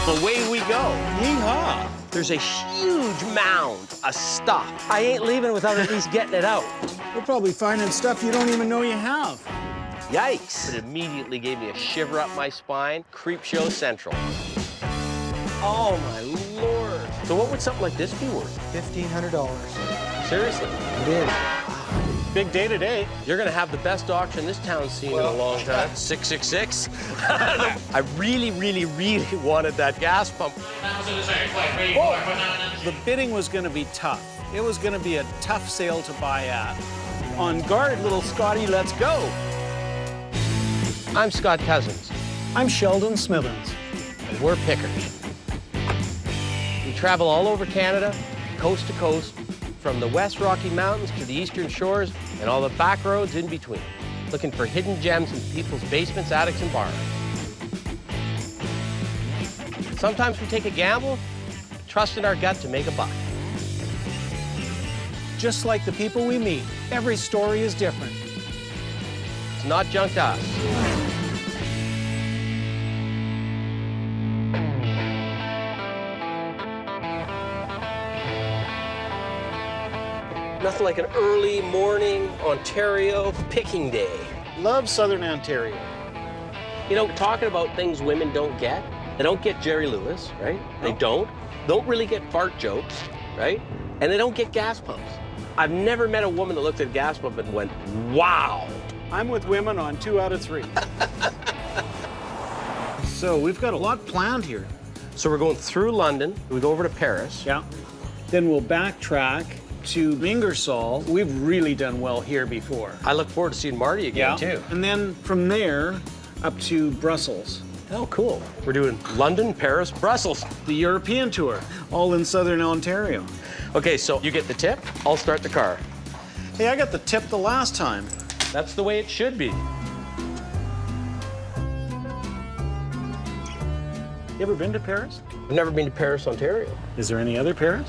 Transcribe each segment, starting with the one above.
Away we go. Yeehaw. There's a huge mound of stuff. I ain't leaving without at least getting it out. We're probably finding stuff you don't even know you have. Yikes. It immediately gave me a shiver up my spine. Creep show central. Oh, my Lord. So what would something like this be worth? $1,500. Seriously? It is. Big day today. You're gonna have the best auction this town's seen in a long time. 666. I really, really, really wanted that gas pump. The bidding was going to be tough. It was going to be a tough sale to buy at. On guard, little Scotty, let's go. I'm Scott Cousins, I'm Sheldon Smithens. and we're pickers. We travel all over Canada, coast to coast, from the West Rocky Mountains to the Eastern Shores and all the back roads in between, looking for hidden gems in people's basements, attics, and barns. Sometimes we take a gamble, trust in our gut to make a buck. Just like the people we meet, every story is different. It's not junk to us. Nothing like an early morning Ontario picking day. Love Southern Ontario. You know, talking about things women don't get. They don't get Jerry Lewis, right? They don't really get fart jokes, right? And they don't get gas pumps. I've never met a woman that looked at a gas pump and went, wow. I'm with women on 2 out of 3. So we've got a lot planned here. So we're going through London, we go over to Paris. Yeah. Then we'll backtrack to Ingersoll. We've really done well here before. I look forward to seeing Marty again, too. And then from there up to Brussels. Oh, cool. We're doing London, Paris, Brussels. The European tour, all in Southern Ontario. Okay, so you get the tip, I'll start the car. Hey, I got the tip the last time. That's the way it should be. You ever been to Paris? I've never been to Paris, Ontario. Is there any other Paris?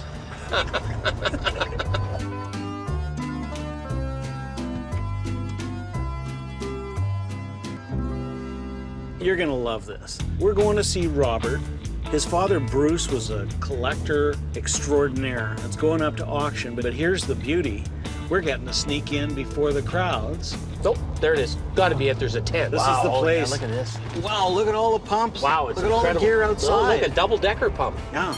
You're gonna love this. We're going to see Robert. His father, Bruce, was a collector extraordinaire. It's going up to auction, but here's the beauty. We're getting to sneak in before the crowds. Nope, there it is. Gotta be it, there's a tent. This is the place. Yeah, look at this. Wow, look at all the pumps. Wow, it's look at all the incredible. gear Oh, outside. look, a double-decker pump. Yeah.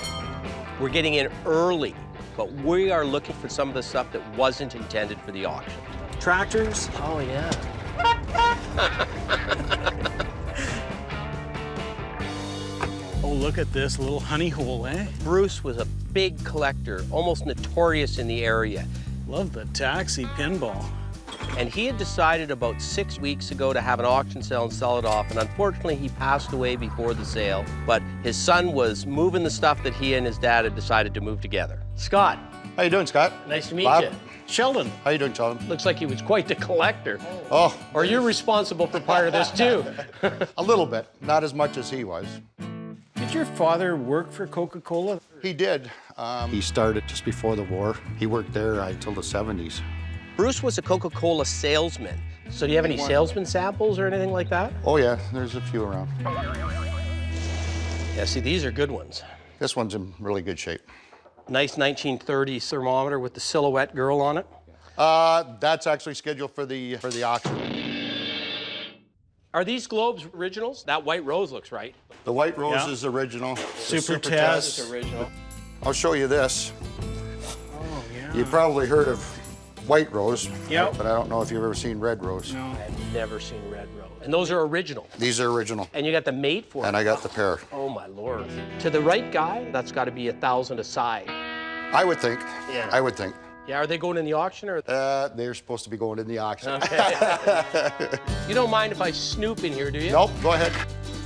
We're getting in early, but we are looking for some of the stuff that wasn't intended for the auction. Tractors. Oh, yeah. Oh, look at this little honey hole, eh? Bruce was a big collector, almost notorious in the area. Love the taxi pinball. And he had decided about 6 weeks ago to have an auction sale and sell it off. And unfortunately, he passed away before the sale. But his son was moving the stuff that he and his dad had decided to move together. Scott. How you doing, Scott? Nice to meet Bob. you. Sheldon. How you doing, Sheldon? Looks like he was quite the collector. Oh, Or you're responsible for part of this, too. a little bit. Not as much as he was. Did your father work for Coca-Cola? He did. He started just before the war. He worked there until the 70s. Bruce was a Coca-Cola salesman. So do you have any salesman samples or anything like that? Oh, yeah, there's a few around. Yeah, see, these are good ones. This one's in really good shape. Nice 1930s thermometer with the silhouette girl on it. That's actually scheduled for the auction. Are these globes originals? That white rose looks right. The white rose Yeah. is original. The Super Test. It's original. I'll show you this. Oh, yeah. You probably heard of white rose, Yep. but I don't know if you've ever seen red rose. No. I've never seen red rose. And those are original. These are original, And you got the mate for and it. I got the pair. Oh, my Lord. To the right guy, that's got to be 1,000 a side. I would think. Yeah. I would think. Yeah, are they going in the auction or? They're supposed to be going in the auction. Okay. You don't mind if I snoop in here, do you? Nope, go ahead.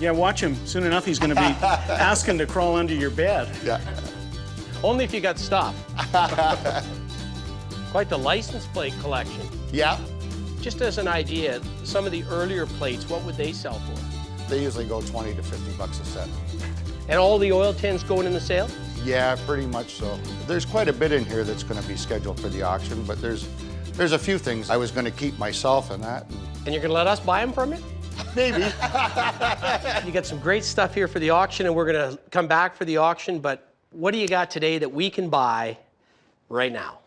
Yeah, watch him. Soon enough, he's going to be asking to crawl under your bed. Yeah. Only if you got stuff. Quite the license plate collection. Yeah. Just as an idea, some of the earlier plates, what would they sell for? They usually go 20 to 50 bucks a set. And all the oil tins going in the sale? Yeah, pretty much so. There's quite a bit in here that's going to be scheduled for the auction, but there's a few things I was going to keep myself in that. And you're going to let us buy them from you? Maybe. You got some great stuff here for the auction, and we're gonna come back for the auction, but what do you got today that we can buy right now?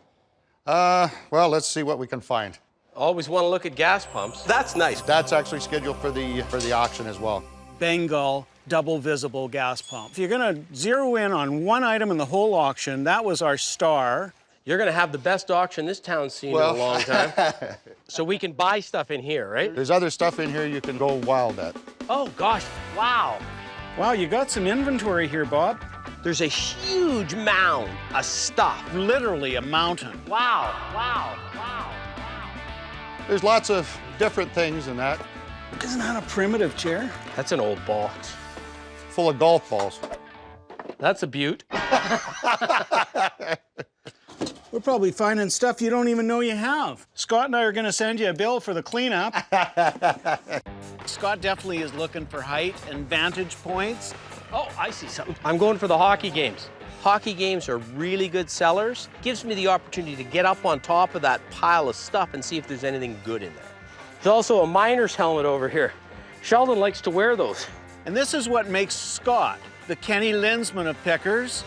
Well, let's see what we can find. Always want to look at gas pumps. That's nice. That's actually scheduled for the auction as well. Bengal double visible gas pump. If you're gonna zero in on one item in the whole auction, that was our star. You're gonna have the best auction this town's seen in a long time. So we can buy stuff in here, right? There's other stuff in here you can go wild at. Oh gosh, wow. Wow, you got some inventory here, Bob. There's a huge mound of stuff. Literally a mountain. Wow, wow, wow. There's lots of different things in that. Isn't that a primitive chair? That's an old box. Full of golf balls. That's a beaut. We're probably finding stuff you don't even know you have. Scott and I are gonna send you a bill for the cleanup. Scott definitely is looking for height and vantage points. Oh, I see something. I'm going for the hockey games. Hockey games are really good sellers. Gives me the opportunity to get up on top of that pile of stuff and see if there's anything good in there. There's also a miner's helmet over here. Sheldon likes to wear those. And this is what makes Scott the Kenny Linsman of pickers.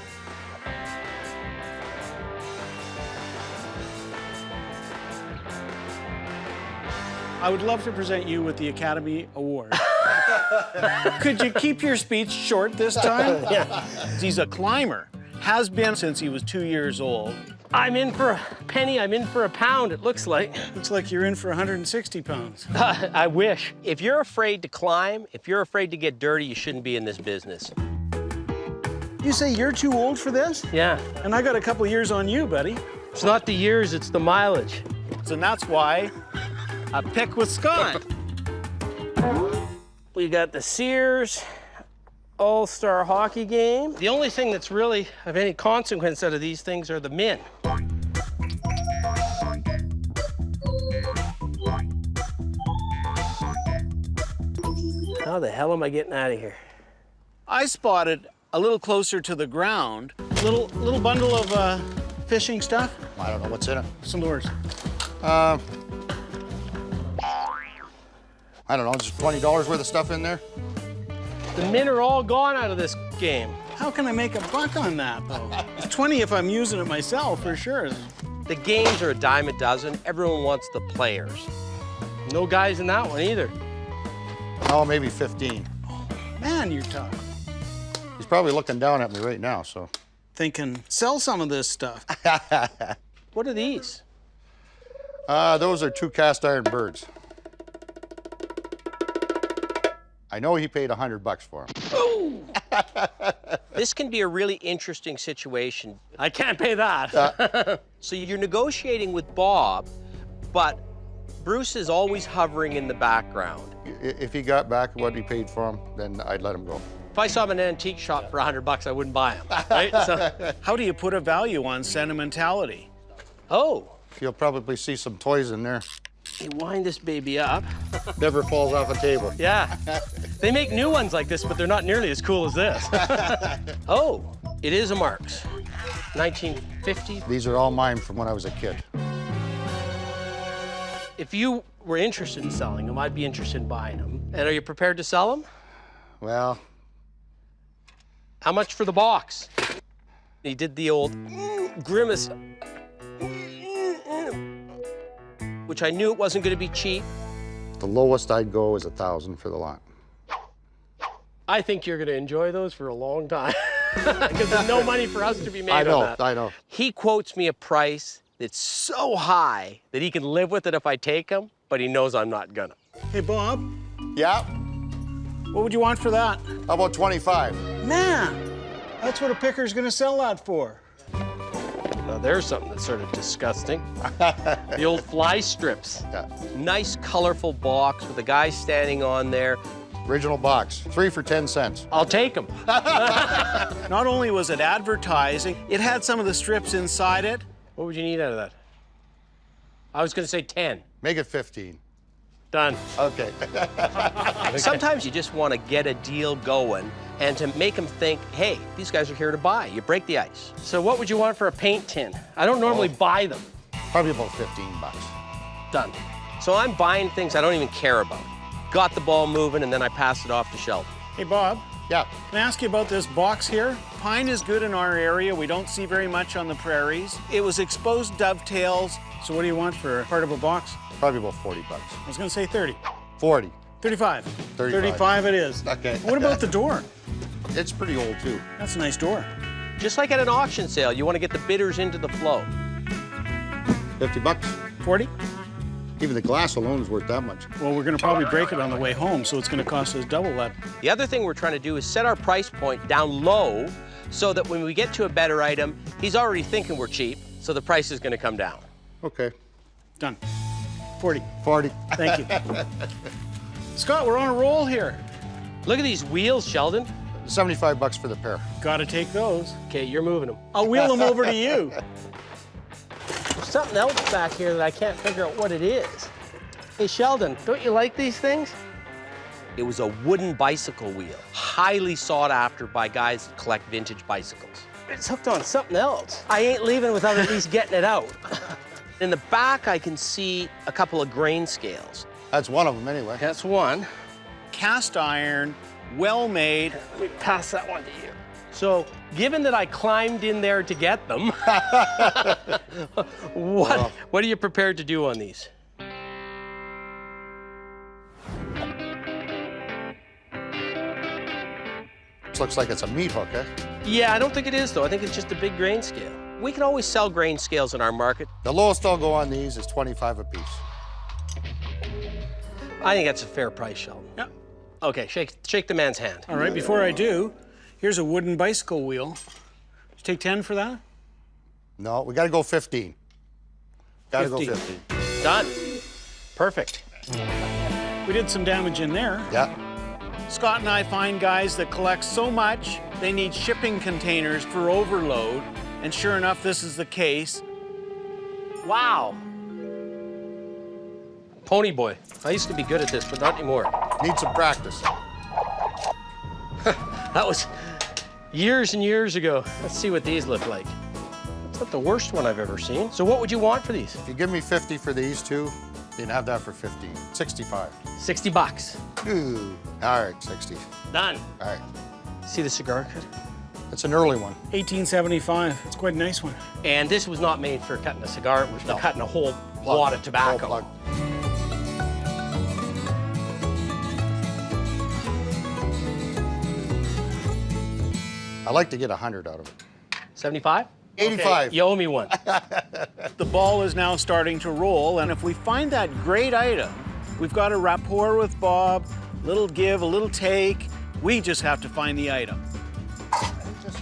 I would love to present you with the Academy Award. Could you keep your speech short this time? Yeah. He's a climber, has been since he was 2 years old. I'm in for a penny, I'm in for a pound, it looks like. Looks like you're in for 160 pounds. I wish. If you're afraid to climb, if you're afraid to get dirty, you shouldn't be in this business. You say you're too old for this? Yeah. And I got a couple years on you, buddy. It's not the years, it's the mileage. So that's why I pick with Scott. We got the Sears All-Star Hockey Game. The only thing that's really of any consequence out of these things are the men. How the hell am I getting out of here? I spotted a little closer to the ground, little bundle of fishing stuff. I don't know what's in it. Some lures. I don't know, just $20 worth of stuff in there. The men are all gone out of this game. How can I make a buck on that, though? It's 20 if I'm using it myself, for sure. The games are a dime a dozen. Everyone wants the players. No guys in that one either. Oh, maybe 15. Man, you're tough. He's probably looking down at me right now, so. Thinking, sell some of this stuff. What are these? Those are 2 cast iron birds. I know he paid $100 for them. This can be a really interesting situation. I can't pay that. So you're negotiating with Bob, but Bruce is always hovering in the background. If he got back what he paid for them, then I'd let him go. If I saw him in an antique shop for $100, I wouldn't buy him, right? So, How do you put a value on sentimentality? oh, You'll probably see some toys in there. you wind this baby up. Never falls off a table. Yeah. They make new ones like this, but they're not nearly as cool as this. Oh, it is a Marks. 1950. These are all mine from when I was a kid. If you were interested in selling them, I'd be interested in buying them. And are you prepared to sell them? Well, How much for the box? He did the old grimace, which I knew it wasn't going to be cheap. the lowest I'd go is 1,000 for the lot. I think you're going to enjoy those for a long time because there's no money for us to be made on that. I know. He quotes me a price that's so high that he can live with it if I take him, but he knows I'm not gonna. Hey, Bob, Yeah, what would you want for that? how about 25? Man, that's what a picker's gonna sell that for. Now there's something that's sort of disgusting. The old fly strips. Yeah. Nice, colorful box with a guy standing on there. Original box, 3 for 10 cents. I'll take them. Not only was it advertising, it had some of the strips inside it. What would you need out of that? I was gonna say 10. Make it 15. Done. Okay. Sometimes you just want to get a deal going and to make them think, hey, these guys are here to buy. You break the ice. So what would you want for a paint tin? I don't normally buy them. Probably about 15 bucks. Done. So I'm buying things I don't even care about. got the ball moving, and then I passed it off to Sheldon. Hey, Bob. Yeah. Can I ask you about this box here? Pine is good in our area. We don't see very much on the prairies. It was exposed dovetails. So what do you want for part of a box? Probably about 40 bucks. I was gonna say 30. 40. 35. 35. 35 it is. Okay. What about the door? It's pretty old too. That's a nice door. Just like at an auction sale, you want to get the bidders into the flow. 50 bucks. 40? Even the glass alone is worth that much. Well, we're gonna probably break it on the way home, so it's gonna cost us double that. The other thing we're trying to do is set our price point down low so that when we get to a better item, he's already thinking we're cheap, so the price is going to come down. Okay. Done. 40. 40. Thank you. Scott, we're on a roll here. Look at these wheels, Sheldon. 75 bucks for the pair. Gotta take those. Okay, you're moving them. I'll wheel them over to you. There's something else back here that I can't figure out what it is. Hey, Sheldon, don't you like these things? It was a wooden bicycle wheel, highly sought after by guys that collect vintage bicycles. It's hooked on something else. I ain't leaving without at least getting it out. In the back, I can see a couple of grain scales. That's one of them anyway. That's one. Cast iron, well made. Let me pass that one to you. So, given that I climbed in there to get them, what are you prepared to do on these? This looks like it's a meat hook, eh? Yeah, I don't think it is, though. I think it's just a big grain scale. We can always sell grain scales in our market. The lowest I'll go on these is 25 a piece. I think that's a fair price, Sheldon. Yeah. Okay, shake the man's hand. All right, before I do, here's a wooden bicycle wheel. Did you take 10 for that? No, we gotta go 15. Gotta 15. go 15. Done. Perfect. We did some damage in there. Yeah. Scott and I find guys that collect so much, they need shipping containers for overload. And sure enough, this is the case. Wow. Pony boy. I used to be good at this, but not anymore. Need some practice. That was years and years ago. Let's see what these look like. It's not the worst one I've ever seen. So what would you want for these? If you give me 50 for these two, you can have that for 15. 65. 60 bucks. Ooh. All right, 60. Done. All right. See the cigar cutter? It's an early one. 1875. It's quite a nice one. And this was not made for cutting a cigar, it was for No. cutting a whole Plug. wad of tobacco. Whole plug. I like to get 100 out of it. 75? 85. Okay, you owe me one. The ball is now starting to roll, and if we find that great item, we've got a rapport with Bob, little give, a little take. We just have to find the item.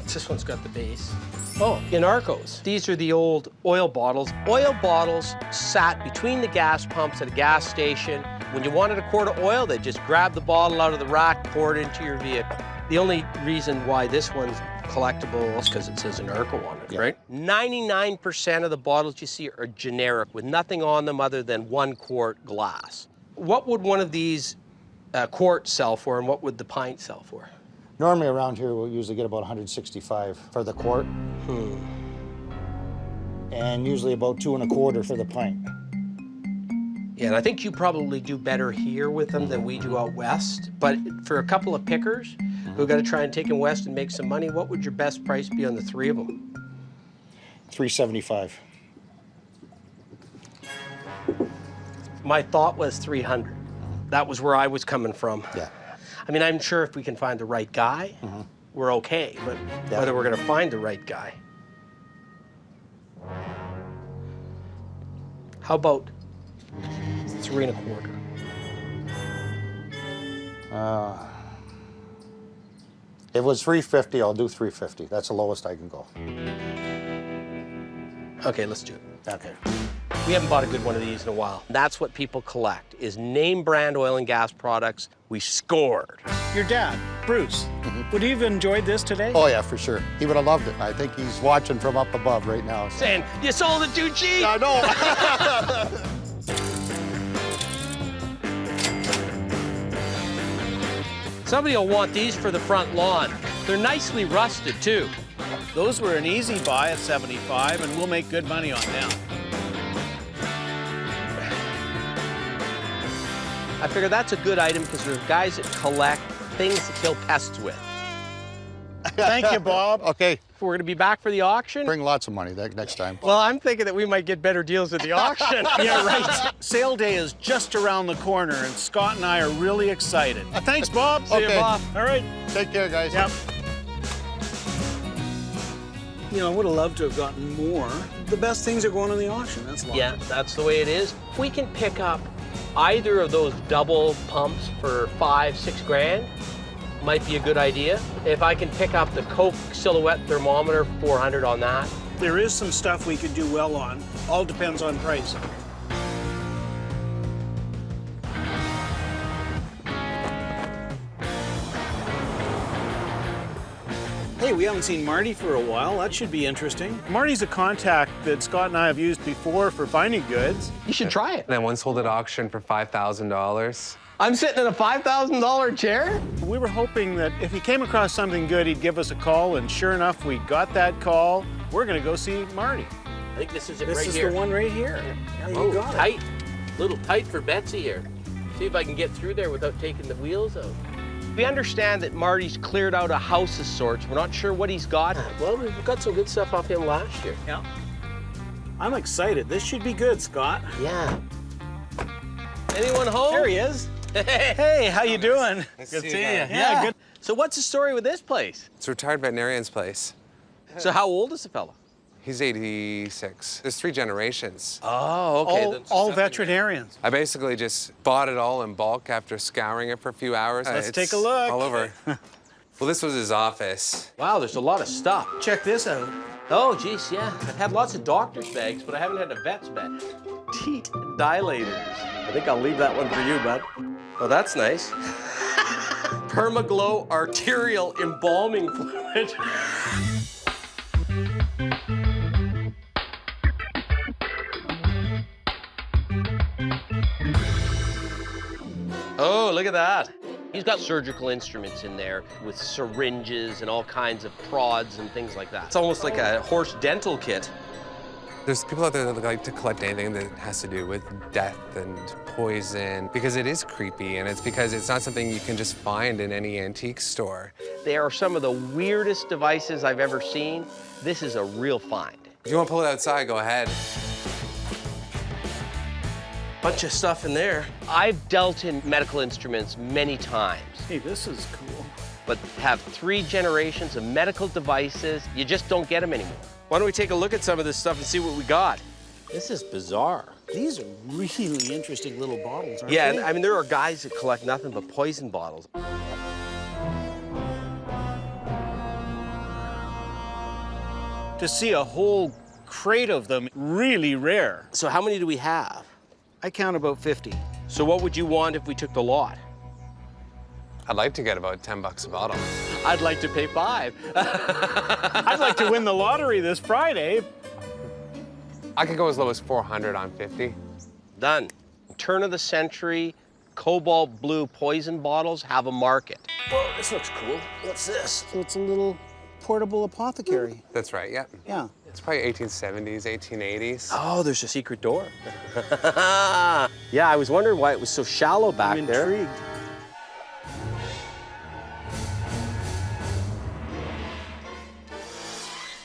This one's got the base. Oh, in Arcos. These are the old oil bottles. Oil bottles sat between the gas pumps at a gas station. When you wanted a quart of oil, they just grabbed the bottle out of the rack, pour it into your vehicle. The only reason why this one's collectible is because it says an Arco on it, Yeah. right? 99% of the bottles you see are generic with nothing on them other than 1 quart glass. What would one of these quarts sell for, and what would the pint sell for? Normally around here, we'll usually get about 165 for the quart. And usually about 2 1/4 for the pint. Yeah, and I think you probably do better here with them than we do out west. But for a couple of pickers who got to try and take them west and make some money, what would your best price be on the 3 of them? 375. My thought was 300. That was where I was coming from. Yeah. I mean, I'm sure if we can find the right guy, we're okay. But Yeah. whether we're going to find the right guy. How about 3 1/4? If it was 350, I'll do 350. That's the lowest I can go. Okay, let's do it. Okay. We haven't bought a good one of these in a while. That's what people collect, is name brand oil and gas products. We scored. Your dad, Bruce, would he have enjoyed this today? Oh yeah, for sure. He would have loved it. I think he's watching from up above right now. So. Saying, you sold it too cheap. I know. Somebody will want these for the front lawn. They're nicely rusted, too. Those were an easy buy at 75, and we'll make good money on them. I figure that's a good item because there's guys that collect things to kill pests with. Thank you, Bob. Okay, If we're gonna be back for the auction, bring lots of money next time. well, I'm thinking that we might get better deals at the auction. Yeah, right. Sale day is just around the corner, and Scott and I are really excited. Thanks, Bob. See you, Bob. All right. Take care, guys. Yep. You know, I would have loved to have gotten more. The best things are going on the auction. That's a lot. Yeah, that's the way it is. If we can pick up either of those double pumps for 5-6 grand, might be a good idea. If I can pick up the Coke silhouette thermometer, 400 on that. There is some stuff we could do well on. All depends on price. Hey, we haven't seen Marty for a while. That should be interesting. Marty's a contact that Scott and I have used before for finding goods. You should try it. And I once sold at auction for $5,000. I'm sitting in a $5,000 chair? We were hoping that if he came across something good, he'd give us a call, and sure enough, we got that call. We're gonna go see Marty. I think this is it This right is here. the one right here. Yeah, Oh, you got it. tight. Little tight for Betsy here. See if I can get through there without taking the wheels out. We understand that Marty's cleared out a house of sorts. We're not sure what he's got. Well, we've got some good stuff off him last year. Yeah. I'm excited. This should be good, Scott. Yeah. Anyone home? There he is. Hey. Hey, how you doing? Good to see you. Yeah, good. So what's the story with this place? It's a retired veterinarian's place. So how old is the fella? He's 86. There's 3 generations. Oh, okay. All veterinarians. I basically just bought it all in bulk after scouring it for a few hours. Let's It's take a look. all over. Well, this was his office. Wow, there's a lot of stuff. Check this out. Oh, geez, yeah. I've had lots of doctor's bags, but I haven't had a vet's bag. Teat dilators. I think I'll leave that one for you, bud. Oh, that's nice. Permaglow arterial embalming fluid. Oh, look at that. He's got surgical instruments in there with syringes and all kinds of prods and things like that. It's almost like a horse dental kit. There's people out there that like to collect anything that has to do with death and poison because it is creepy, and it's because it's not something you can just find in any antique store. They are some of the weirdest devices I've ever seen. This is a real find. If you want to pull it outside, go ahead. Bunch of stuff in there. I've dealt in medical instruments many times, Hey, this is cool. but have 3 generations of medical devices, you just don't get them anymore. Why don't we take a look at some of this stuff and see what we got? This is bizarre. These are really interesting little bottles, aren't Yeah, they? and I mean, there are guys that collect nothing but poison bottles. To see a whole crate of them, really rare. So how many do we have? I count about 50. So what would you want if we took the lot? I'd like to get about $10 a bottle. I'd like to pay 5. I'd like to win the lottery this Friday. I could go as low as 400 on 50. Done. Turn of the century, cobalt blue poison bottles have a market. Whoa, this looks cool. What's this? So it's a little portable apothecary. That's right, yeah. Yeah. It's probably 1870s, 1880s. Oh, there's a secret door. Yeah, I was wondering why it was so shallow back I'm there. intrigued.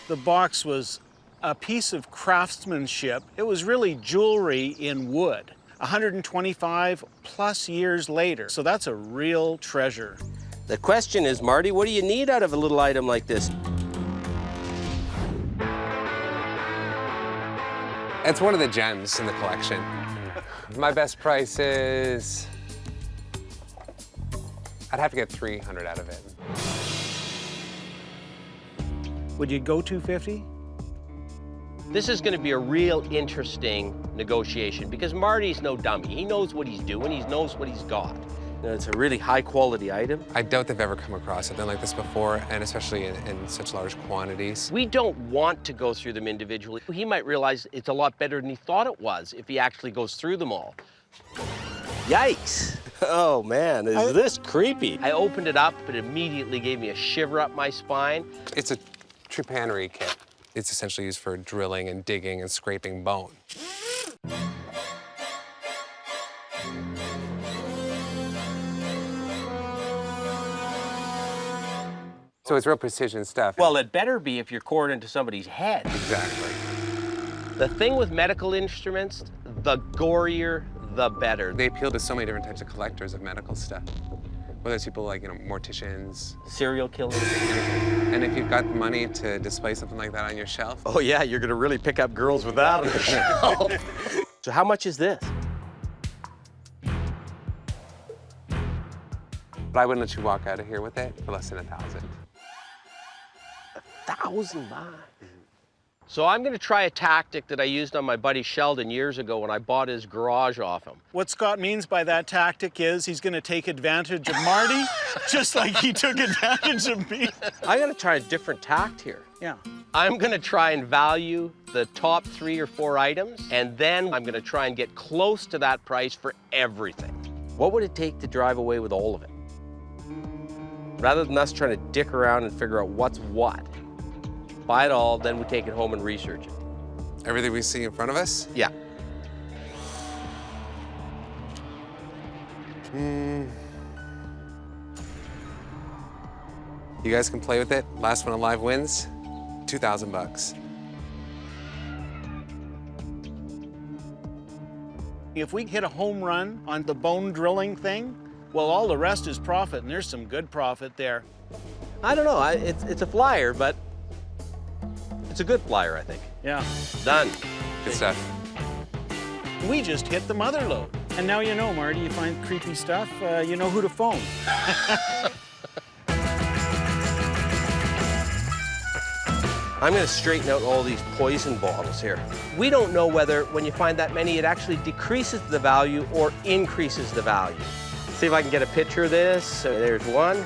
The box was a piece of craftsmanship. It was really jewelry in wood. 125 plus years later. So that's a real treasure. The question is, Marty, what do you need out of a little item like this? It's one of the gems in the collection. My best price is... I'd have to get 300 out of it. Would you go 250? This is going to be a real interesting negotiation because Marty's no dummy. He knows what he's doing. He knows what he's got. You know, it's a really high-quality item. I doubt they've ever come across something like this before, and especially in such large quantities. We don't want to go through them individually. He might realize it's a lot better than he thought it was if he actually goes through them all. Yikes. Oh, man, is this creepy? I opened it up, but it immediately gave me a shiver up my spine. It's a trepannery kit. It's essentially used for drilling and digging and scraping bone. So it's real precision stuff. Well, it better be if you're cored into somebody's head. Exactly. The thing with medical instruments, the gorier, the better. They appeal to so many different types of collectors of medical stuff. Whether it's people like, you know, morticians. Serial killers. And if you've got the money to display something like that on your shelf. Oh yeah, you're gonna really pick up girls with that on the shelf. So how much is this? But I wouldn't let you walk out of here with it for less than $1,000. $1,000. So I'm gonna try a tactic that I used on my buddy Sheldon years ago when I bought his garage off him. What Scott means by that tactic is he's going to take advantage of Marty, just like he took advantage of me. I'm gonna try a different tact here. Yeah. I'm gonna try and value the top 3 or 4 items, and then I'm gonna try and get close to that price for everything. What would it take to drive away with all of it? Rather than us trying to dick around and figure out what's what. Buy it all, then we take it home and research it. Everything we see in front of us? Yeah. You guys can play with it. Last one alive wins. $2,000. If we hit a home run on the bone drilling thing, well, all the rest is profit, and there's some good profit there. I don't know, it's a flyer, but it's a good flyer, I think. Yeah. Done. Good stuff. We just hit the mother load. And now you know, Marty, you find creepy stuff, you know who to phone. I'm gonna straighten out all these poison bottles here. We don't know whether, when you find that many, it actually decreases the value or increases the value. See if I can get a picture of this. So there's one.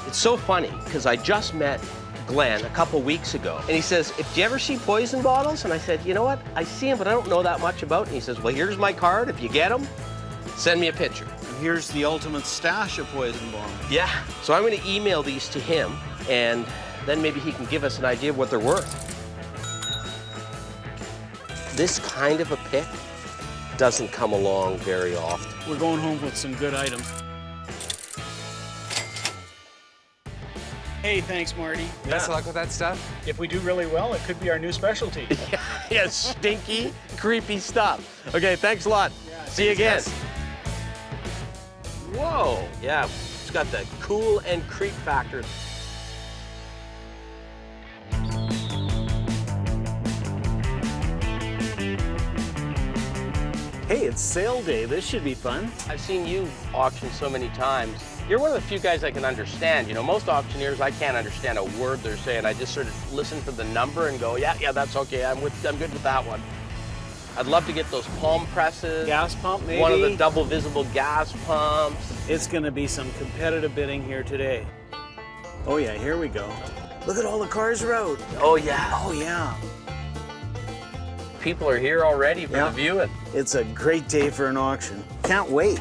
It's so funny, because I just met Glenn a couple weeks ago, and he says, "Do you ever see poison bottles?" And I said, "You know what? I see them, but I don't know that much about them." And he says, "Well, here's my card. If you get them, send me a picture." Here's the ultimate stash of poison bombs. Yeah. So I'm gonna email these to him, and then maybe he can give us an idea of what they're worth. This kind of a pick doesn't come along very often. We're going home with some good items. Hey, thanks, Marty. Best of luck with that stuff. If we do really well, it could be our new specialty. Yeah, stinky, creepy stuff. Okay, thanks a lot. See you again. guys. Whoa, yeah, it's got the cool and creep factor. Hey, it's sale day. This should be fun. I've seen you auction so many times. You're one of the few guys I can understand. You know, most auctioneers, I can't understand a word they're saying. I just sort of listen for the number and go, yeah, that's okay. I'm good with that one. I'd love to get those palm presses. Gas pump, maybe? One of the double visible gas pumps. It's gonna be some competitive bidding here today. Oh yeah, here we go. Look at all the cars out. Oh, yeah. Oh yeah. People are here already for the viewing. It's a great day for an auction. Can't wait.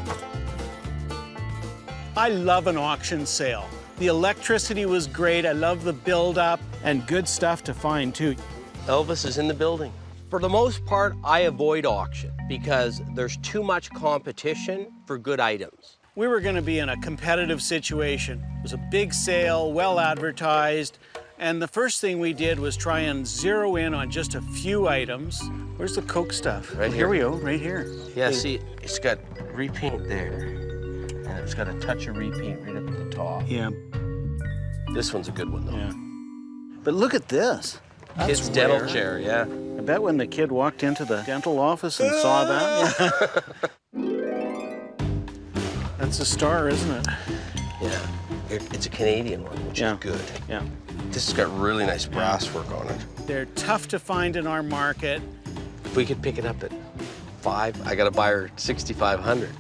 I love an auction sale. The electricity was great. I love the build-up and good stuff to find too. Elvis is in the building. For the most part, I avoid auction because there's too much competition for good items. We were gonna be in a competitive situation. It was a big sale, well advertised, and the first thing we did was try and zero in on just a few items. Where's the Coke stuff? Right Here here. we go, right here. Yeah, see, it's got repaint there, and it's got a touch of repaint right up at the top. Yeah, This one's a good one, though. yeah. But look at this. That's Kid's dental rare. chair, yeah. I bet when the kid walked into the dental office and saw that. That's a star, isn't it? Yeah. It's a Canadian one, which Yeah. is good. Yeah. This has got really nice brass work on it. They're tough to find in our market. If we could pick it up at 5, I gotta buy her 6,500.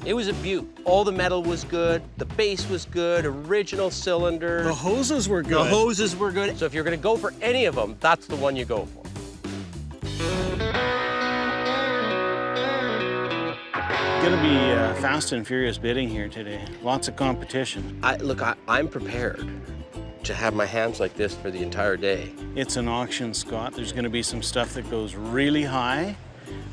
It was a beaut. All the metal was good, the base was good, original cylinder. The hoses were good. The hoses were good. So if you're gonna go for any of them, that's the one you go for. Gonna be fast and furious bidding here today. Lots of competition. I'm prepared to have my hands like this for the entire day. It's an auction, Scott. There's gonna be some stuff that goes really high,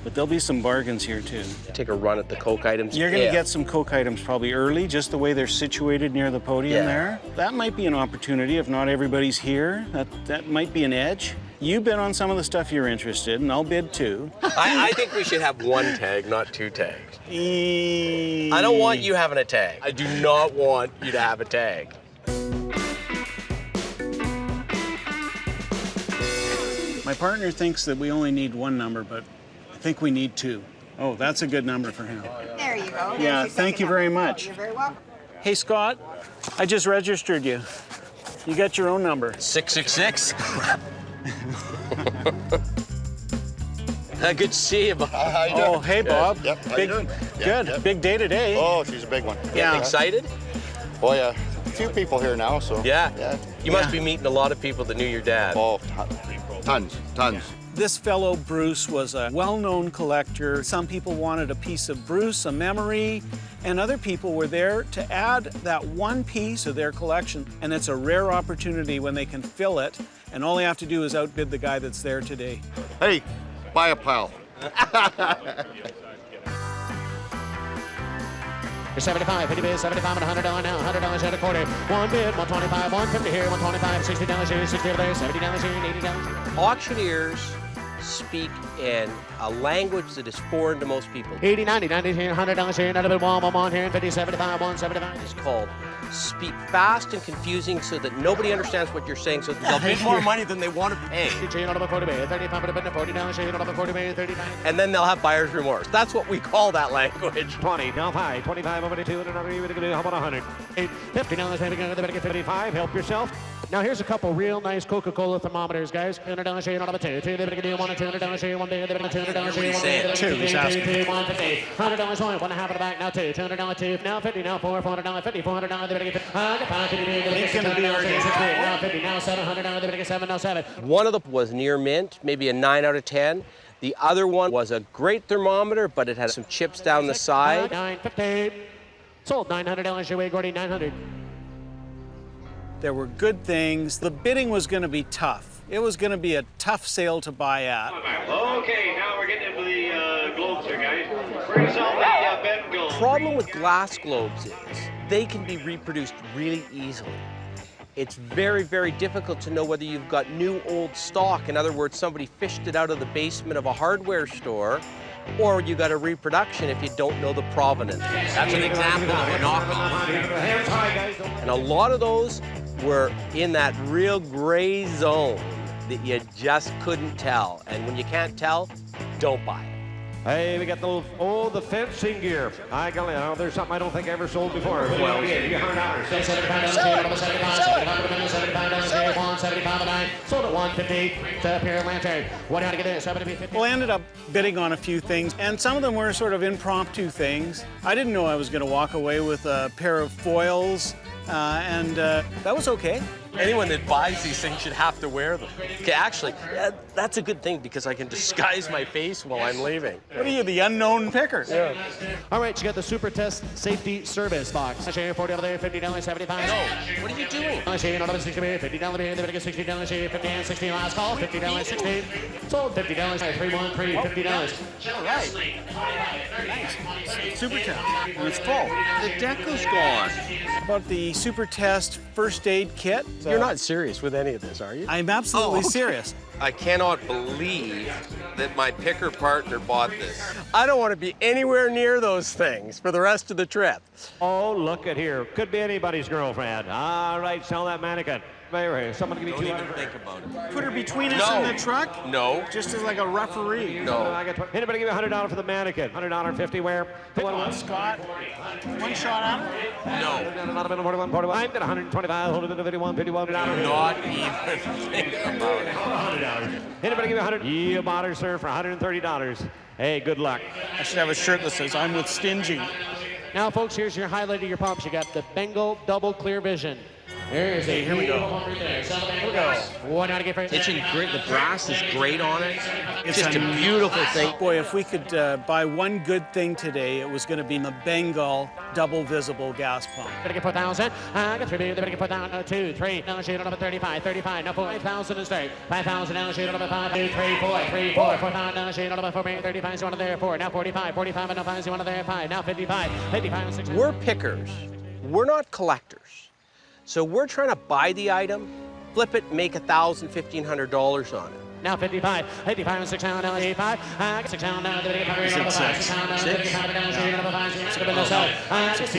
But there'll be some bargains here too. Take a run at the Coke items. You're gonna get some Coke items probably early, just the way they're situated near the podium there. That might be an opportunity if not everybody's here. That might be an edge. You bid on some of the stuff you're interested in, I'll bid too. I think we should have one tag, not two tags. I don't want you having a tag. I do not want you to have a tag. My partner thinks that we only need one number, but I think we need two. Oh, that's a good number for him. There you go. Yeah, thank you very much. You're very welcome. Hey, Scott, I just registered you. You got your own number. 666. Good to see you, Bob. How you doing? Oh, hey, Bob. Yep. How you Big, doing? good. Yep. Big day today. Oh, she's a big one. Yeah. Excited? Oh, yeah. A few people here now, so. Yeah. Yeah. You must be meeting a lot of people that knew your dad. Oh, tons. This fellow, Bruce, was a well-known collector. Some people wanted a piece of Bruce, a memory, and other people were there to add that one piece of their collection. And it's a rare opportunity when they can fill it, and all they have to do is outbid the guy that's there today. Hey, buy a pal. You're 75, 50 bids, 75 and $100 now, $100 at a quarter. One bid, 125, 150 here, 125, $60 here, $60 there, $70 here, and $80. Auctioneers speak in a language that is foreign to most people. 80, 90, 90 here, $100 here, another bid, one here, 50, 75, 175. It's called speak fast and confusing so that nobody understands what you're saying, so they'll bid more money than they want to pay. And then they'll have buyer's remorse. That's what we call that language. 20, now 5, 25 over to 2, and another, how about 100? $50, maybe going to get 55, help yourself. Now here's a couple real nice Coca-Cola thermometers, guys. $200 here, another $2. $1 and $200 here, one bid, $200 here, one bid, Two, he's asking. $150, $100 one half of the back, now $2, $200 2, now $50, now $400, $50, $400, He's gonna be our now $50, now $700, $7, now $7. One of them was near mint, maybe a 9 out of 10. The other one was a great thermometer, but it had some chips down the side. $950. Sold $900 your way, Gordy, $900. There were good things. The bidding was going to be tough. It was going to be a tough sale to buy at. Okay, now we're getting into the globes here, guys. Bring us all the bent globes. The problem with glass globes is they can be reproduced really easily. It's very, very difficult to know whether you've got new old stock. In other words, somebody fished it out of the basement of a hardware store, or you got a reproduction if you don't know the provenance. That's an example of a knockoff. And a lot of those were in that real gray zone that you just couldn't tell. And when you can't tell, don't buy it. Hey, we got the fencing gear. I got it. There's something I don't think I ever sold before. Well, $100. Sold at $150. Set up here in Lantern. What how to get in? 70, 50. Well, I ended up bidding on a few things, and some of them were sort of impromptu things. I didn't know I was going to walk away with a pair of foils, and that was okay. Anyone that buys these things should have to wear them. Okay, actually, that's a good thing because I can disguise my face while I'm leaving. What are you, the unknown picker? Yeah. All right, you got the Super Test Safety Service box. $40 there, $50, 75. No, what are you doing? $60 here, $50 here, $60 here, 50 and 60 last call, $50, 60. Sold $50, 313, $50. All right. Super Test, and it's full. The deco's gone. About the Super Test first aid kit. You're not serious with any of this, are you? I'm absolutely serious. I cannot believe that my picker partner bought this. I don't want to be anywhere near those things for the rest of the trip. Oh, look at here. Could be anybody's girlfriend. All right, sell that mannequin. Someone give me Don't even 200. think about it. Put her between us No. and the truck? No. Just as like a referee. No. I got anybody give me $100 for the mannequin? $100, 50 where? Come on, Scott. One shot at her? No. I'm at 125, hold it to 51, $51. Not even think about it. $100. Anybody give me 100? You bought her, sir, for $130. Hey, good luck. I should have a shirt that says, I'm with Stingy. Now, folks, here's your highlight of your pumps. You got the Bengal Double Clear Vision. There's a Here we go. Here we go. One out of first. It's in great. The brass is great on it. It's Just a beautiful thing. Boy, if we could buy one good thing today, it was going to be the Bengal double visible gas pump. Better get 4,000. Get 3 million. Better get 4,000. 2, 3. Now shoot number 35. 35. Now 5,000 is straight. 5,000. Now shoot number 5. 2, 3, 4. 3, 4. 4,000. Now shoot number 4. 35. So one there. 4. Now 45. 45. And now 5. So one there. 5. Now 55. 55 and 6. We're pickers. We're not collectors. So we're trying to buy the item, flip it, make $1,000, $1,500 on it. Now 55, 55 and 6 down, now 85, 6 down, now the number 5, 6 down, now the number 5, number 5, 6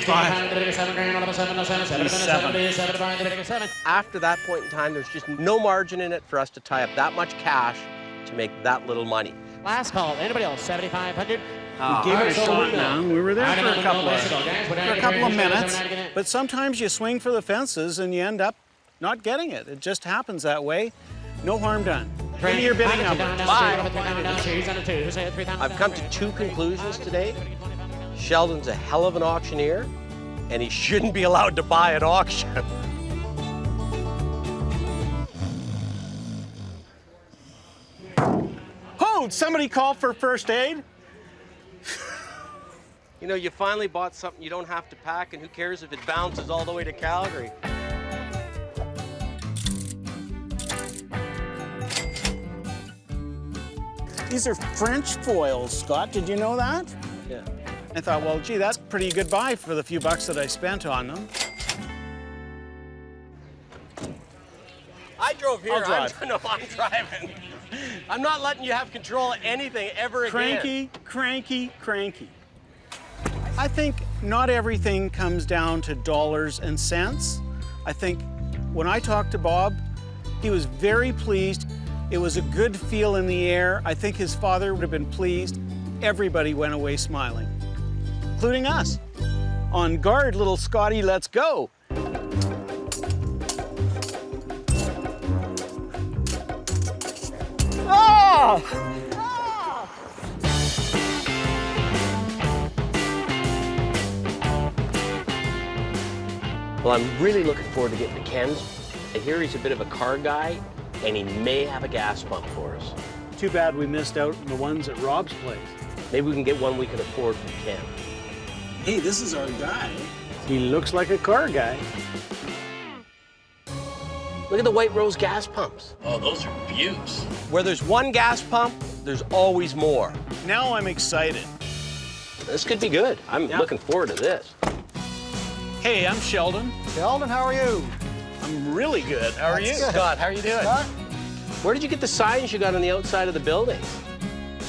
7. After that point in time, there's just no margin in it for us to tie up that much cash to make that little money. Last call, anybody else, 7,500? We gave it a shot now. We were there for a couple of minutes. But sometimes you swing for the fences and you end up not getting it. It just happens that way. No harm done. Give me your bidding number. I've come to 2 conclusions today. Sheldon's a hell of an auctioneer, and he shouldn't be allowed to buy at auction. Oh, somebody call for first aid? You know, you finally bought something you don't have to pack, and who cares if it bounces all the way to Calgary? These are French foils, Scott. Did you know that? Yeah. I thought, well, gee, that's a pretty good buy for the few bucks that I spent on them. I drove here. I'll drive. I'm driving. I'm not letting you have control of anything ever again. Cranky, cranky, cranky. I think not everything comes down to dollars and cents. I think when I talked to Bob, he was very pleased. It was a good feel in the air. I think his father would have been pleased. Everybody went away smiling, including us. On guard, little Scotty, let's go. Oh! Well, I'm really looking forward to getting to Ken's. I hear he's a bit of a car guy, and he may have a gas pump for us. Too bad we missed out on the ones at Rob's place. Maybe we can get one we can afford from Ken. Hey, this is our guy. He looks like a car guy. Look at the White Rose gas pumps. Oh, those are beauts. Where there's one gas pump, there's always more. Now I'm excited. This could be good. I'm looking forward to this. Hey, I'm Sheldon. Sheldon, how are you? I'm really good. How are you? Good. Scott, how are you doing? Scott? Where did you get the signs you got on the outside of the building?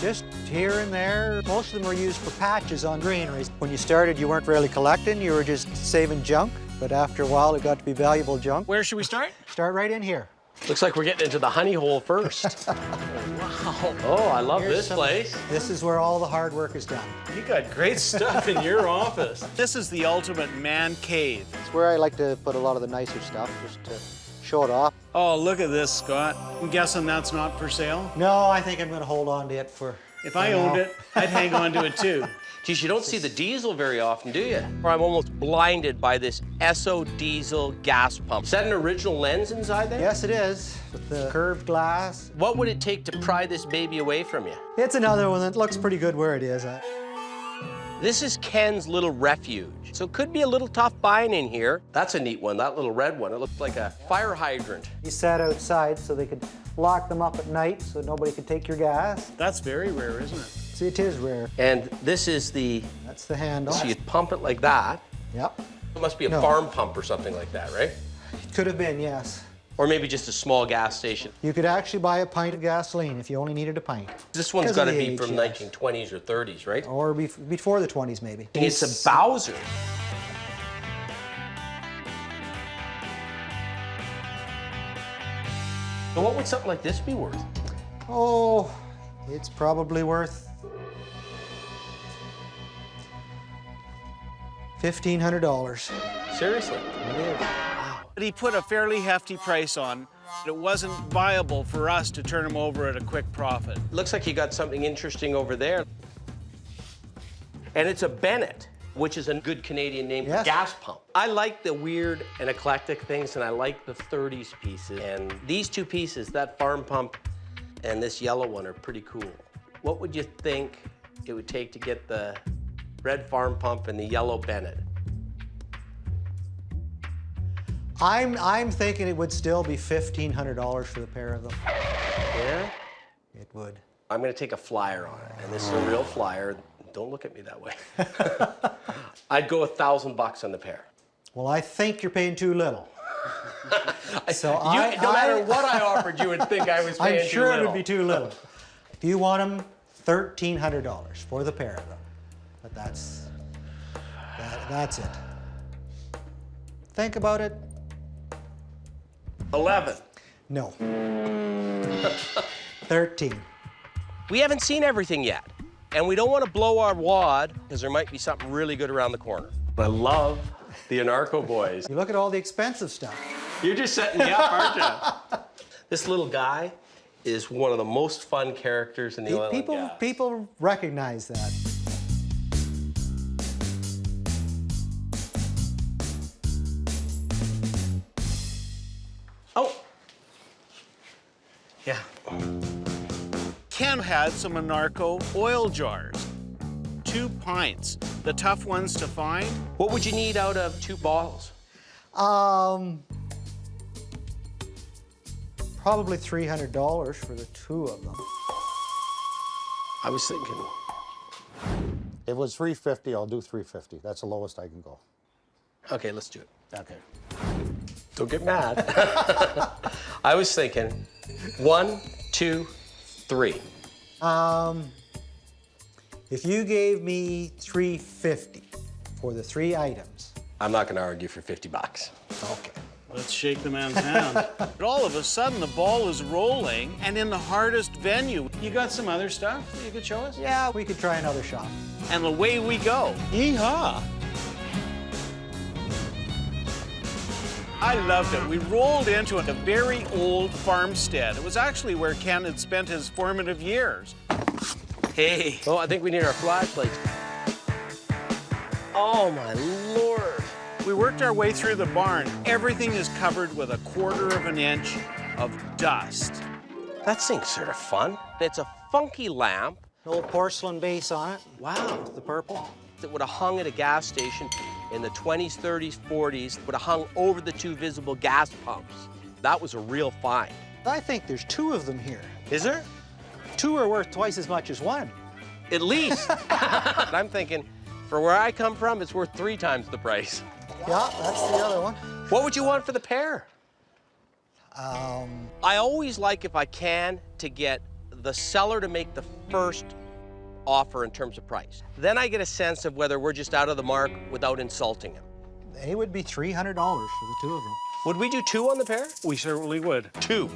Just here and there. Most of them were used for patches on greeneries. When you started, you weren't really collecting, you were just saving junk. But after a while, it got to be valuable junk. Where should we start? Start right in here. Looks like we're getting into the honey hole first. Wow. Oh, I love Here's this place. This is where all the hard work is done. You got great stuff in your office. This is the ultimate man cave. It's where I like to put a lot of the nicer stuff, just to show it off. Oh, look at this, Scott. I'm guessing that's not for sale? No, I think I'm going to hold on to it for If I owned it, I'd hang on to it too. Geez, you don't see the diesel very often, do you? Or I'm almost blinded by this Esso diesel gas pump. Is that an original lens inside there? Yes, it is, with the curved glass. What would it take to pry this baby away from you? It's another one that looks pretty good where it is. This is Ken's little refuge. So it could be a little tough buying in here. That's a neat one, that little red one. It looks like a fire hydrant. He sat outside so they could lock them up at night so nobody could take your gas. That's very rare, isn't it? See, it is rare. And this is the, That's the handle. so you pump it like that. Yep. It must be a No. farm pump or something like that, right? It could have been, yes. Or maybe just a small gas station. You could actually buy a pint of gasoline if you only needed a pint. This one's Because got of to the be age, from yes. 1920s or 30s, right? Or before the 20s, maybe. It's a Bowser. So what would something like this be worth? Oh, it's probably worth $1,500. Seriously? It is. But he put a fairly hefty price on. It wasn't viable for us to turn him over at a quick profit. Looks like you got something interesting over there. And it's a Bennett. which is a good Canadian name Yes. for gas pump. I like the weird and eclectic things, and I like the 30s pieces. And these two pieces, that farm pump and this yellow one, are pretty cool. What would you think it would take to get the red farm pump and the yellow Bennett? I'm thinking it would still be $1,500 for the pair of them. Yeah? It would. I'm gonna take a flyer on it, and this is a real flyer. Don't look at me that way. I'd go $1,000 on the pair. Well, I think you're paying too little. So No matter what I offered, you would think I was paying I'm sure too it little. would be too little. If you want them, $1,300 for the pair of them. But that's it. Think about it. 11. No. 13. We haven't seen everything yet, and we don't want to blow our wad because there might be something really good around the corner. I love the Anarco boys. You look at all the expensive stuff. You're just setting me up, aren't you? This little guy is one of the most fun characters in the oil and gas. People recognize that. Oh. Yeah. Ken had some Anarco oil jars. 2 pints, the tough ones to find. What would you need out of 2 bottles? Probably $300 for the 2 of them. I was thinking. If it was $350, I'll do $350. That's the lowest I can go. Okay, let's do it. Okay. Don't get mad. I was thinking 1, 2, 3. If you gave me $350 for the 3 items. I'm not going to argue for $50. Okay. Let's shake the man's hand. But all of a sudden, the ball is rolling, and in the hardest venue. You got some other stuff that you could show us? Yeah, we could try another shot. And away we go. Yeehaw! I loved it. We rolled into a very old farmstead. It was actually where Ken had spent his formative years. Hey. Oh, I think we need our flashlights. Oh, my Lord. We worked our way through the barn. Everything is covered with 1/4 inch of dust. That thing's sort of fun. It's a funky lamp. An old porcelain base on it. Wow. The purple. That would have hung at a gas station in the 20s, 30s, 40s, would have hung over the 2 visible gas pumps. That was a real find. I think there's 2 of them here. Is there? 2 are worth twice as much as 1. At least. I'm thinking, for where I come from, it's worth 3 times the price. Yeah, that's the other one. What would you want for the pair? I always like, if I can, to get the seller to make the first offer in terms of price. Then I get a sense of whether we're just out of the mark without insulting him. They would be $300 for the 2 of them. Would we do 2 on the pair? We certainly would. 2.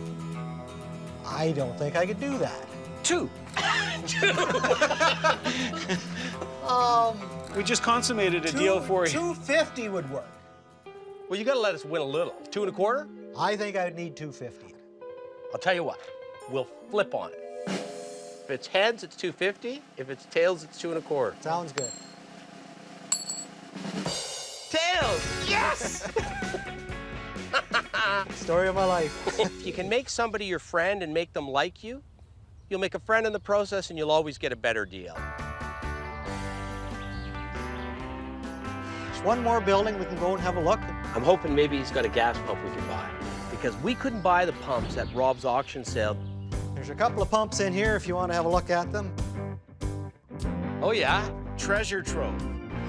I don't think I could do that. 2. We just consummated a deal for you. $250 would work. Well, you gotta let us win a little. 2 1/4? I think I would need $250. I'll tell you what, we'll flip on it. If it's heads, it's 250. If it's tails, it's 2 1/4. Sounds good. Tails! Yes! Story of my life. If you can make somebody your friend and make them like you, you'll make a friend in the process and you'll always get a better deal. There's one more building we can go and have a look. I'm hoping maybe he's got a gas pump we can buy, because we couldn't buy the pumps at Rob's auction sale. There's a couple of pumps in here if you want to have a look at them. Oh yeah? Treasure trove.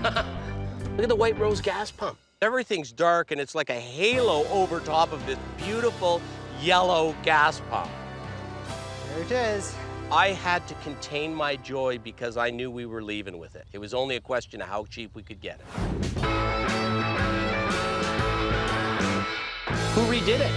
Look at the White Rose gas pump. Everything's dark and it's like a halo over top of this beautiful yellow gas pump. There it is. I had to contain my joy because I knew we were leaving with it. It was only a question of how cheap we could get it. Who redid it?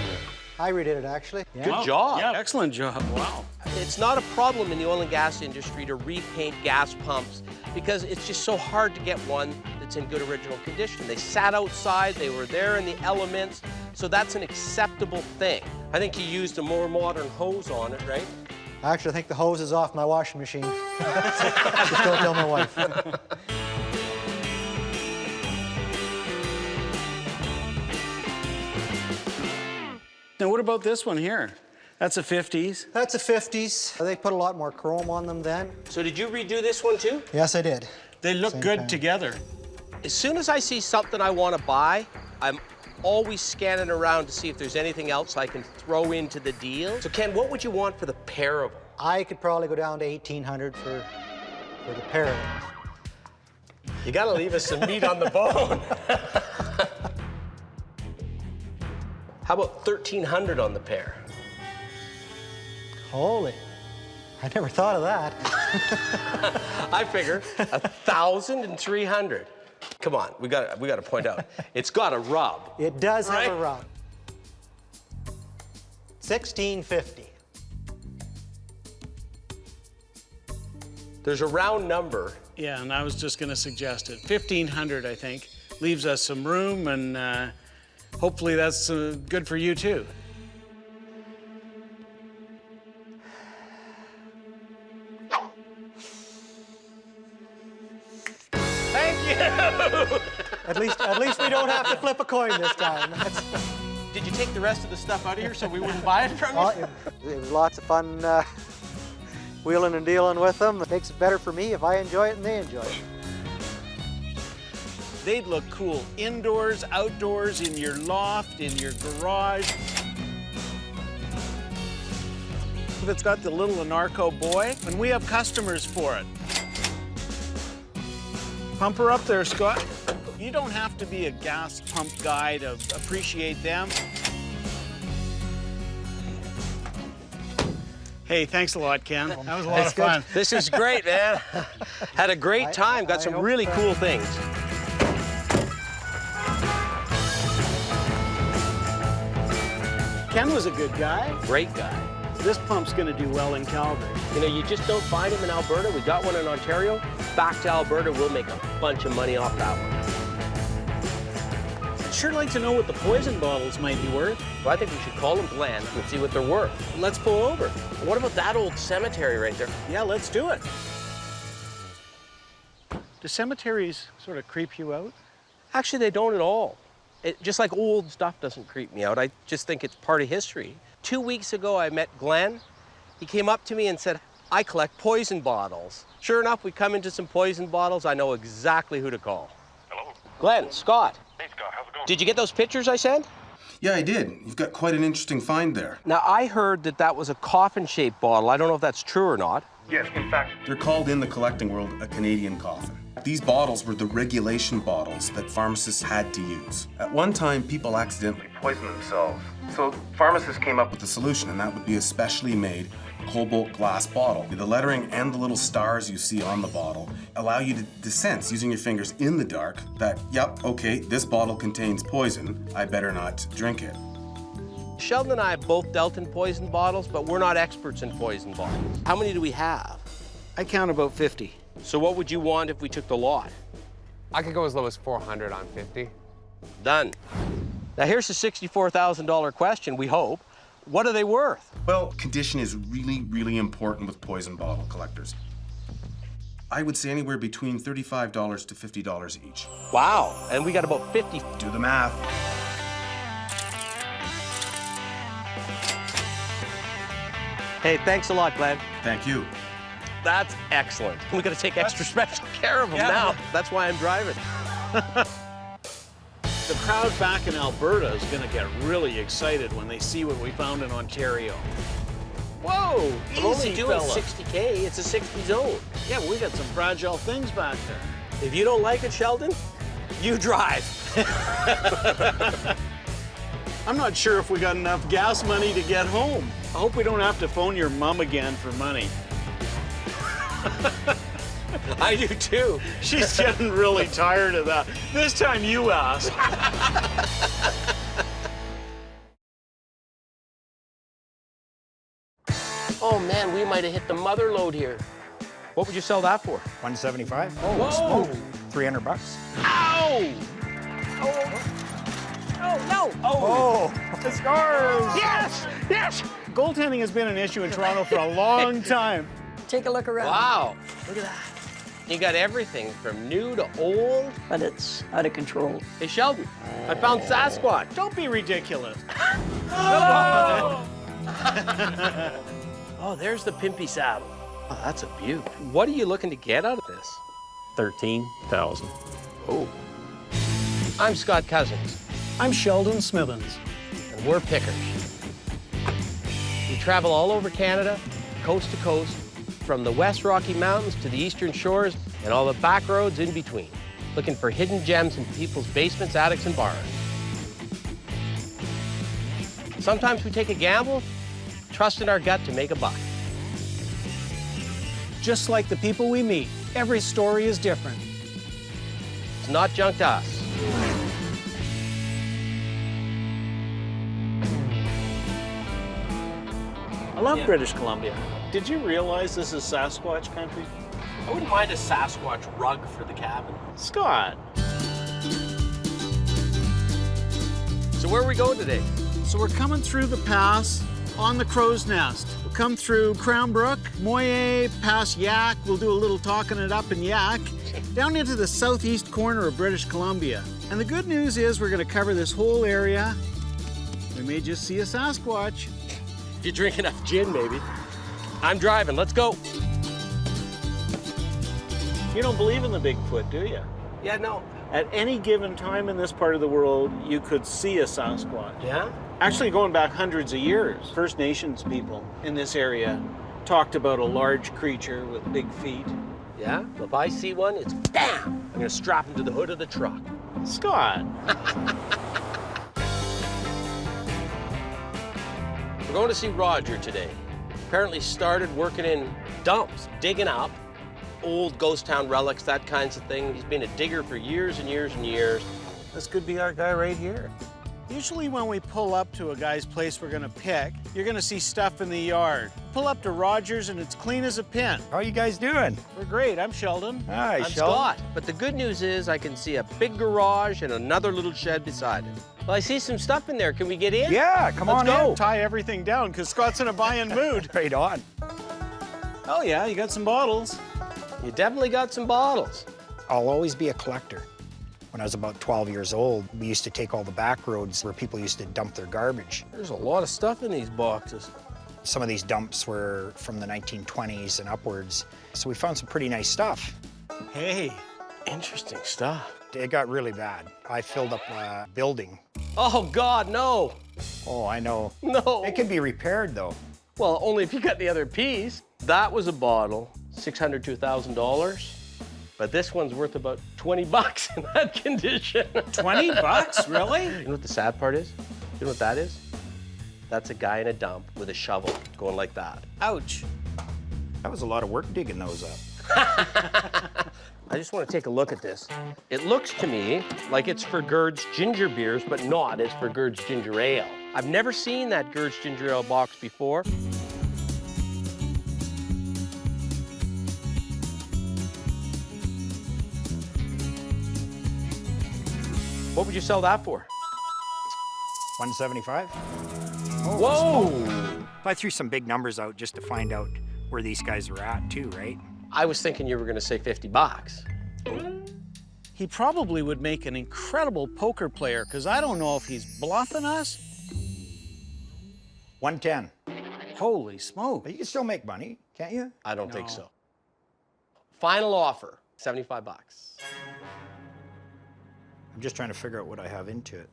I redid it, actually. Yeah. Good job. Yeah, excellent job. Wow. It's not a problem in the oil and gas industry to repaint gas pumps because it's just so hard to get one that's in good original condition. They sat outside, they were there in the elements, so that's an acceptable thing. I think you used a more modern hose on it, right? Actually, I think the hose is off my washing machine. Just don't tell my wife. Now, what about this one here? That's a 50s. That's a 50s. They put a lot more chrome on them then. So did you redo this one too? Yes, I did. They look Same good time. together. As soon as I see something I want to buy, I'm always scanning around to see if there's anything else I can throw into the deal. So Ken, what would you want for the pair of them? I could probably go down to 1,800 for the pair of them. You gotta leave us some meat on the bone. How about 1,300 on the pair? Holy, I never thought of that. I figure 1,300. Come on, we got to point out, it's got a rub. It does have a Right. rub. 1,650. There's a round number. Yeah, and I was just gonna suggest it. 1,500, I think, leaves us some room, and hopefully that's good for you too. Thank you. At least we don't have to flip a coin this time. Did you take the rest of the stuff out of here so we wouldn't buy it from you? It was lots of fun wheeling and dealing with them. It makes it better for me if I enjoy it and they enjoy it. They'd look cool indoors, outdoors, in your loft, in your garage. If it's got the little Anarco boy, and we have customers for it. Pump her up there, Scott. You don't have to be a gas pump guy to appreciate them. Hey, thanks a lot, Ken. That was a lot of fun. This is great, man. Had a great time. Got some really cool things. Ken was a good guy. Great guy. This pump's gonna do well in Calgary. You know, you just don't find them in Alberta. We got one in Ontario. Back to Alberta, we'll make a bunch of money off that one. I'd sure like to know what the poison bottles might be worth. Well, I think we should call them Glenn and see what they're worth. Let's pull over. What about that old cemetery right there? Yeah, let's do it. Do cemeteries sort of creep you out? Actually, they don't at all. Just like old stuff doesn't creep me out. I just think it's part of history. 2 weeks ago, I met Glenn. He came up to me and said, I collect poison bottles. Sure enough, we come into some poison bottles. I know exactly who to call. Hello? Glenn, Scott. Hey, Scott, how's it going? Did you get those pictures I sent? Yeah, I did. You've got quite an interesting find there. Now, I heard that was a coffin-shaped bottle. I don't know if that's true or not. Yes, in fact, They're called in the collecting world a Canadian coffin. These bottles were the regulation bottles that pharmacists had to use. At one time, people accidentally poisoned themselves. So pharmacists came up with a solution, and that would be a specially made cobalt glass bottle. The lettering and the little stars you see on the bottle allow you to sense using your fingers in the dark that, yep, okay, this bottle contains poison. I better not drink it. Sheldon and I have both dealt in poison bottles, but we're not experts in poison bottles. How many do we have? I count about 50. So what would you want if we took the lot? I could go as low as 400 on 50. Done. Now here's the $64,000 question, we hope. What are they worth? Well, condition is really, really important with poison bottle collectors. I would say anywhere between $35 to $50 each. Wow, and we got about 50. Do the math. Hey, thanks a lot, Glenn. Thank you. That's excellent. We gotta take extra special care of them now. That's why I'm driving. The crowd back in Alberta is going to get really excited when they see what we found in Ontario. Whoa, I'm only easy, doing fella. 60K, it's a 60 zone. Yeah, we got some fragile things back there. If you don't like it, Sheldon, you drive. I'm not sure if we got enough gas money to get home. I hope we don't have to phone your mom again for money. I do too. She's getting really tired of that. This time you ask. Oh man, we might have hit the mother load here. What would you sell that for? 175. Oh, whoa. $300. Ow! Oh, no! Oh, it's yours. Yes! Yes! Goaltending has been an issue in Toronto for a long time. Take a look around. Wow, look at that. You got everything from new to old. But it's out of control. Hey, Sheldon, I found Sasquatch. Don't be ridiculous. Oh, there's the Pimpy saddle. Oh, that's a beaut. What are you looking to get out of this? 13,000. Oh. I'm Scott Cousins, I'm Sheldon Smithens. and we're pickers. We travel all over Canada, coast to coast, from the West Rocky Mountains to the Eastern Shores and all the back roads in between, looking for hidden gems in people's basements, attics, and barns. Sometimes we take a gamble, trust in our gut to make a buck. Just like the people we meet, every story is different. It's not junk to us. I love British Columbia. Did you realize this is Sasquatch country? I wouldn't mind a Sasquatch rug for the cabin. Scott. So where are we going today? So we're coming through the pass on the Crow's Nest. We'll come through Crown Brook, Moye, past Yak. We'll do a little talking it up in Yak, down into the southeast corner of British Columbia. And the good news is we're going to cover this whole area. We may just see a Sasquatch. If you drink enough gin, maybe. I'm driving, let's go. You don't believe in the Bigfoot, do you? Yeah, no. At any given time in this part of the world, you could see a Sasquatch. Yeah? Actually, going back hundreds of years, First Nations people in this area talked about a large creature with big feet. Yeah? Well, if I see one, it's bam! I'm gonna strap him to the hood of the truck. Scott. We're going to see Roger today. Apparently started working in dumps, digging up old ghost town relics, that kinds of thing. He's been a digger for years and years and years. This could be our guy right here. Usually when we pull up to a guy's place we're gonna pick, you're gonna see stuff in the yard. Pull up to Rogers and it's clean as a pin. How are you guys doing? We're great, I'm Sheldon. Hi, I'm Sheldon. Scott. But the good news is I can see a big garage and another little shed beside it. Well, I see some stuff in there. Can we get in? Yeah, come Let's on go. in. Tie everything down because Scott's in a buy-in mood. Right on. Oh yeah, you got some bottles. You definitely got some bottles. I'll always be a collector. When I was about 12 years old, we used to take all the back roads where people used to dump their garbage. There's a lot of stuff in these boxes. Some of these dumps were from the 1920s and upwards, so we found some pretty nice stuff. Hey. Interesting stuff. It got really bad. I filled up a building. Oh, God, no. Oh, I know. No. It can be repaired, though. Well, only if you got the other piece. That was a bottle, $600 to $1,000. But this one's worth about 20 bucks in that condition. 20 bucks, really? You know what the sad part is? You know what that is? That's a guy in a dump with a shovel going like that. Ouch. That was a lot of work digging those up. I just want to take a look at this. It looks to me like it's for Gerd's ginger beers, but not. It's for Gerd's ginger ale. I've never seen that Gerd's ginger ale box before. What would you sell that for? 175. Whoa! I threw some big numbers out just to find out where these guys were at, too, right? I was thinking you were going to say 50 bucks. He probably would make an incredible poker player because I don't know if he's bluffing us. 110. Holy smoke. But you can still make money, can't you? I don't think so. Final offer, 75 bucks. I'm just trying to figure out what I have into it.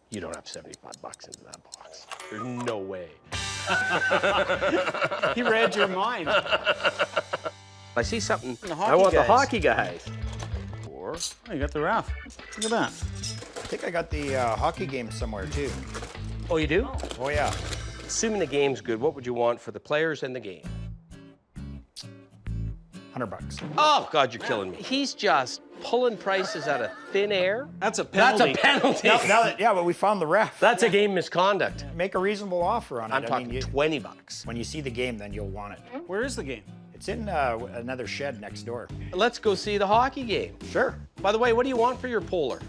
You don't have 75 bucks into that box. There's no way. He read your mind. I see something. The hockey I want guys. the hockey guys. Or Oh, you got the raft. Look at that. I think I got the hockey game somewhere, too. oh, you do? Oh, yeah. Assuming the game's good, what would you want for the players and the game? 100 bucks. Oh, God, you're killing me. He's just pulling prices out of thin air. That's a That's penalty. a penalty. Yeah, but we found the ref. That's a game misconduct. Make a reasonable offer on it. I'm talking 20 bucks. When you see the game, then you'll want it. Where is the game? It's in another shed next door. Let's go see the hockey game. Sure. By the way, what do you want for your polar?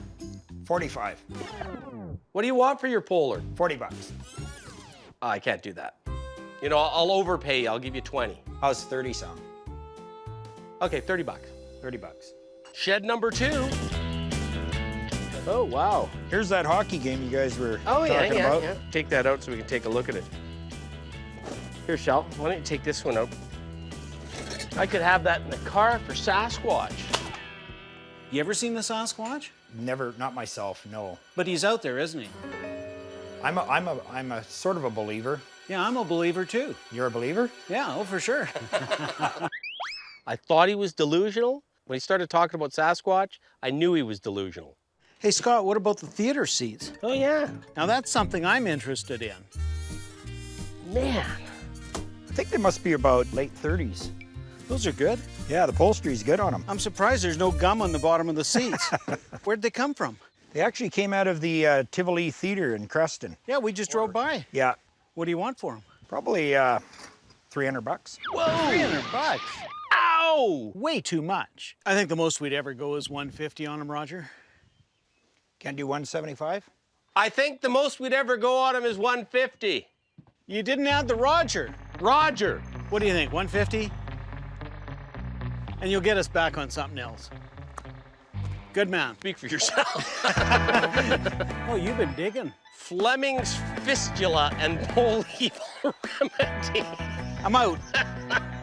45. What do you want for your polar? 40 bucks. Oh, I can't do that. You know, I'll overpay you. I'll give you 20. How's 30 sound? Okay, 30 bucks. 30 bucks. Shed number 2. Oh, wow. Here's that hockey game you guys were Oh, yeah, talking yeah, about. yeah. Take that out so we can take a look at it. Here, Sheldon, why don't you take this one out? I could have that in the car for Sasquatch. You ever seen the Sasquatch? Never, not myself, no. But he's out there, isn't he? I'm a sort of a believer. Yeah, I'm a believer too. You're a believer? Yeah, oh, for sure. I thought he was delusional. When he started talking about Sasquatch, I knew he was delusional. Hey, Scott, what about the theater seats? Oh, yeah. Now, that's something I'm interested in. Man. I think they must be about late 30s. Those are good. Yeah, the upholstery's good on them. I'm surprised there's no gum on the bottom of the seats. Where'd they come from? They actually came out of the Tivoli Theater in Creston. Yeah, we just drove by. Yeah, What do you want for them? probably 300 bucks. Whoa! 300 bucks. Ow! Way too much. I think the most we'd ever go is 150 on them, Roger. Can't do 175? I think the most we'd ever go on him is 150. You didn't add the Roger. Roger. What do you think, 150? And you'll get us back on something else. Good man. Speak for yourself. Oh, you've been digging. Fleming's fistula and polyval remedy. I'm out.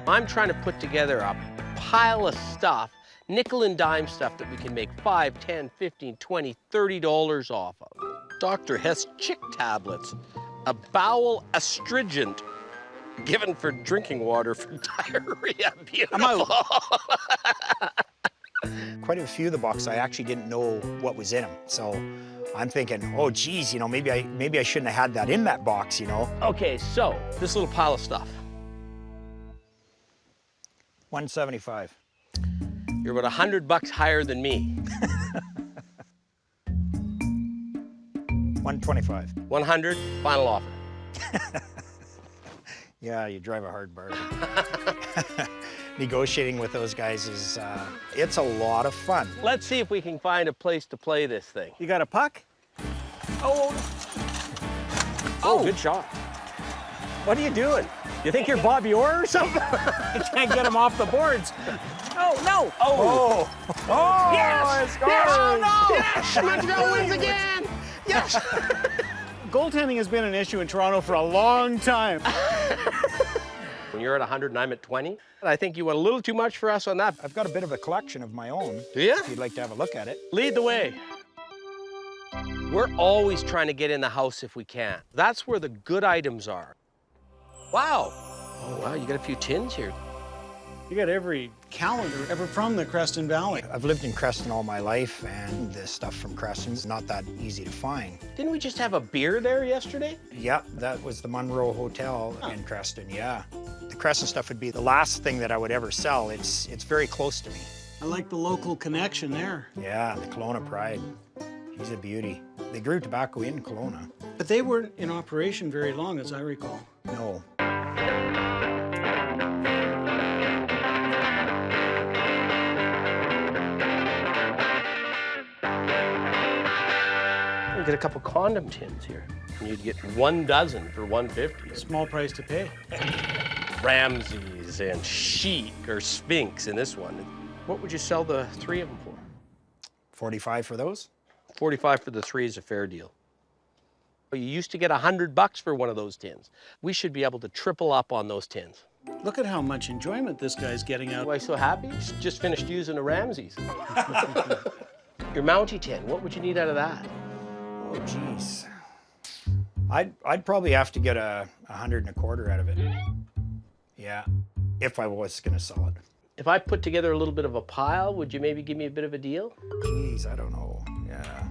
I'm trying to put together a pile of stuff, nickel and dime stuff that we can make $5, $10, $15, $20, $30 off of. Dr. Hess chick tablets, a bowel astringent given for drinking water for diarrhea. Beautiful. I'm out. Quite a few of the boxes I actually didn't know what was in them. So I'm thinking, oh geez, you know, maybe I shouldn't have had that in that box, you know. Okay, so this little pile of stuff. 175. You're about $100 higher than me. 125. 100, final offer. Yeah, you drive a hard bargain. Negotiating with those guys is, it's a lot of fun. Let's see if we can find a place to play this thing. You got a puck? Oh, good shot. What are you doing? You think you're Bobby Orr or something? I can't get him off the boards. Oh, no. Oh. Oh, Yes! it's Yes! gone. Oh, no! Yes! Montreal wins again! Yes! Goaltending has been an issue in Toronto for a long time. When you're at 100 and I'm at 20, I think you went a little too much for us on that. I've got a bit of a collection of my own. Do you? If you'd like to have a look at it. Lead the way. We're always trying to get in the house if we can. That's where the good items are. Wow. Oh, wow, you got a few tins here. You got every calendar ever from the Creston Valley. I've lived in Creston all my life, and this stuff from Creston's not that easy to find. Didn't we just have a beer there yesterday? Yeah, that was the Monroe Hotel in Creston, yeah. The Creston stuff would be the last thing that I would ever sell. It's very close to me. I like the local connection there. Yeah, the Kelowna Pride. She's a beauty. They grew tobacco in Kelowna. But they weren't in operation very long, as I recall. No. You get a couple condom tins here. And you'd get 1 dozen for $150. Small price to pay. Ramses and Chic or Sphinx in this one. What would you sell the 3 of them for? 45 for those? 45 for the 3 is a fair deal. You used to get $100 for one of those tins. We should be able to triple up on those tins. Look at how much enjoyment this guy's getting out. Why so happy? Just finished using a Ramses. Your Mountie tin, what would you need out of that? Oh, geez. I'd probably have to get 125 out of it. Yeah, if I was gonna sell it. If I put together a little bit of a pile, would you maybe give me a bit of a deal? Geez, I don't know. Yeah,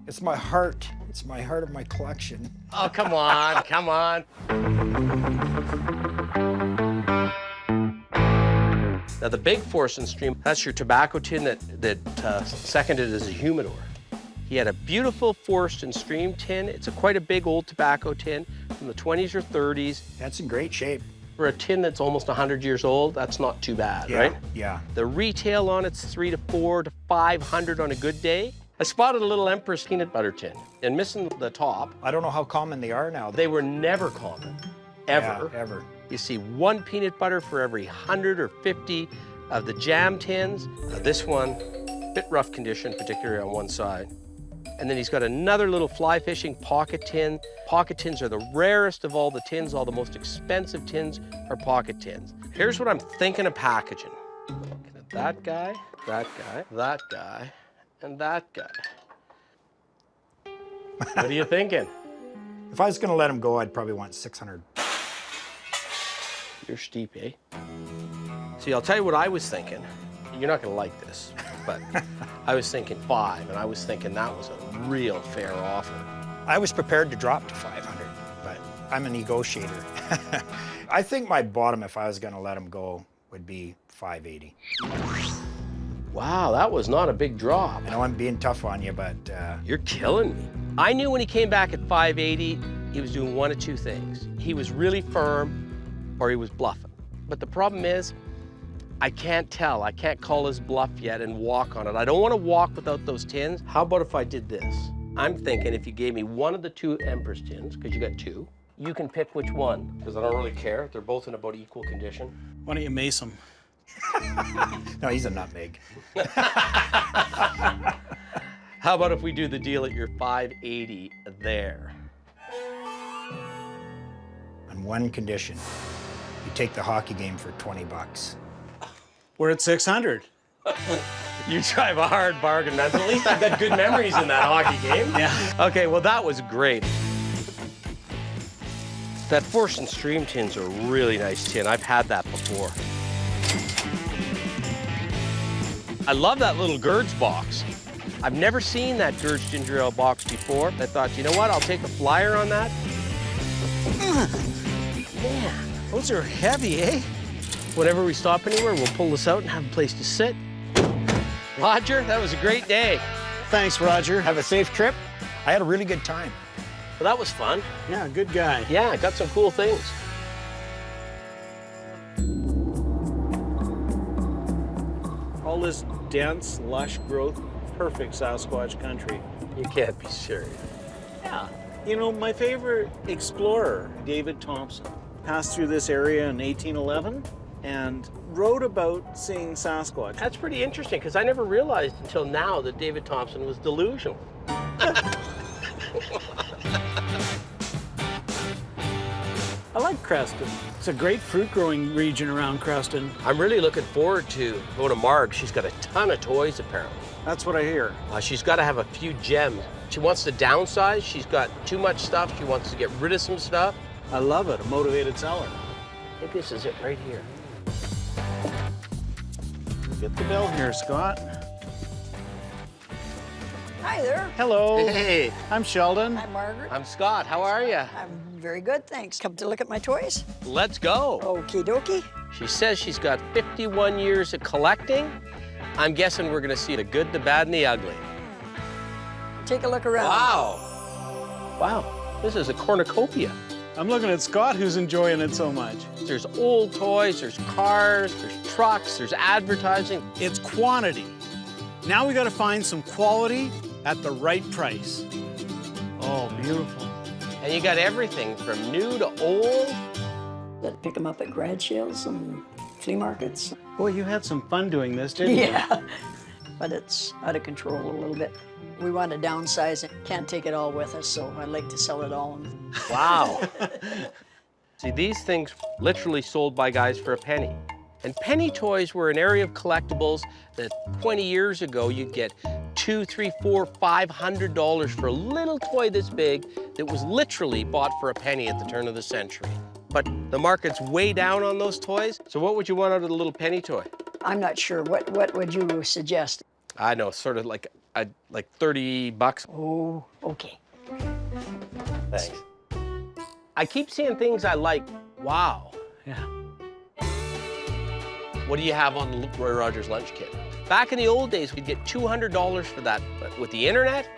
it's my heart. It's my heart of my collection. Oh, come on, come on. Now the big Force and Stream, that's your tobacco tin that seconded as a humidor. He had a beautiful Forest and Stream tin. It's quite a big old tobacco tin from the 20s or 30s. That's in great shape. For a tin that's almost 100 years old, that's not too bad, right? Yeah. The retail on it's $300 to $400 to $500 on a good day. I spotted a little Empress peanut butter tin, and missing the top. I don't know how common they are now. They were never common, ever. Yeah, ever. You see 1 peanut butter for every 100 or 50 of the jam tins. Now this one, bit rough condition, particularly on one side. And then he's got another little fly fishing pocket tin. Pocket tins are the rarest of all the tins. All the most expensive tins are pocket tins. Here's what I'm thinking of packaging. Looking at that guy, that guy, that guy, and that guy. What are you thinking? If I was going to let him go, I'd probably want 600. You're steep, eh? See, I'll tell you what I was thinking. You're not going to like this, but I was thinking 5, and I was thinking that was a real fair offer. I was prepared to drop to 500, but I'm a negotiator. I think my bottom, if I was going to let him go, would be 580. Wow, that was not a big drop. I know I'm being tough on you, but... You're killing me. I knew when he came back at 580, he was doing one of two things. He was really firm, or he was bluffing. But the problem is, I can't tell. I can't call his bluff yet and walk on it. I don't want to walk without those tins. How about if I did this? I'm thinking if you gave me one of the 2 Empress tins, because you got 2, you can pick which one, because I don't really care. They're both in about equal condition. Why don't you mace him? No, he's a nutmeg. How about if we do the deal at your 580 there? On one condition, you take the hockey game for 20 bucks. We're at 600. You drive a hard bargain, man. At least I've got good memories in that hockey game. Yeah. Okay, well, that was great. That Force and Stream tin's a really nice tin. I've had that before. I love that little Gerds box. I've never seen that Gerds ginger ale box before. I thought, you know what, I'll take a flyer on that. Man, Those are heavy, eh? whenever we stop anywhere, we'll pull this out and have a place to sit. Roger, that was a great day. Thanks, Roger. Have a safe trip. I had a really good time. Well, that was fun. Yeah, good guy. Yeah, I got some cool things. All this dense, lush growth, perfect Sasquatch country. You can't be serious. Yeah. You know, my favorite explorer, David Thompson, passed through this area in 1811 and wrote about seeing Sasquatch. That's pretty interesting, because I never realized until now that David Thompson was delusional. I like Creston. It's a great fruit growing region around Creston. I'm really looking forward to going to Marg. She's got a ton of toys, apparently. That's what I hear. She's got to have a few gems. She wants to downsize. She's got too much stuff. She wants to get rid of some stuff. I love it, a motivated seller. I think this is it right here. Get the bell here, Scott. Hi there. Hello. Hey, I'm Sheldon. I'm Margaret. I'm Scott. How are you? I'm very good, thanks. Come to look at my toys? Let's go. Okie dokie. She says she's got 51 years of collecting. I'm guessing we're going to see the good, the bad, and the ugly. Take a look around. Wow. Wow. This is a cornucopia. I'm looking at Scott, who's enjoying it so much. There's old toys, there's cars, there's trucks, there's advertising. It's quantity. Now we got to find some quality at the right price. Oh, beautiful. And you got everything from new to old. That pick them up at grad sales and flea markets. Boy, you had some fun doing this, didn't you? Yeah, but it's out of control a little bit. We want to downsize it. Can't take it all with us, so I'd like to sell it all. Wow. See, these things literally sold by guys for a penny. And penny toys were an area of collectibles that 20 years ago you'd get $200, $300, $400, $500 for a little toy this big that was literally bought for a penny at the turn of the century. But the market's way down on those toys. So what would you want out of the little penny toy? I'm not sure. What would you suggest? I know, sort of like 30 bucks. Oh, okay. Thanks. I keep seeing things I like. Wow. Yeah. What do you have on Roy Rogers lunch kit? Back in the old days, we'd get $200 for that. But with the internet,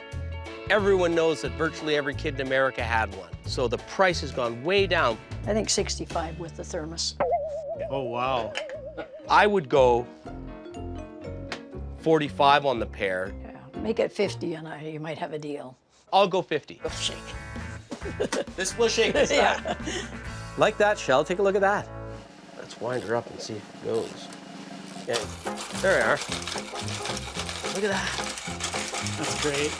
everyone knows that virtually every kid in America had one. So the price has gone way down. I think 65 with the thermos. Oh, wow. I would go 45 on the pair. Yeah, make it 50 and you might have a deal. I'll go 50. Oh, shake. This will shake this Yeah. back. Like that, Shell. Take a look at that. Let's wind her up and see if it goes. Okay. There we are. Look at that. That's great.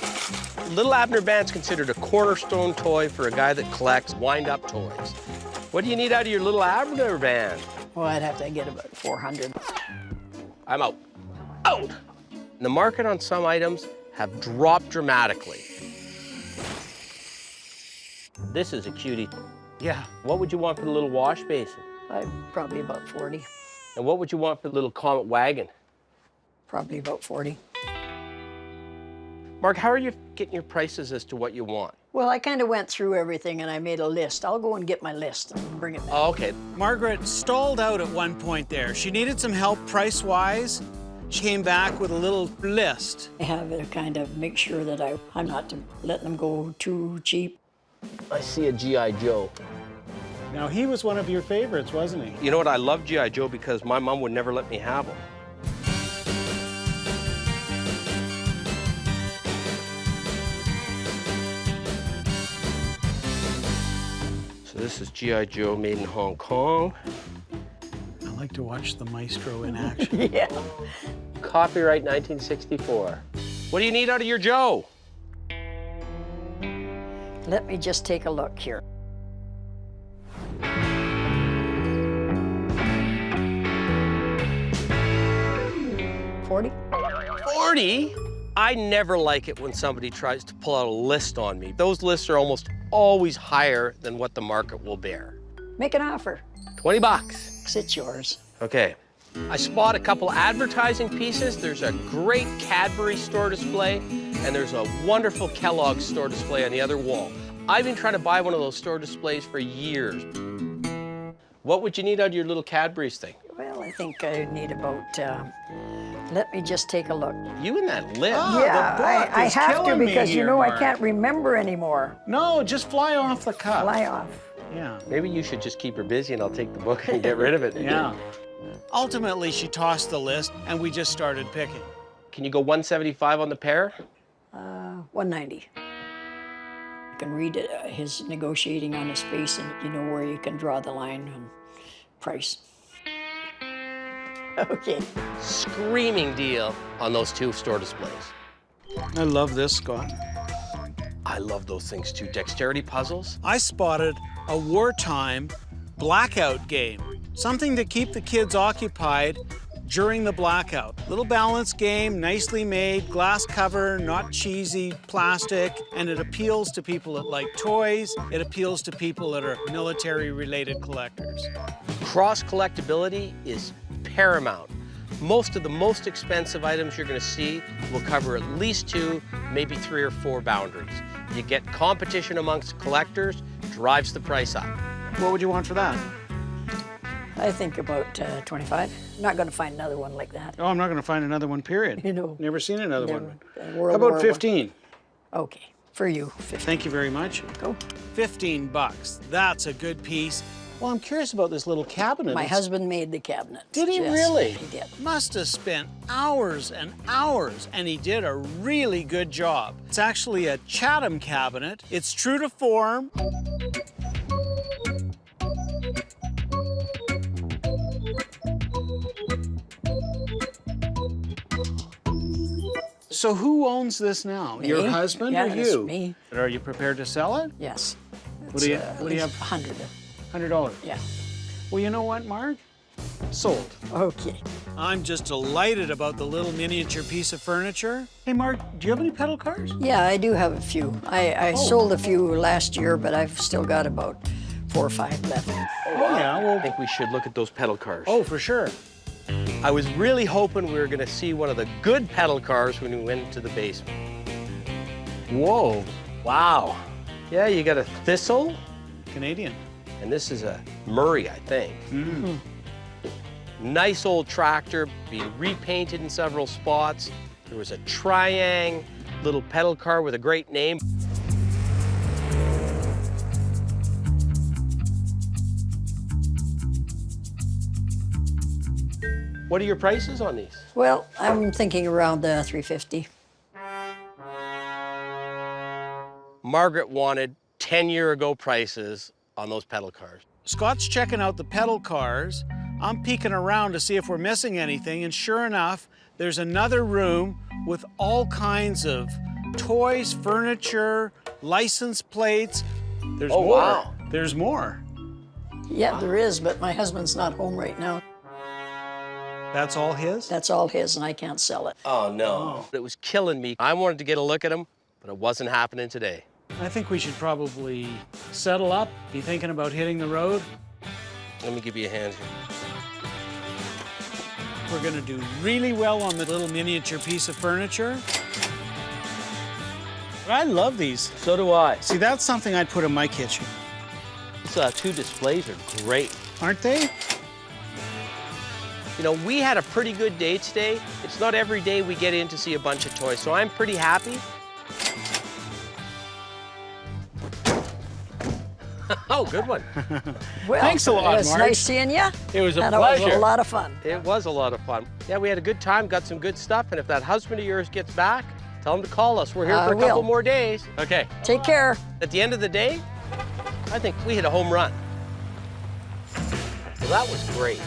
Little Abner Band's considered a cornerstone toy for a guy that collects wind-up toys. What do you need out of your Little Abner Band? Well, I'd have to get about 400. I'm out. Out! The market on some items have dropped dramatically. This is a cutie. Yeah. What would you want for the little wash basin? Probably about 40. And what would you want for the little Comet wagon? Probably about 40. Mark, how are you getting your prices as to what you want? Well, I kind of went through everything and I made a list. I'll go and get my list and bring it back. Oh, okay. Margaret stalled out at one point there. She needed some help price-wise. She came back with a little list. I have to kind of make sure that I'm not letting them go too cheap. I see a G.I. Joe. Now, he was one of your favorites, wasn't he? You know what? I love G.I. Joe because my mom would never let me have them. So this is G.I. Joe made in Hong Kong. I like to watch the maestro in action. Yeah. Copyright 1964. What do you need out of your Joe? Let me just take a look here. $40? 40? I never like it when somebody tries to pull out a list on me. Those lists are almost always higher than what the market will bear. Make an offer. 20 bucks. It's yours. Okay. I spot a couple advertising pieces. There's a great Cadbury store display, and there's a wonderful Kellogg's store display on the other wall. I've been trying to buy one of those store displays for years. What would you need out of your little Cadbury's thing? Well, I think I need about, let me just take a look. You and that list. Yeah, the book I is have to killing me because, you here, know, I Mark. can't remember anymore. No, just fly off the cuff. Fly off. Yeah. Maybe you should just keep her busy and I'll take the book and get rid of it. Yeah. Ultimately, she tossed the list and we just started picking. Can you go 175 on the pair? 190. You can read his negotiating on his face and you know where you can draw the line on price. Okay. Screaming deal on those two store displays. I love this, Scott. I love those things too. Dexterity puzzles. I spotted a wartime blackout game, something to keep the kids occupied during the blackout. Little balance game, nicely made, glass cover, not cheesy plastic, and it appeals to people that like toys. It appeals to people that are military-related collectors. Cross collectability is paramount. Most of the most expensive items you're going to see will cover at least 2, maybe 3 or 4 boundaries. You get competition amongst collectors, drives the price up. What would you want for that? I think about 25. Not going to find another one like that. Oh, I'm not going to find another one, period. You know. Never seen another Never. one. World How about War 15? Okay, for you, 15. Thank you very much. Go. 15 bucks. That's a good piece. Well, I'm curious about this little cabinet. My husband made the cabinet. Did he Yes, really? He did. Must have spent hours and hours, and he did a really good job. It's actually a Chatham cabinet. It's true to form. So who owns this now? Me. Your husband Yeah, or it's you? me. Are you prepared to sell it? Yes. What do you have? 100. $100. Yeah. Well, you know what, Mark? Sold. Okay. I'm just delighted about the little miniature piece of furniture. Hey, Mark, do you have any pedal cars? Yeah, I do have a few. I sold a few last year, but I've still got about 4 or 5 left. Oh, yeah, well, I think we should look at those pedal cars. oh, for sure. I was really hoping we were going to see one of the good pedal cars when we went into the basement. Whoa, wow. Yeah, you got a Thistle, Canadian. and this is a Murray, I think. Nice old tractor, being repainted in several spots. There was a Triang, little pedal car with a great name. What are your prices on these? Well, I'm thinking around the 350. Margaret wanted 10-year-ago prices on those pedal cars. Scott's checking out the pedal cars. I'm peeking around to see if we're missing anything, and sure enough, there's another room with all kinds of toys, furniture, license plates. There's Oh, more. wow. There's more. Yeah, there is, but my husband's not home right now. That's all his? That's all his, and I can't sell it. Oh, no. It was killing me. I wanted to get a look at them, but it wasn't happening today. I think we should probably settle up, be thinking about hitting the road. Let me give you a hand here. We're gonna do really well on the little miniature piece of furniture. I love these. So do I. See, that's something I'd put in my kitchen. These two displays are great. Aren't they? You know, we had a pretty good day today. It's not every day we get in to see a bunch of toys, so I'm pretty happy. Oh, good one. Well, Thanks a lot, it was Marge. nice seeing you. It was a and pleasure. It was a lot of fun. It was a lot of fun. Yeah, we had a good time, got some good stuff, and if that husband of yours gets back, tell him to call us. We're here I for a couple will. more days. Okay. Take care. At the end of the day, I think we hit a home run. Well, that was great.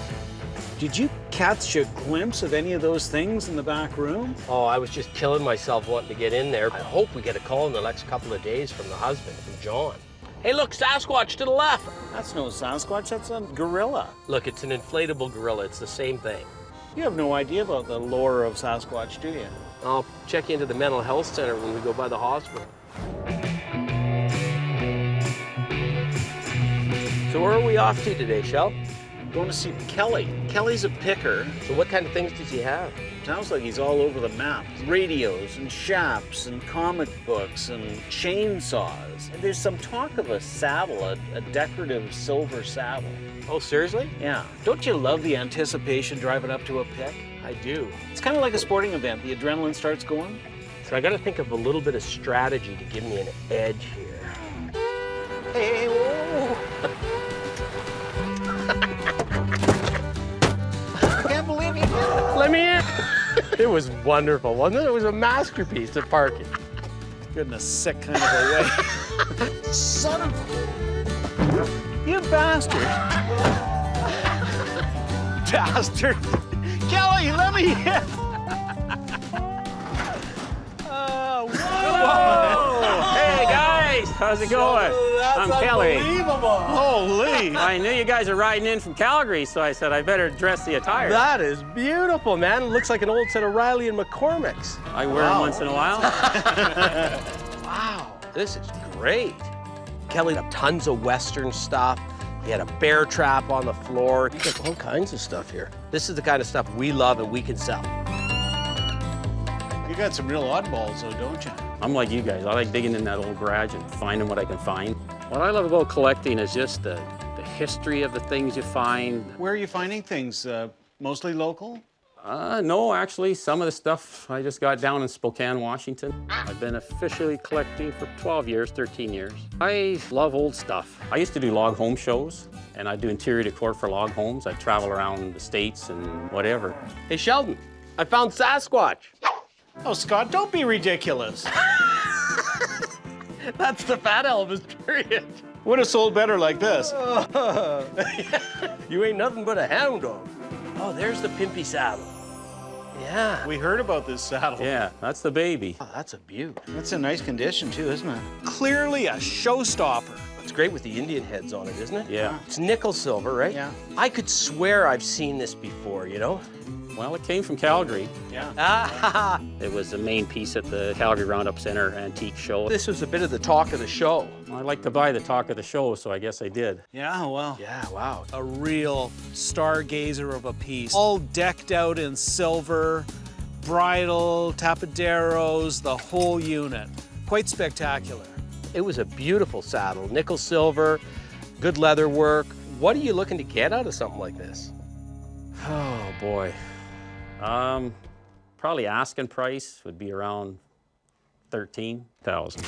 Did you catch a glimpse of any of those things in the back room? Oh, I was just killing myself wanting to get in there. I hope we get a call in the next couple of days from the husband, from John. Hey, look, Sasquatch to the left. That's no Sasquatch, that's a gorilla. Look, it's an inflatable gorilla. It's the same thing. You have no idea about the lore of Sasquatch, do you? I'll check into the mental health center when we go by the hospital. So where are we off to today, Shel? Going to see Kelly. Kelly's a picker. So what kind of things does he have? Sounds like he's all over the map. Radios and shaps and comic books and chainsaws. And there's some talk of a saddle, a decorative silver saddle. Oh, seriously? Yeah. Don't you love the anticipation driving up to a pick? I do. It's kind of like a sporting event. The adrenaline starts going. So I got to think of a little bit of strategy to give me an edge here. Hey, whoa! I can't believe you did it. Let me in. It was wonderful, wasn't it? It was a masterpiece of parking. Goodness, sick kind of a way. Son of... You bastard. Bastard. Kelly, let me in. Whoa! Hey guys, how's it going? I'm Kelly. Holy. I knew you guys are riding in from Calgary, so I said I better dress the attire. That is beautiful, man. It looks like an old set of Riley and McCormick's. I wear them once in a while. Wow, this is great. Kelly had tons of Western stuff. He had a bear trap on the floor. He got all kinds of stuff here. This is the kind of stuff we love and we can sell. You got some real oddballs, though, don't you? I'm like you guys. I like digging in that old garage and finding what I can find. What I love about collecting is just the history of the things you find. Where are you finding things? Mostly local? No, actually, some of the stuff I just got down in Spokane, Washington. I've been officially collecting for 12 years, 13 years. I love old stuff. I used to do log home shows, and I do interior decor for log homes. I travel around the States and whatever. Hey, Sheldon, I found Sasquatch. Oh, Scott, don't be ridiculous. That's the fat Elvis, period. Would have sold better like this. You ain't nothing but a hound dog. Oh, there's the pimpy saddle. Yeah. We heard about this saddle. Yeah, that's the baby. Oh, that's a beaut. That's in nice condition, too, isn't it? Clearly a showstopper. It's great with the Indian heads on it, isn't it? Yeah. It's nickel silver, right? Yeah. I could swear I've seen this before, you know? Well, it came from Calgary. Yeah. Ah, It was the main piece at the Calgary Roundup Center antique show. this was a bit of the talk of the show. I like to buy the talk of the show, so I guess I did. Yeah, well. Yeah, wow. A real stargazer of a piece. All decked out in silver, bridal, tapaderos, the whole unit. Quite spectacular. It was a beautiful saddle, nickel silver, good leather work. What are you looking to get out of something like this? Oh, boy. Probably asking price would be around $13,000.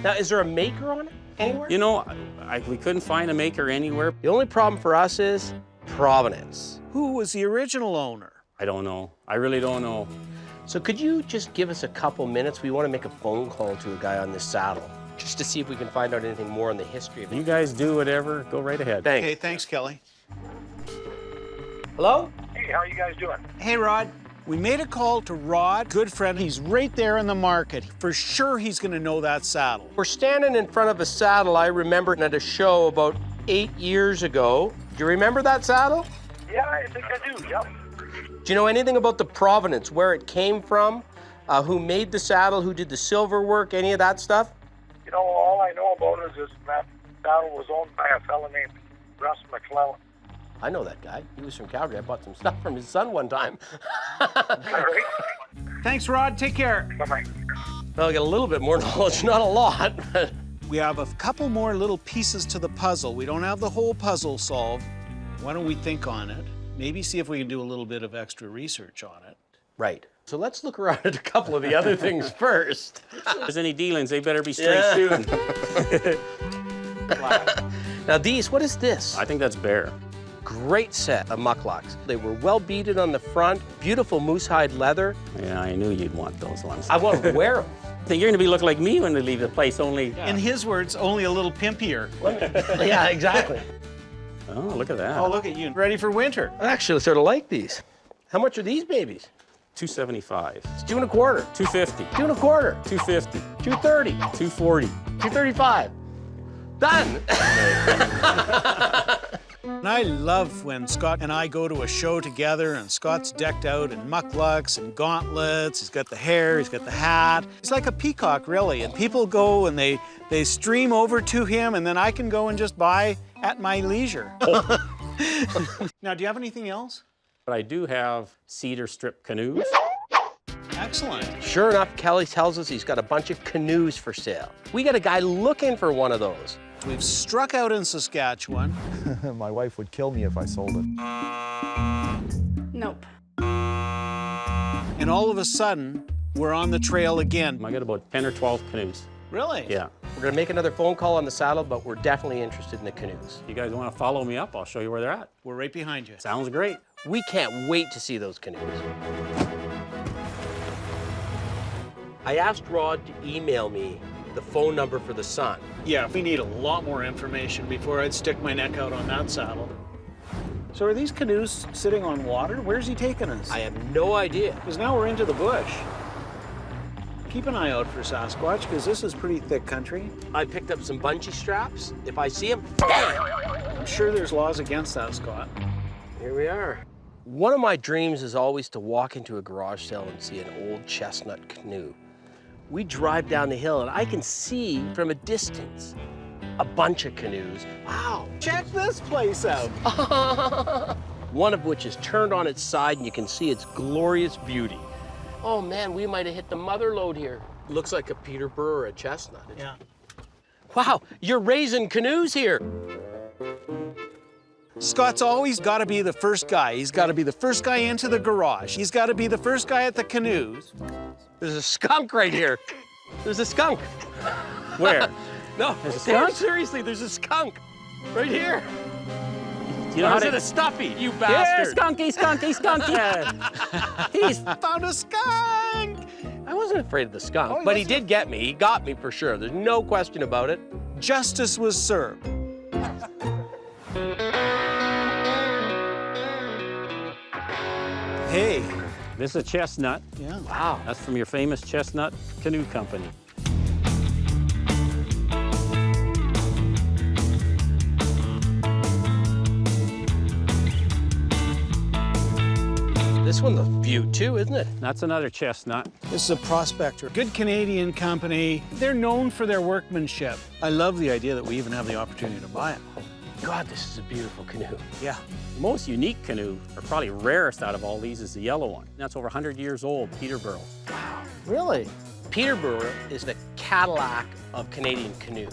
Now, is there a maker on it anywhere? You know, we couldn't find a maker anywhere. The only problem for us is provenance. Who was the original owner? I don't know. I really don't know. So could you just give us a couple minutes? We want to make a phone call to a guy on this saddle, just to see if we can find out anything more on the history of it. You guys do whatever. Go right ahead. Thanks. Okay, thanks, Kelly. Hello? Hey, Hey, how you guys doing? Hey, Rod. We made a call to Rod, good friend. He's right there in the market. For sure he's going to know that saddle. We're standing in front of a saddle I remember at a show about 8 years ago. Do you remember that saddle? Yeah, I think I do, yep. Do you know anything about the provenance, where it came from, who made the saddle, who did the silver work, any of that stuff? You know, all I know about it is that saddle was owned by a fella named Russ McClellan. I know that guy. He was from Calgary. I bought some stuff from his son one time. All right. Thanks, Rod. Take care. Bye-bye. Well, I got a little bit more knowledge, not a lot. We have a couple more little pieces to the puzzle. We don't have the whole puzzle solved. Why don't we think on it? Maybe see if we can do a little bit of extra research on it. Right. So let's look around at a couple of the other things first. If there's any dealings, they better be straight soon. Now these, what is this? I think that's bear. Great set of mucklocks. They were well beaded on the front, beautiful moose hide leather. Yeah, I knew you'd want those ones. I want to wear them. I think you're going to be looking like me when they leave the place, only... In his words, only a little pimpier. Yeah, exactly. Oh, look at that. Oh, look at you. Ready for winter. I actually sort of like these. How much are these babies? $275. It's 2 1/4. $250. 2 1/4. $250. 230. $240. 235. Done. And I love when Scott and I go to a show together and Scott's decked out in mucklucks and gauntlets. He's got the hair, he's got the hat. He's like a peacock, really. And people go and they stream over to him, and then I can go and just buy at my leisure. Now, do you have anything else? But I do have cedar strip canoes. Excellent. Sure enough, Kelly tells us he's got a bunch of canoes for sale. We got a guy looking for one of those. We've struck out in Saskatchewan. My wife would kill me if I sold it. Nope. And all of a sudden, we're on the trail again. I got about 10 or 12 canoes. Really? Yeah. We're gonna make another phone call on the saddle, but we're definitely interested in the canoes. You guys want to follow me up? I'll show you where they're at. We're right behind you. Sounds great. We can't wait to see those canoes. I asked Rod to email me the phone number for the son. Yeah, we need a lot more information before I'd stick my neck out on that saddle. So are these canoes sitting on water? Where's he taking us? I have no idea. Because now we're into the bush. Keep an eye out for Sasquatch, because this is pretty thick country. I picked up some bungee straps. If I see him, I'm sure there's laws against that, Scott. here we are. One of my dreams is always to walk into a garage sale and see an old chestnut canoe. We drive down the hill and I can see from a distance a bunch of canoes. Wow, Check this place out. one of which is turned on its side and you can see its glorious beauty. Oh man, we might have hit the mother lode here. Looks like a Peterborough or a chestnut. Yeah. Wow, you're raising canoes here. Scott's always got to be the first guy. He's got to be the first guy into the garage. He's got to be the first guy at the canoes. There's a skunk right here. There's a skunk. Where? No, There's a skunk? seriously, there's a skunk right here. Do you know Or how is to... it a stuffy, you Yeah, bastard? skunky, skunky, skunky. He's... Found a skunk! I wasn't afraid of the skunk, Oh, he but he wasn't? did get me. He got me for sure. There's no question about it. Justice was served. Hey. This is a chestnut. Yeah. Wow. That's from your famous Chestnut Canoe Company. This one looks beaut too, isn't it? That's another chestnut. This is a Prospector. Good Canadian company. They're known for their workmanship. I love the idea that we even have the opportunity to buy it. God, this is a beautiful canoe. Yeah. The most unique canoe, or probably rarest out of all these, is the yellow one. That's over 100 years old, Peterborough. Really? Peterborough is the Cadillac of Canadian canoes.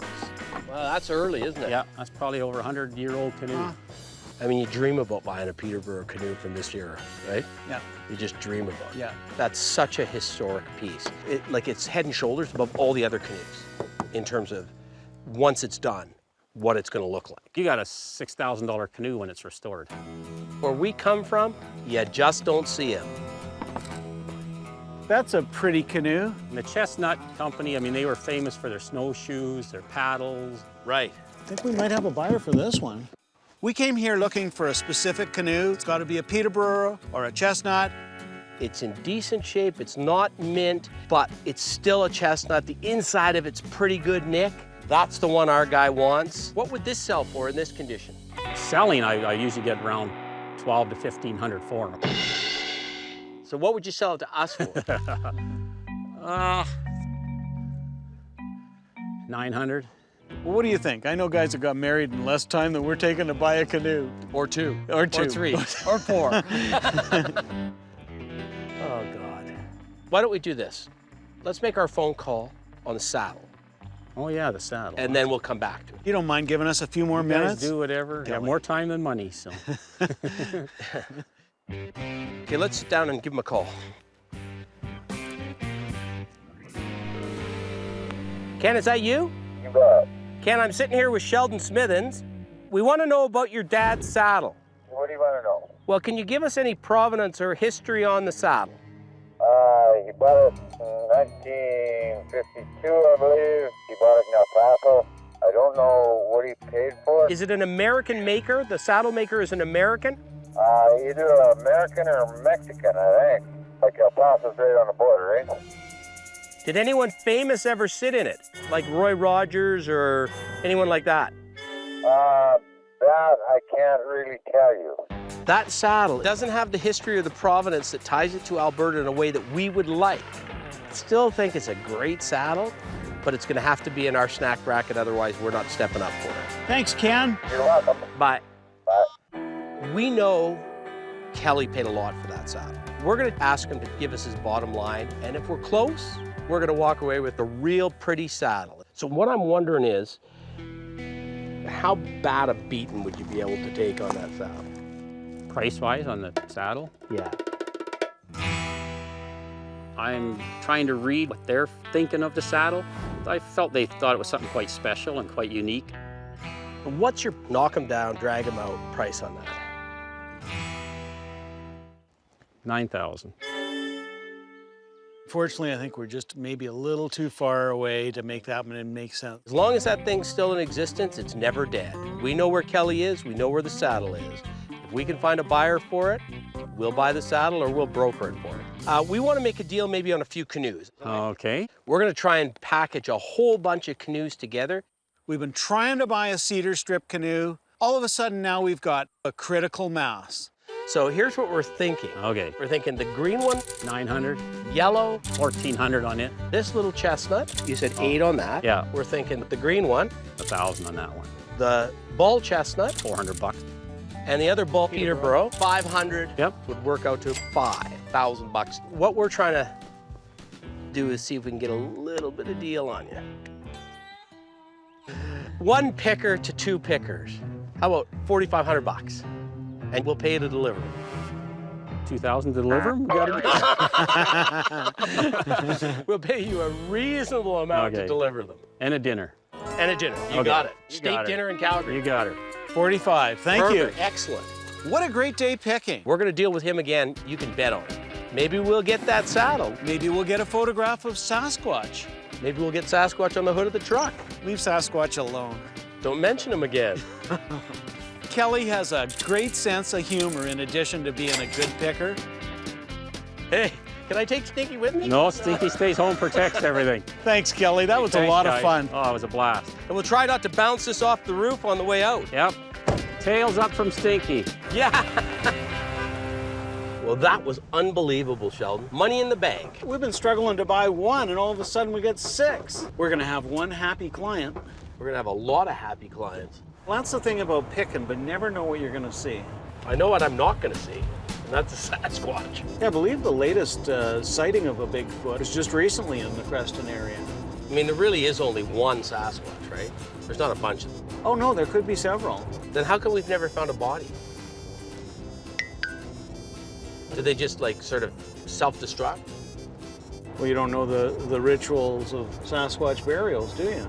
Well, that's early, isn't it? Yeah, that's probably over 100-year-old canoe. I mean, you dream about buying a Peterborough canoe from this era, right? Yeah. You just dream about it. Yeah. That's such a historic piece. It's head and shoulders above all the other canoes in terms of, once it's done, what it's gonna look like. You got a $6,000 canoe when it's restored. Where we come from, you just don't see them. That's a pretty canoe. And the Chestnut Company, I mean, they were famous for their snowshoes, their paddles. Right. I think we might have a buyer for this one. We came here looking for a specific canoe. It's got to be a Peterborough or a chestnut. It's in decent shape, it's not mint, but it's still a chestnut. The inside of it's pretty good nick. That's the one our guy wants. What would this sell for in this condition? Selling, I usually get around 12 to 1,500 for them. So what would you sell it to us for? 900. Well, what do you think? I know guys that got married in less time than we're taking to buy a canoe. Or two. Or two. Or three. Or four. Oh, God. Why don't we do this? Let's make our phone call on the saddle. Oh, yeah, the saddle. And then we'll come back to it. You don't mind giving us a few more minutes? Guys do whatever. Got more time than money, so. Okay, let's sit down and give him a call. Ken, is that you? You bet. Ken, I'm sitting here with Sheldon Smithens. We want to know about your dad's saddle. What do you want to know? Well, can you give us any provenance or history on the saddle? He bought it in 1952, I believe. He bought it in El Paso. I don't know what he paid for it. Is it an American maker? The saddle maker is an American? Either American or Mexican, I think. Like El Paso's right on the border, right? Did anyone famous ever sit in it? Like Roy Rogers or anyone like that? That I can't really tell you. That saddle doesn't have the history or the provenance that ties it to Alberta in a way that we would like. Still think it's a great saddle, but it's gonna have to be in our snack bracket, otherwise we're not stepping up for it. Thanks, Ken. You're welcome. Bye. Bye. We know Kelly paid a lot for that saddle. We're gonna ask him to give us his bottom line, and if we're close, we're gonna walk away with a real pretty saddle. So what I'm wondering is, how bad a beating would you be able to take on that saddle? Price-wise on the saddle, Yeah. I'm trying to read what they're thinking of the saddle. I felt they thought it was something quite special and quite unique. What's your knock 'em down, drag 'em out price on that? 9,000. Fortunately, I think we're just maybe a little too far away to make that one make sense. As long as that thing's still in existence, it's never dead. We know where Kelly is, we know where the saddle is. If we can find a buyer for it, we'll buy the saddle or we'll broker it for it. We want to make a deal maybe on a few canoes. Okay. We're going to try and package a whole bunch of canoes together. We've been trying to buy a cedar strip canoe. All of a sudden now we've got a critical mass. So here's what we're thinking. Okay. We're thinking the green one, 900, yellow, 1,400 on it. this little chestnut, you said 8 on that. Yeah. We're thinking the green one, 1,000 on that one. the bull chestnut, 400 bucks. and the other bull Peterborough, 500 Yep. would work out to 5,000 bucks. What we're trying to do is see if we can get a little bit of deal on you. 1 picker to 2 pickers. How about 4,500 bucks? And we'll pay you to deliver. 2,000 to deliver them? We'll pay you a reasonable amount to Okay. deliver them. And a dinner. And a dinner. You Okay. got it. You Steak got it. dinner in Calgary. You got her. 45, thank Perfect. you. Excellent. What a great day picking. We're gonna deal with him again. You can bet on it. Maybe we'll get that saddle. Maybe we'll get a photograph of Sasquatch. Maybe we'll get Sasquatch on the hood of the truck. Leave Sasquatch alone. Don't mention him again. Kelly has a great sense of humor in addition to being a good picker. Hey, can I take Stinky with me? No, Stinky stays home, protects everything. Thanks, Kelly. That was a Thanks, lot of guys. fun. Oh, it was a blast. And we'll try not to bounce this off the roof on the way out. Yep. Tails up from Stinky. Yeah. Well, that was unbelievable, Sheldon. Money in the bank. We've been struggling to buy one, and all of a sudden we get 6. We're gonna have one happy client. We're gonna have a lot of happy clients. Well, that's the thing about picking, but never know what you're gonna see. I know what I'm not gonna see, and that's a Sasquatch. Yeah, I believe the latest sighting of a Bigfoot is just recently in the Creston area. I mean, there really is only one Sasquatch, right? There's not a bunch of them. Oh no, there could be several. Then how come we've never found a body? Do they just like sort of self-destruct? Well, you don't know the rituals of Sasquatch burials, do you?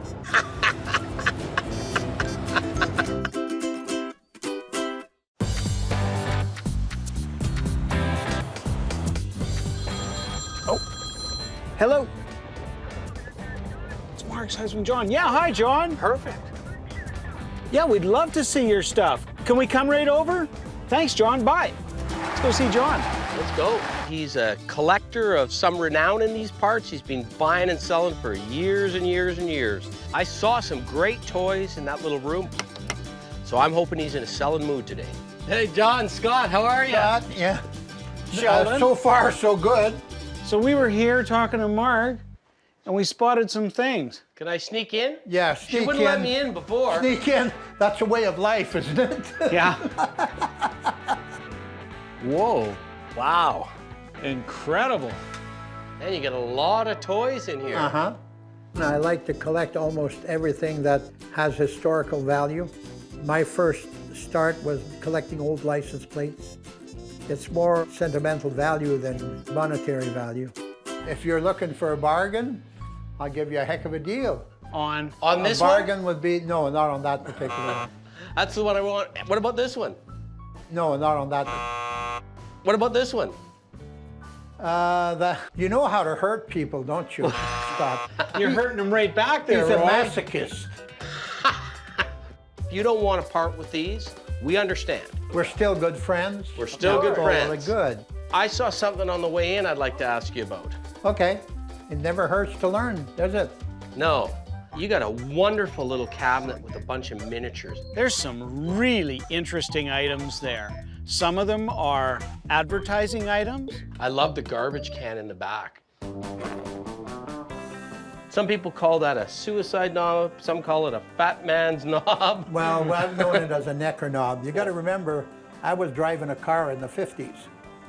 Oh, hello. It's Mark's husband, John. Yeah, hi, John. Perfect. Yeah, we'd love to see your stuff. Can we come right over? Thanks, John. Bye. Let's go see John. Let's go. He's a collector of some renown in these parts. He's been buying and selling for years and years and years. I saw some great toys in that little room, so I'm hoping he's in a selling mood today. Hey, John, Scott, how are you? Yeah. Sheldon. So far, so good. So we were here talking to Mark, and we spotted some things. Can I sneak in? Yeah, She sneak in. wouldn't let me in before. Sneak in. That's a way of life, isn't it? Yeah. Whoa. Wow. Incredible. And you got a lot of toys in here. Uh-huh. I like to collect almost everything that has historical value. My first start was collecting old license plates. It's more sentimental value than monetary value. If you're looking for a bargain, I'll give you a heck of a deal. On this one? A one? bargain would be, no, not on that particular one. That's the one I want. What about this one? No, not on that. What about this one? You know how to hurt people, don't you, Scott? You're hurting him right back there, He's a Roy. masochist. If you don't want to part with these, we understand. We're still good friends. We're still good friends. Good. I saw something on the way in I'd like to ask you about. Okay. It never hurts to learn, does it? No. You got a wonderful little cabinet with a bunch of miniatures. There's some really interesting items there. Some of them are advertising items. I love the garbage can in the back. Some people call that a suicide knob. Some call it a fat man's knob. Well, I've known it as a necker knob. You got to remember, I was driving a car in the 50s.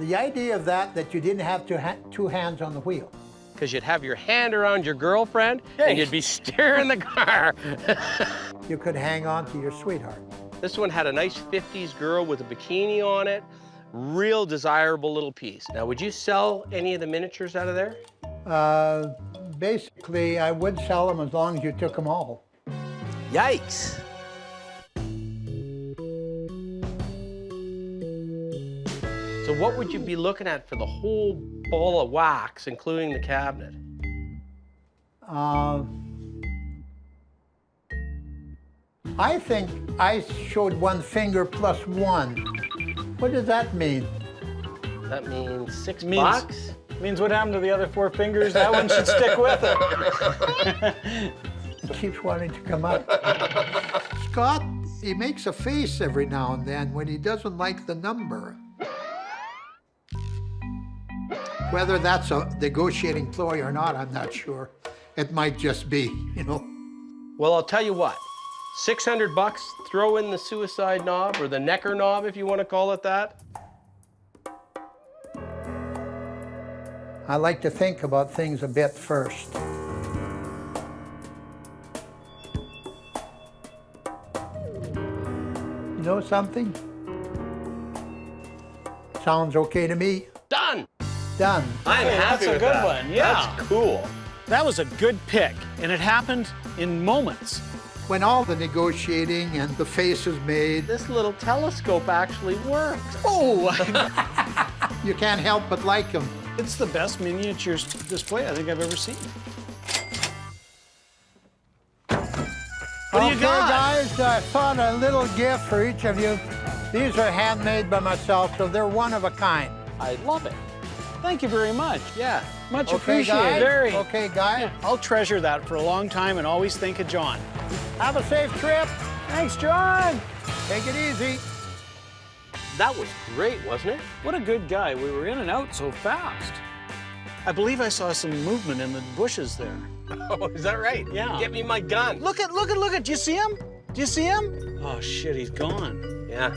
The idea of that you didn't have two hands on the wheel. Because you'd have your hand around your girlfriend and you'd be steering the car. You could hang on to your sweetheart. This one had a nice 50s girl with a bikini on it. Real desirable little piece. Now, would you sell any of the miniatures out of there? Basically, I would sell them as long as you took them all. Yikes. So what would you be looking at for the whole ball of wax, including the cabinet? I think I showed one finger plus one. What does that mean? That means $6? Means what happened to the other 4 fingers? That one should stick with it. It keeps wanting to come up. Scott, he makes a face every now and then when he doesn't like the number. Whether that's a negotiating ploy or not, I'm not sure. It might just be, you know. Well, I'll tell you what. $600, throw in the suicide knob, or the necker knob, if you want to call it that. I like to think about things a bit first. You know something? Sounds okay to me. Done. Done. I'm happy with that. That's a good one, yeah. That's cool. That was a good pick, and it happened in moments. When all the negotiating and the face is made, This little telescope actually works. Oh! you can't help but like them. It's the best miniatures display I think I've ever seen. What do you got? Guys, I thought a little gift for each of you. These are handmade by myself, so they're one of a kind. I love it. Thank you very much. Yeah. Much Okay, appreciated. guys? Okay, guys. I'll treasure that for a long time and always think of John. Have a safe trip. Thanks, John. Take it easy. That was great, wasn't it? What a good guy. We were in and out so fast. I believe I saw some movement in the bushes there. Oh, is that right? Yeah. Get me my gun. Look at. Do you see him? Do you see him? Oh, shit, he's gone. Yeah.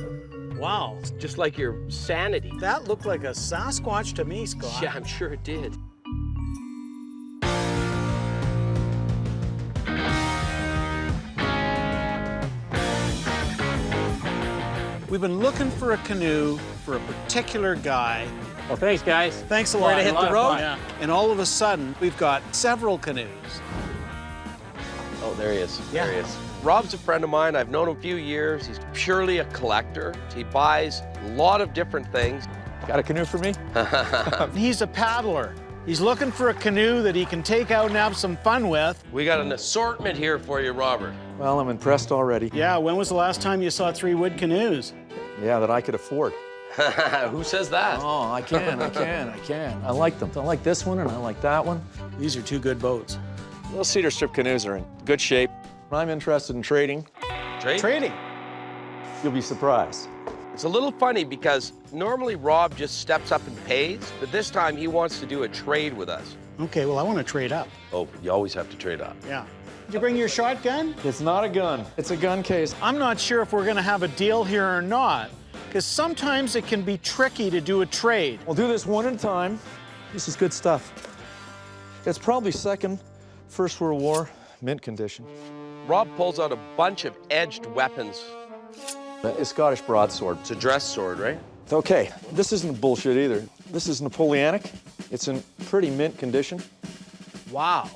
Wow. It's just like your sanity. That looked like a Sasquatch to me, Scott. Yeah, I'm sure it did. We've been looking for a canoe for a particular guy. Well, thanks, guys. Thanks a lot. Ready to hit the road? Yeah. And all of a sudden, we've got several canoes. Oh, there he is. Yeah. There he is. Rob's a friend of mine. I've known him a few years. He's purely a collector. He buys a lot of different things. Got a canoe for me? He's a paddler. He's looking for a canoe that he can take out and have some fun with. We got an assortment here for you, Robert. Well, I'm impressed already. Yeah, when was the last time you saw 3 wood canoes? Yeah, that I could afford. Who says that? Oh, I can. I like them. I like this one and I like that one. These are 2 good boats. Those cedar strip canoes are in good shape. I'm interested in trading. Trading? You'll be surprised. It's a little funny because normally Rob just steps up and pays, but this time he wants to do a trade with us. Okay, well, I want to trade up. Oh, you always have to trade up. Yeah. Did you bring your shotgun? It's not a gun. It's a gun case. I'm not sure if we're going to have a deal here or not, because sometimes it can be tricky to do a trade. We'll do this one at a time. This is good stuff. It's probably First World War, mint condition. Rob pulls out a bunch of edged weapons. A Scottish broadsword. It's a dress sword, right? Okay, this isn't bullshit either. This is Napoleonic. It's in pretty mint condition. Wow.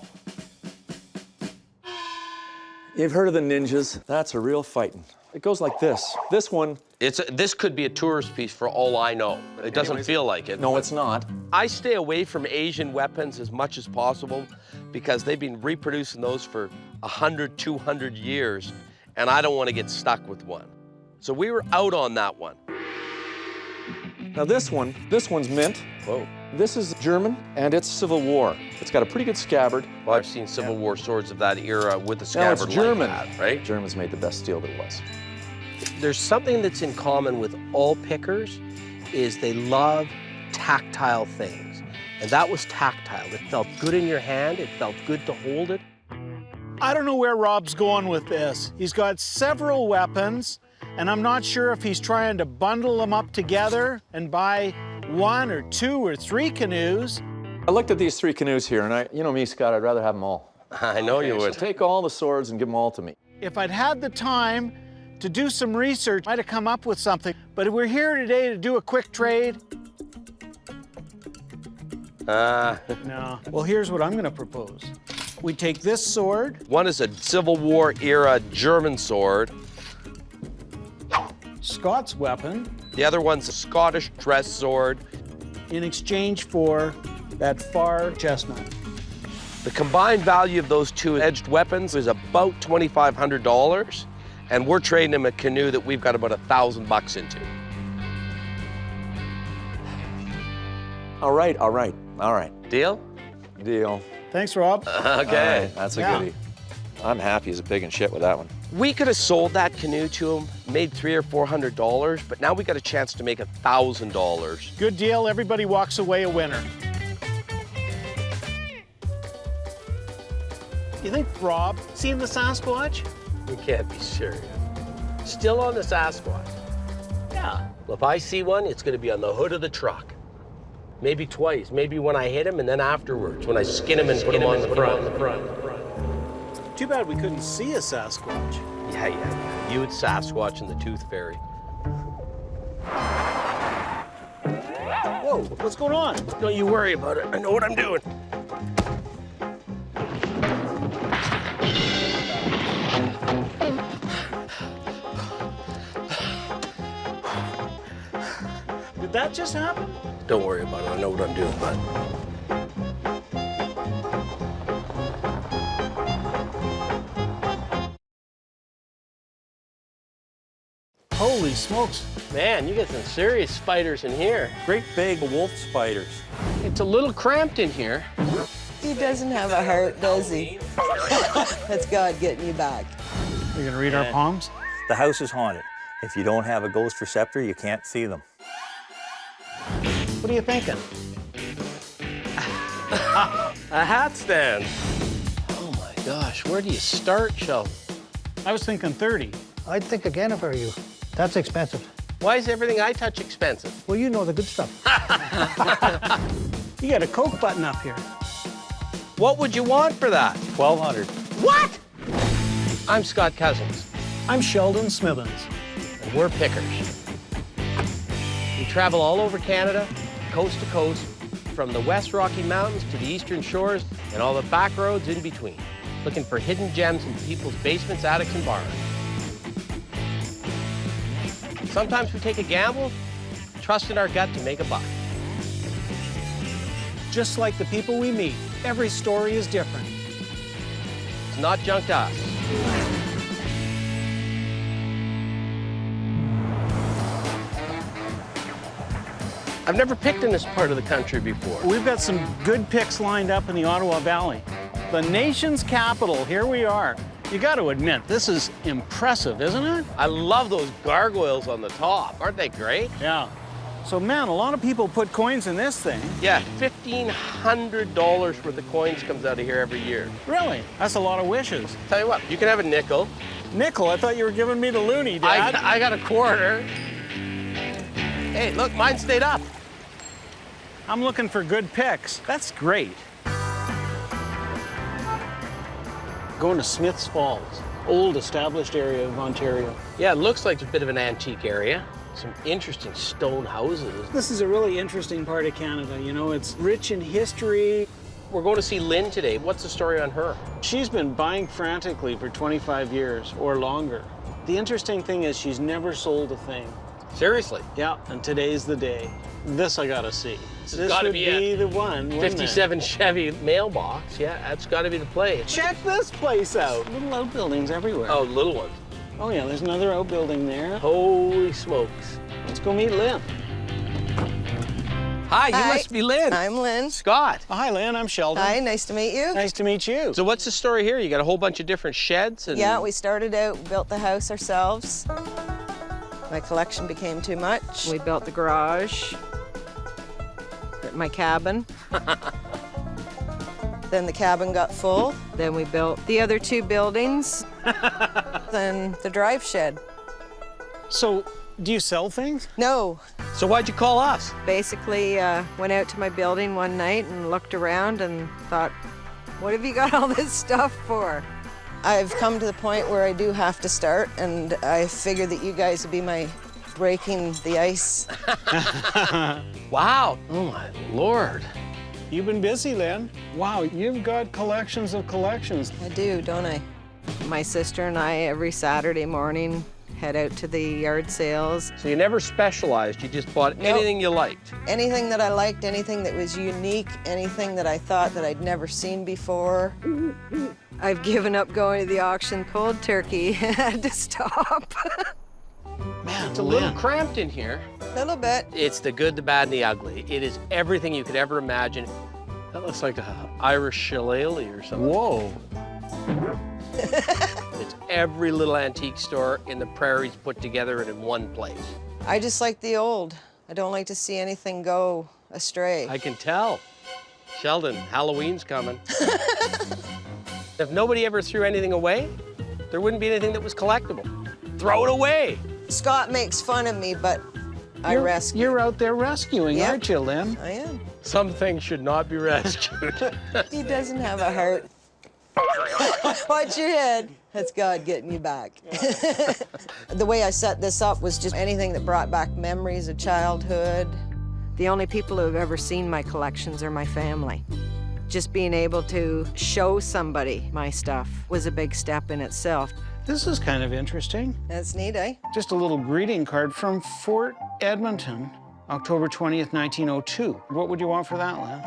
You've heard of the ninjas. That's a real fighting. It goes like this. This one... This could be a tourist piece for all I know. It doesn't feel like it. No, it's not. I stay away from Asian weapons as much as possible because they've been reproducing those for 100, 200 years, and I don't want to get stuck with one. So we were out on that one. Now this one's mint. Whoa. This is German, and it's Civil War. It's got a pretty good scabbard. Well, I've seen Civil War swords of that era with the Now scabbard it's German, like that, right? Germans made the best steel that was. There's something that's in common with all pickers is they love tactile things. And that was tactile. It felt good in your hand. It felt good to hold it. I don't know where Rob's going with this. He's got several weapons, and I'm not sure if he's trying to bundle them up together and buy 1 or 2 or 3 canoes. I looked at these 3 canoes here, and you know me, Scott, I'd rather have them all. I know you would. So take all the swords and give them all to me. If I'd had the time to do some research, I'd have come up with something. But we're here today to do a quick trade. No. Well, here's what I'm going to propose. We take this sword. One is a Civil War era German sword. Scott's weapon. The other one's a Scottish dress sword. In exchange for that far chestnut. The combined value of those 2 edged weapons is about $2,500, and we're trading them a canoe that we've got about $1,000 into. All right. Deal? Deal. Thanks, Rob. Okay. All right, that's a goodie. I'm happy as a pig in shit with that one. We could have sold that canoe to him, made $300 or $400, but now we got a chance to make $1,000. Good deal. Everybody walks away a winner. You think Rob seen the Sasquatch? You can't be serious. Still on the Sasquatch? Yeah. Well, if I see one, it's going to be on the hood of the truck. Maybe twice. Maybe when I hit him and then afterwards, when I skin him and put him on the front. Too bad we couldn't see a Sasquatch. Yeah. You and Sasquatch and the Tooth Fairy. Whoa, what's going on? Don't you worry about it. I know what I'm doing. Did that just happen? Don't worry about it. I know what I'm doing, bud. Holy smokes. Man, you got some serious spiders in here. Great big wolf spiders. It's a little cramped in here. He doesn't have a heart, does he? That's God getting you back. You're gonna read our palms? The house is haunted. If you don't have a ghost receptor, you can't see them. What are you thinking? A hat stand. Oh my gosh, where do you start, Sheldon? I was thinking 30. I'd think again if I were you. That's expensive. Why is everything I touch expensive? Well, you know the good stuff. You got a Coke button up here. What would you want for that? $1,200. What? I'm Scott Cousins, I'm Sheldon Smithens. and we're pickers. We travel all over Canada, coast to coast, from the West Rocky Mountains to the Eastern Shores and all the back roads in between, looking for hidden gems in people's basements, attics, and barns. Sometimes we take a gamble, trust in our gut to make a buck. Just like the people we meet, every story is different. It's not junk to us. I've never picked in this part of the country before. We've got some good picks lined up in the Ottawa Valley. The nation's capital, here we are. You got to admit, this is impressive, isn't it? I love those gargoyles on the top. Aren't they great? Yeah. So, man, a lot of people put coins in this thing. Yeah, $1,500 worth of coins comes out of here every year. Really? That's a lot of wishes. Tell you what, you can have a nickel. Nickel? I thought you were giving me the loonie, Dad. I got a quarter. Hey, look, mine stayed up. I'm looking for good picks. That's great. Going to Smiths Falls, old established area of Ontario. Yeah, it looks like a bit of an antique area. Some interesting stone houses. This is a really interesting part of Canada. You know, it's rich in history. We're going to see Lynn today. What's the story on her? She's been buying frantically for 25 years or longer. The interesting thing is she's never sold a thing. Seriously? Yeah, and today's the day. This I gotta see. This gotta would be the one, wouldn't it? 57 Chevy mailbox. Yeah, that's got to be the place. Check this place out. Little outbuildings everywhere. Oh, little ones. Oh yeah, there's another outbuilding there. Holy smokes. Let's go meet Lynn. Hi, you Hi. must be Lynn. I'm Lynn. Scott. Oh, hi, Lynn. I'm Sheldon. Hi, nice to meet you. Nice to meet you. So what's the story here? You got a whole bunch of different sheds and... Yeah, we started out, built the house ourselves. My collection became too much. We built the garage, my cabin. Then the cabin got full. Then we built the other two buildings. Then the drive shed. So, do you sell things? No. So why'd you call us? Basically, went out to my building one night and looked around and thought, what have you got all this stuff for? I've come to the point where I do have to start, and I figure that you guys would be my breaking the ice. Wow. Oh, my Lord. You've been busy, Lynn. Wow, you've got collections of collections. I do, don't I? My sister and I, every Saturday morning, head out to the yard sales. So you never specialized, you just bought anything you liked? Anything that I liked, anything that was unique, anything that I thought that I'd never seen before. I've given up going to the auction cold turkey. I had to stop. Man, It's a little cramped in here. A little bit. It's the good, the bad, and the ugly. It is everything you could ever imagine. That looks like an Irish shillelagh or something. Whoa. It's every little antique store in the prairies put together and in one place. I just like the old. I don't like to see anything go astray. I can tell. Sheldon, Halloween's coming. If nobody ever threw anything away, there wouldn't be anything that was collectible. Throw it away. Scott makes fun of me, but I rescue. You're out there rescuing, Yep. aren't you, Lynn? I am. Some things should not be rescued. He doesn't have a heart. Watch your head. That's God getting you back. The way I set this up was just anything that brought back memories of childhood. The only people who have ever seen my collections are my family. Just being able to show somebody my stuff was a big step in itself. This is kind of interesting. That's neat, eh? Just a little greeting card from Fort Edmonton, October 20th, 1902. What would you want for that, Lynn?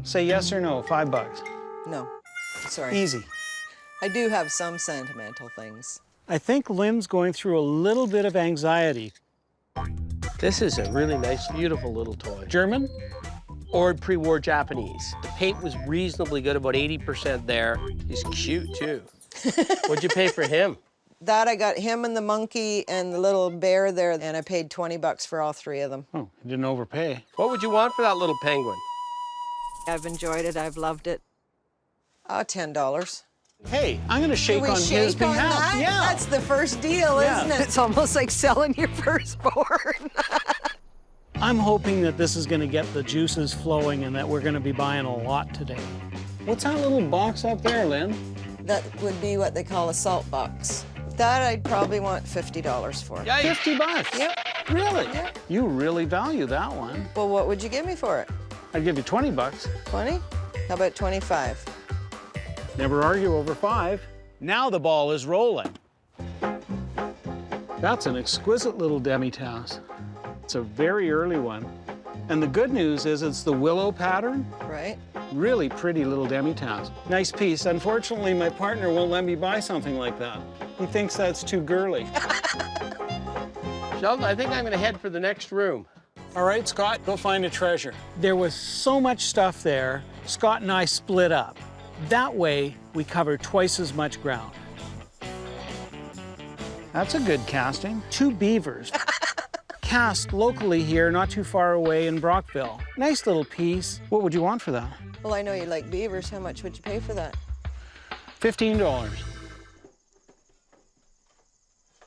Say yes or no, $5. No, sorry. Easy. I do have some sentimental things. I think Lynn's going through a little bit of anxiety. This is a really nice, beautiful little toy. German? Or pre-war Japanese. The paint was reasonably good, about 80% there. He's cute, too. What'd you pay for him? That I got him and the monkey and the little bear there, and I paid 20 bucks for all three of them. Oh, you didn't overpay. What would you want for that little penguin? I've enjoyed it, I've loved it. $10. Hey, I'm gonna shake Do we on his shake on behalf. that? Yeah. That's the first deal, Yeah. isn't it? It's almost like selling your firstborn. I'm hoping that this is gonna get the juices flowing and that we're gonna be buying a lot today. What's that little box up there, Lynn? That would be what they call a salt box. That I'd probably want $50 for. Yeah, $50? Yep. Really? Yep. You really value that one. Well, what would you give me for it? I'd give you 20 bucks. 20? How about 25? Never argue over 5. Now the ball is rolling. That's an exquisite little demi-tasse. It's a very early one. And the good news is it's the willow pattern. Right. Really pretty little demi-tasse. Nice piece. Unfortunately, my partner won't let me buy something like that. He thinks that's too girly. Sheldon, I think I'm gonna head for the next room. All right, Scott, go find a treasure. There was so much stuff there, Scott and I split up. That way, we covered twice as much ground. That's a good casting. 2 beavers. Cast locally here, not too far away in Brockville. Nice little piece. What would you want for that? Well, I know you like beavers. How much would you pay for that? $15.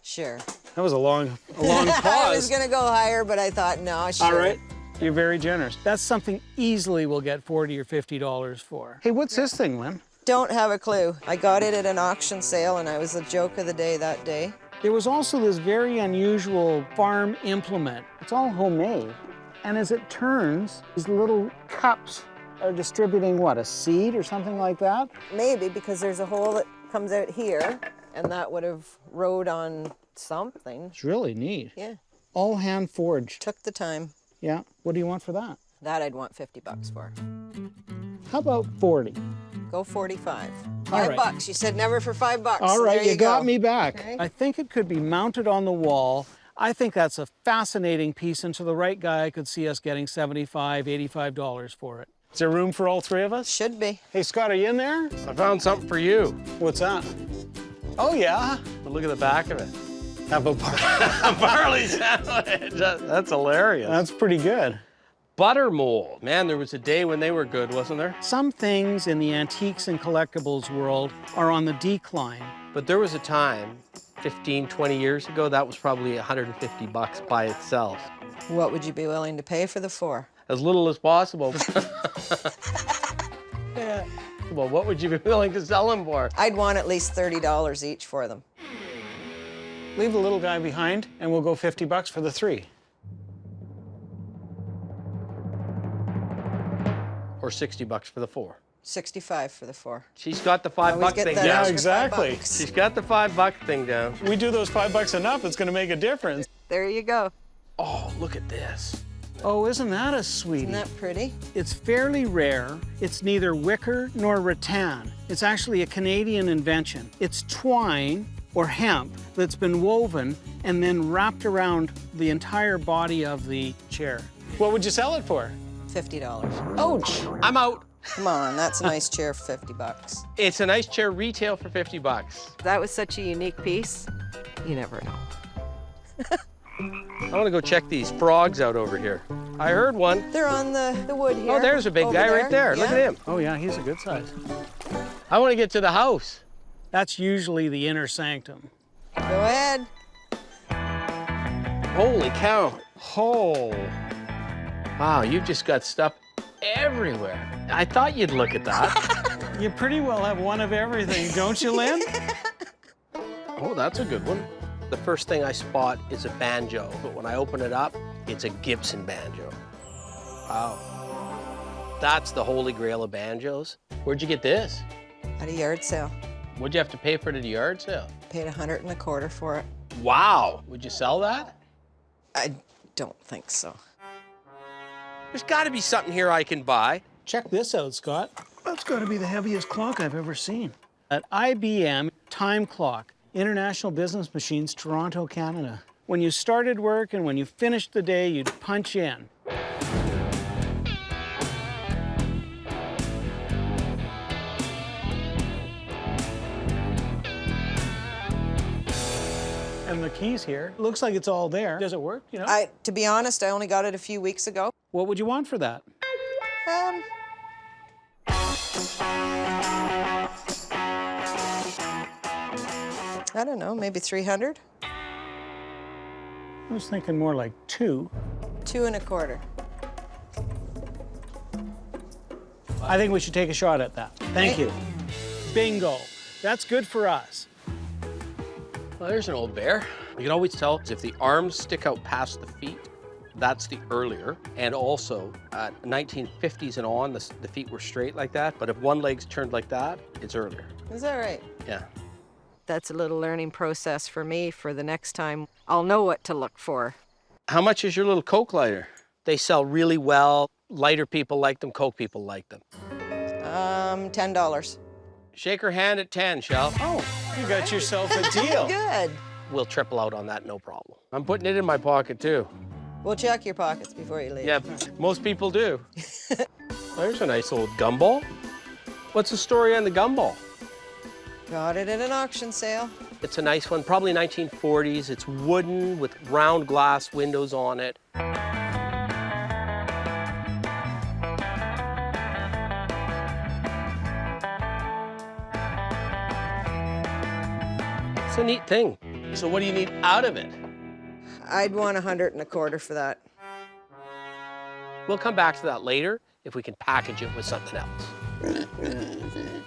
Sure. That was a long pause. I was gonna go higher, but I thought, no, sure. All right, you're very generous. That's something easily we'll get $40 or $50 for. Hey, what's this thing, Lynn? Don't have a clue. I got it at an auction sale, and I was the joke of the day that day. There was also this very unusual farm implement. It's all homemade. And as it turns, these little cups are distributing, what, a seed or something like that? Maybe, because there's a hole that comes out here, and that would have rode on something. It's really neat. Yeah. All hand forged. Took the time. Yeah. What do you want for that? That I'd want $50 for. How about 40? Go 45. All right. $5. You said never for $5. All so right, there you got go. me back. Okay. I think it could be mounted on the wall. I think that's a fascinating piece, and to the right guy, I could see us getting $75, $85 for it. Is there room for all 3 of us? Should be. Hey, Scott, are you in there? I found something for you. What's that? Oh, yeah? But look at the back of it. Have a Barley sandwich. That's hilarious. That's pretty good. Butter mold. Man, there was a day when they were good, wasn't there? Some things in the antiques and collectibles world are on the decline. But there was a time, 15, 20 years ago, that was probably $150 by itself. What would you be willing to pay for the 4? As little as possible. Well, what would you be willing to sell them for? I'd want at least $30 each for them. Leave the little guy behind, and we'll go $50 for the 3. Or $60 for the 4. 65 for the 4. She's got the $5 Always get thing that down. extra exactly. $5. She's got the $5 thing down. We do those $5 enough, it's gonna make a difference. There you go. Oh, look at this. Oh, isn't that a sweetie? Isn't that pretty? It's fairly rare. It's neither wicker nor rattan. It's actually a Canadian invention. It's twine or hemp that's been woven and then wrapped around the entire body of the chair. What would you sell it for? $50. Ouch! I'm out. Come on, that's a nice chair for $50. It's a nice chair retail for $50. That was such a unique piece. You never know. I want to go check these frogs out over here. I heard one. They're on the wood here. Oh, there's a big over guy right there. Yeah. Look at him. Oh yeah, he's a good size. I want to get to the house. That's usually the inner sanctum. Go ahead. Holy cow. Oh. Wow, you've just got stuff everywhere. I thought you'd look at that. You pretty well have one of everything, don't you, Lynn? Oh, that's a good one. The first thing I spot is a banjo, but when I open it up, it's a Gibson banjo. Wow. That's the holy grail of banjos. Where'd you get this? At a yard sale. What'd you have to pay for it at a yard sale? Paid $125 for it. Wow. Would you sell that? I don't think so. There's got to be something here I can buy. Check this out, Scott. That's got to be the heaviest clock I've ever seen. An IBM time clock, International Business Machines, Toronto, Canada. When you started work and when you finished the day, you'd punch in. And the keys here. Looks like it's all there. Does it work, you know? To be honest, I only got it a few weeks ago. What would you want for that? I don't know, maybe 300? I was thinking more like 2. 225. I think we should take a shot at that. Thank you. Bingo. That's good for us. Well, there's an old bear. You can always tell if the arms stick out past the feet, that's the earlier. And also, 1950s and on, the feet were straight like that. But if one leg's turned like that, it's earlier. Is that right? Yeah. That's a little learning process for me for the next time. I'll know what to look for. How much is your little Coke lighter? They sell really well. Lighter people like them, Coke people like them. $10. Shake her hand at 10, Shell. Oh, you got yourself a deal. Good. we'll triple out on that, no problem. I'm putting it in my pocket too. We'll check your pockets before you leave. Yeah, most people do. There's a nice old gumball. What's the story on the gumball? Got it at an auction sale. It's a nice one, probably 1940s. It's wooden with round glass windows on it. It's a neat thing. So what do you need out of it? I'd want 125 for that. We'll come back to that later if we can package it with something else.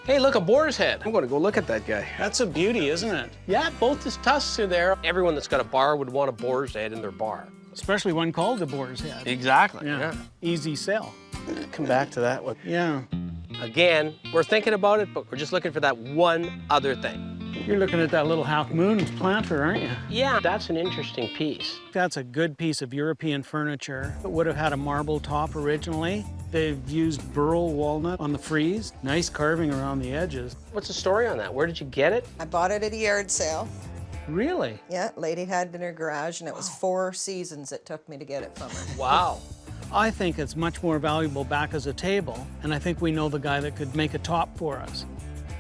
Hey, look, a boar's head. I'm gonna go look at that guy. That's a beauty, isn't it? Yeah, both his tusks are there. Everyone that's got a bar would want a boar's head in their bar. Especially one called the boar's head. Exactly, Yeah. Easy sell. Come back to that one. Yeah. Again, we're thinking about it, but we're just looking for that one other thing. You're looking at that little half moon planter, aren't you? Yeah, that's an interesting piece. That's a good piece of European furniture. It would have had a marble top originally. They've used burl walnut on the frieze. Nice carving around the edges. What's the story on that? Where did you get it? I bought it at a yard sale. Really? Yeah, lady had it in her garage, and it was 4 seasons it took me to get it from her. Wow. I think it's much more valuable back as a table, and I think we know the guy that could make a top for us.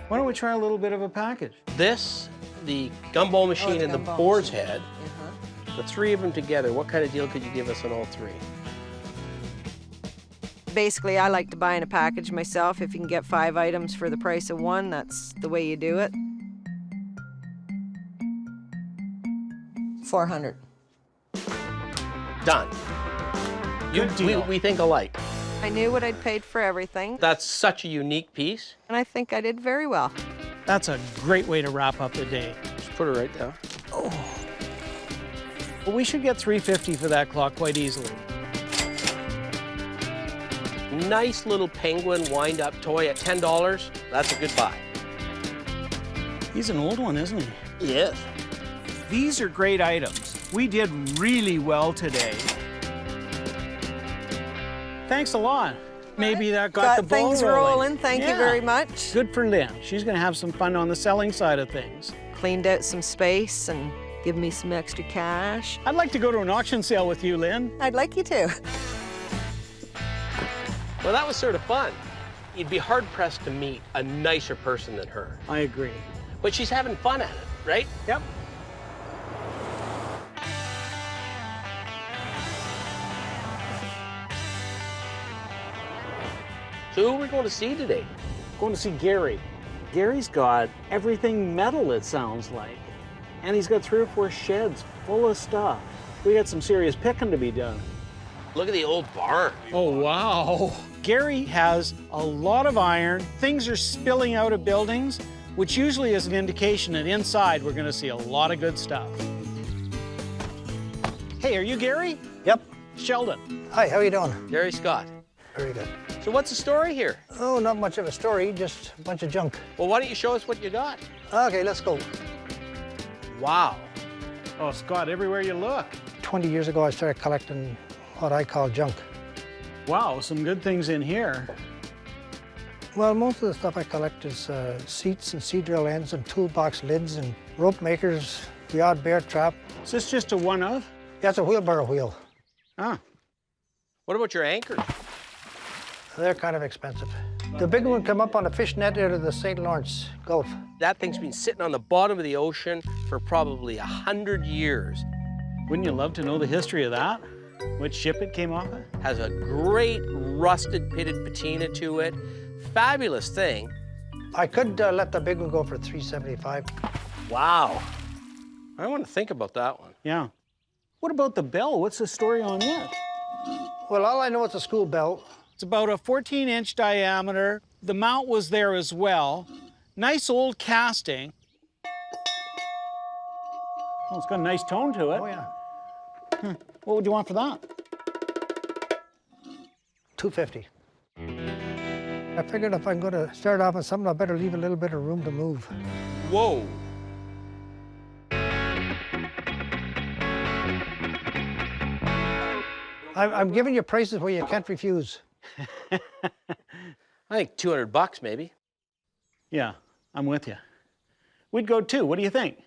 Why don't we try a little bit of a package? This, the gumball machine, and the gumball boar's machine. head, the three of them together, what kind of deal could you give us on all three? Basically, I like to buy in a package myself. If you can get 5 items for the price of one, that's the way you do it. 400. Done. Good deal. We think alike. I knew what I'd paid for everything, That's such a unique piece. and I think I did very well. That's a great way to wrap up the day. Just put it right down. But we should get $350 for that clock quite easily. Nice little penguin wind-up toy at $10. That's a good buy. He's an old one, isn't he? Yes. These are great items. We did really well today. Thanks a lot. Maybe that got the ball things rolling. Thank you very much. Good for Lynn. She's going to have some fun on the selling side of things. Cleaned out some space and give me some extra cash. I'd like to go to an auction sale with you, Lynn. I'd like you to. Well, that was sort of fun. You'd be hard-pressed to meet a nicer person than her. I agree. But she's having fun at it, right? Yep. So who are we going to see today? Going to see Gary. Gary's got everything metal, it sounds like. And he's got 3 or 4 sheds full of stuff. We got some serious picking to be done. Look at the old barn. Oh, wow. Gary has a lot of iron. Things are spilling out of buildings, which usually is an indication that inside we're going to see a lot of good stuff. Hey, are you Gary? Yep. Sheldon. Hi, how are you doing? Gary Scott. Very good. So what's the story here? Oh, not much of a story, just a bunch of junk. Well, why don't you show us what you got? Okay, let's go. Wow. Oh, Scott, everywhere you look. 20 years ago, I started collecting what I call junk. Wow, some good things in here. Well, most of the stuff I collect is seats and sea-drill ends and toolbox lids and rope makers, the odd bear trap. Is this just a one-of? Yeah, it's a wheelbarrow wheel. Ah. What about your anchors? They're kind of expensive. The big one come up on a fish net out of the St. Lawrence Gulf. That thing's been sitting on the bottom of the ocean for probably 100 years. Wouldn't you love to know the history of that? Which ship it came off of? Has a great rusted pitted patina to it. Fabulous thing. I could let the big one go for $375. Wow. I want to think about that one. Yeah. What about the bell? What's the story on it? Well, all I know is a school bell. It's about a 14-inch diameter. The mount was there as well. Nice old casting. Oh, it's got a nice tone to it. Oh, yeah. What would you want for that? $250. I figured if I'm going to start off with something, I better leave a little bit of room to move. Whoa. I'm giving you prices where you can't refuse. I think $200 maybe. Yeah, I'm with you. We'd go 2. What do you think?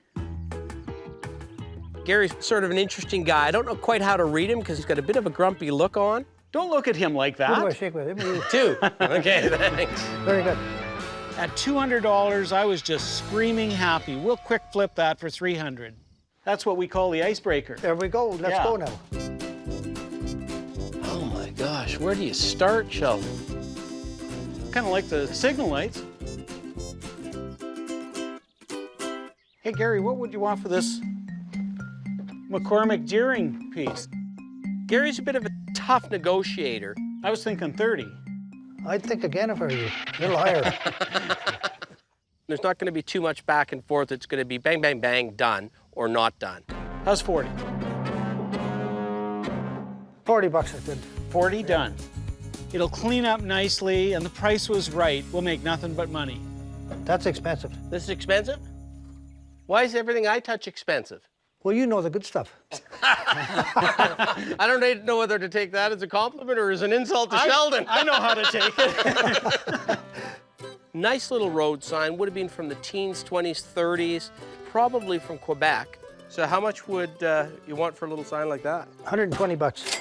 Gary's sort of an interesting guy. I don't know quite how to read him because he's got a bit of a grumpy look on. Don't look at him like Who do I that. shake with? Him or you? Two. Okay, thanks. Very good. At $200, I was just screaming happy. We'll quick flip that for $300. That's what we call the icebreaker. There we go. Let's Yeah. go now. Oh my gosh, where do you start, Sheldon? Kind of like the signal lights. Hey, Gary, what would you want for this McCormick Deering piece? Gary's a bit of a tough negotiator. I was thinking 30. I'd think again if I were you. A little higher. There's not going to be too much back and forth. It's going to be bang, bang, bang, done or not done. How's 40? 40 bucks is good. 40 done. It'll clean up nicely, and the price was right. We'll make nothing but money. That's expensive. This is expensive? Why is everything I touch expensive? Well, you know the good stuff. I don't need to know whether to take that as a compliment or as an insult to Sheldon. I know how to take it. Nice little road sign. Would have been from the teens, 20s, 30s, probably from Quebec. So how much would you want for a little sign like that? 120 bucks.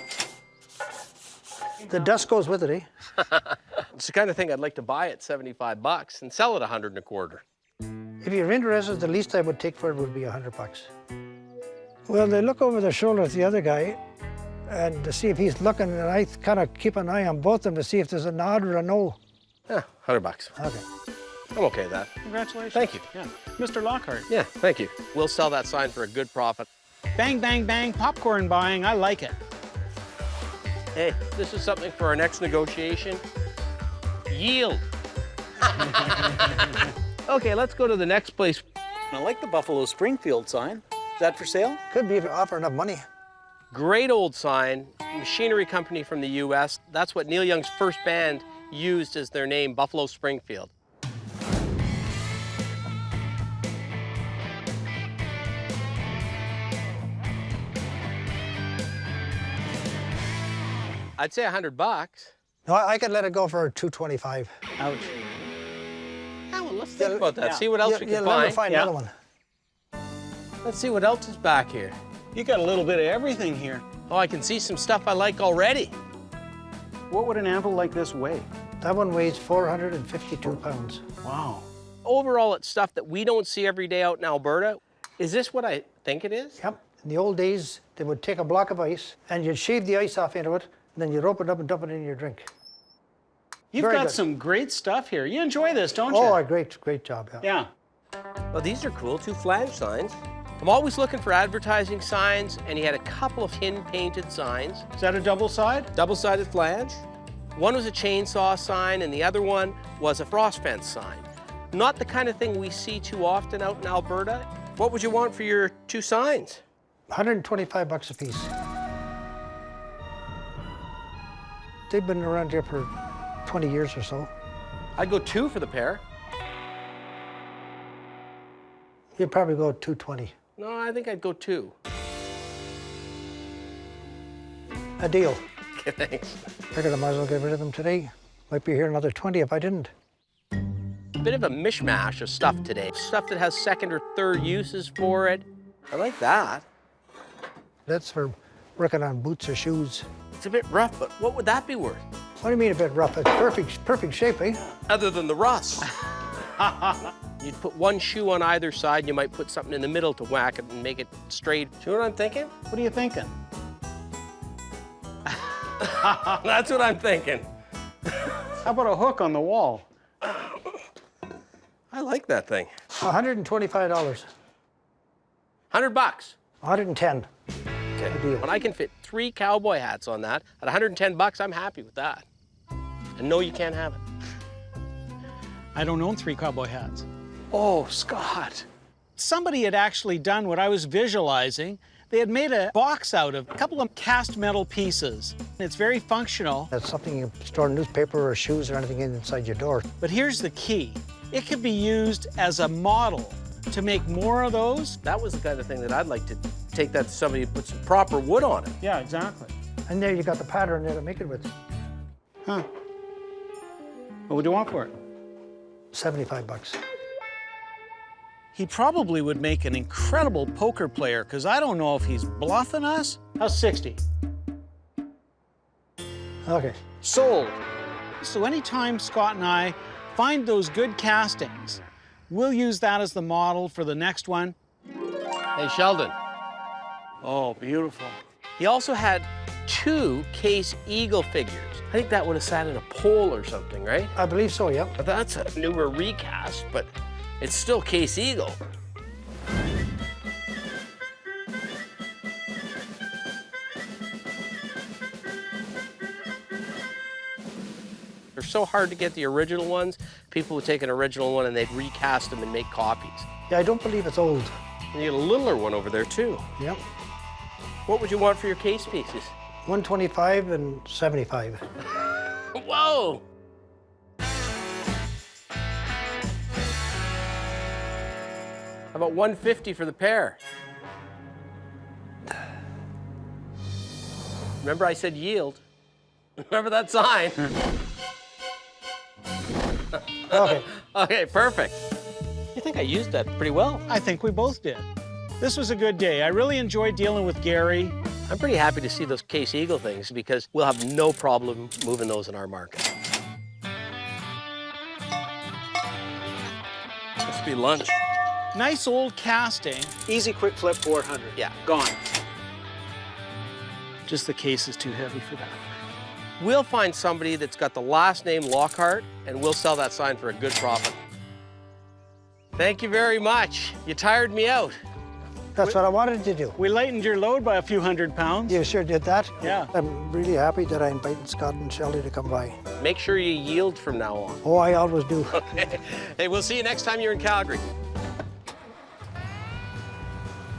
The dust goes with it, eh? It's the kind of thing I'd like to buy at 75 bucks and sell it 100 and a quarter. If you're interested, the least I would take for it would be 100 bucks. Well, they look over their shoulder at the other guy and to see if he's looking, and I kind of keep an eye on both of them to see if there's a nod or a no. Yeah, 100 bucks. Okay. I'm okay with that. Congratulations. Thank you. Yeah. Mr. Lockhart. Yeah, thank you. We'll sell that sign for a good profit. Bang, bang, bang, popcorn buying. I like it. Hey, this is something for our next negotiation. Yield. Okay, let's go to the next place. I like the Buffalo Springfield sign. Is that for sale? Could be if you offer enough money. Great old sign, machinery company from the US. That's what Neil Young's first band used as their name, Buffalo Springfield. I'd say 100 bucks. No, I could let it go for 225. Ouch. Yeah, well, let's think about that. Yeah. See what else we can Let me find. find Yeah. another one. Let's see what else is back here. You got a little bit of everything here. Oh, I can see some stuff I like already. What would an anvil like this weigh? That one weighs 452 pounds. Wow. Overall, it's stuff that we don't see every day out in Alberta. Is this what I think it is? Yep. In the old days, they would take a block of ice and you'd shave the ice off into it, and then you'd open it up and dump it in your drink. You've Very got good. some great stuff here. You enjoy this, don't you? Oh, a great job, yeah. Yeah. Well, these are cool, 2 flange signs. I'm always looking for advertising signs, and he had a couple of tin-painted signs. Is that a double side? Double-sided flange. One was a chainsaw sign, and the other one was a frost fence sign. Not the kind of thing we see too often out in Alberta. What would you want for your 2 signs? 125 bucks a piece. They've been around here for 20 years or so. I'd go 2 for the pair. You'd probably go 220. No, I think I'd go 2. A deal. Okay, thanks. Figured I might as well get rid of them today. Might be here another 20 if I didn't. A bit of a mishmash of stuff today. Stuff that has second or third uses for it. I like that. That's for working on boots or shoes. It's a bit rough, but what would that be worth? What do you mean a bit rough? It's perfect shape, eh? Other than the rust. You'd put one shoe on either side, you might put something in the middle to whack it and make it straight. See what I'm thinking? What are you thinking? That's what I'm thinking. How about a hook on the wall? I like that thing. $125. 100 bucks. 110. Okay. Good deal. When I can fit 3 cowboy hats on that, at 110 bucks, I'm happy with that. And no, you can't have it. I don't own 3 cowboy hats. Oh, Scott. Somebody had actually done what I was visualizing. They had made a box out of a couple of cast metal pieces. It's very functional. That's something you store newspaper or shoes or anything inside your door. But here's the key. It could be used as a model to make more of those. That was the kind of thing that I'd like to take that to somebody and put some proper wood on it. Yeah, exactly. And there you got the pattern there to make it with. Huh. What would you want for it? 75 bucks. He probably would make an incredible poker player, because I don't know if he's bluffing us. How's 60? Okay. Sold. So anytime Scott and I find those good castings, we'll use that as the model for the next one. Hey, Sheldon. Oh, beautiful. He also had 2 Case Eagle figures. I think that would have sat in a pole or something, right? I believe so, yeah. But that's a newer recast, but it's still Case Eagle. They're so hard to get the original ones. People would take an original one and they'd recast them and make copies. Yeah, I don't believe it's old. And you get a littler one over there too. Yep. What would you want for your case pieces? 125 and 75. Whoa! How about 150 for the pair? Remember I said yield. Remember that sign? Okay. Okay, perfect. I think I used that pretty well. I think we both did. This was a good day. I really enjoyed dealing with Gary. I'm pretty happy to see those Case Eagle things because we'll have no problem moving those in our market. Must be lunch. Nice old casting. Easy quick flip 400. Yeah. Gone. Just the case is too heavy for that. We'll find somebody that's got the last name Lockhart, and we'll sell that sign for a good profit. Thank you very much. You tired me out. That's what I wanted to do. We lightened your load by a few 100 pounds. You sure did that? Yeah. I'm really happy that I invited Scott and Sheldon to come by. Make sure you yield from now on. Oh, I always do. Okay. Hey, we'll see you next time you're in Calgary.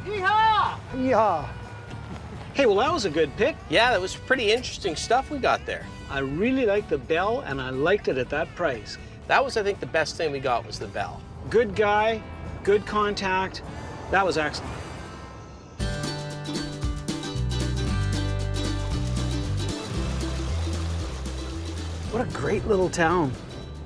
Yeehaw! Yeah. Hey, well, that was a good pick. Yeah, that was pretty interesting stuff we got there. I really liked the bell, and I liked it at that price. That was, I think, the best thing we got was the bell. Good guy, good contact. That was excellent. What a great little town.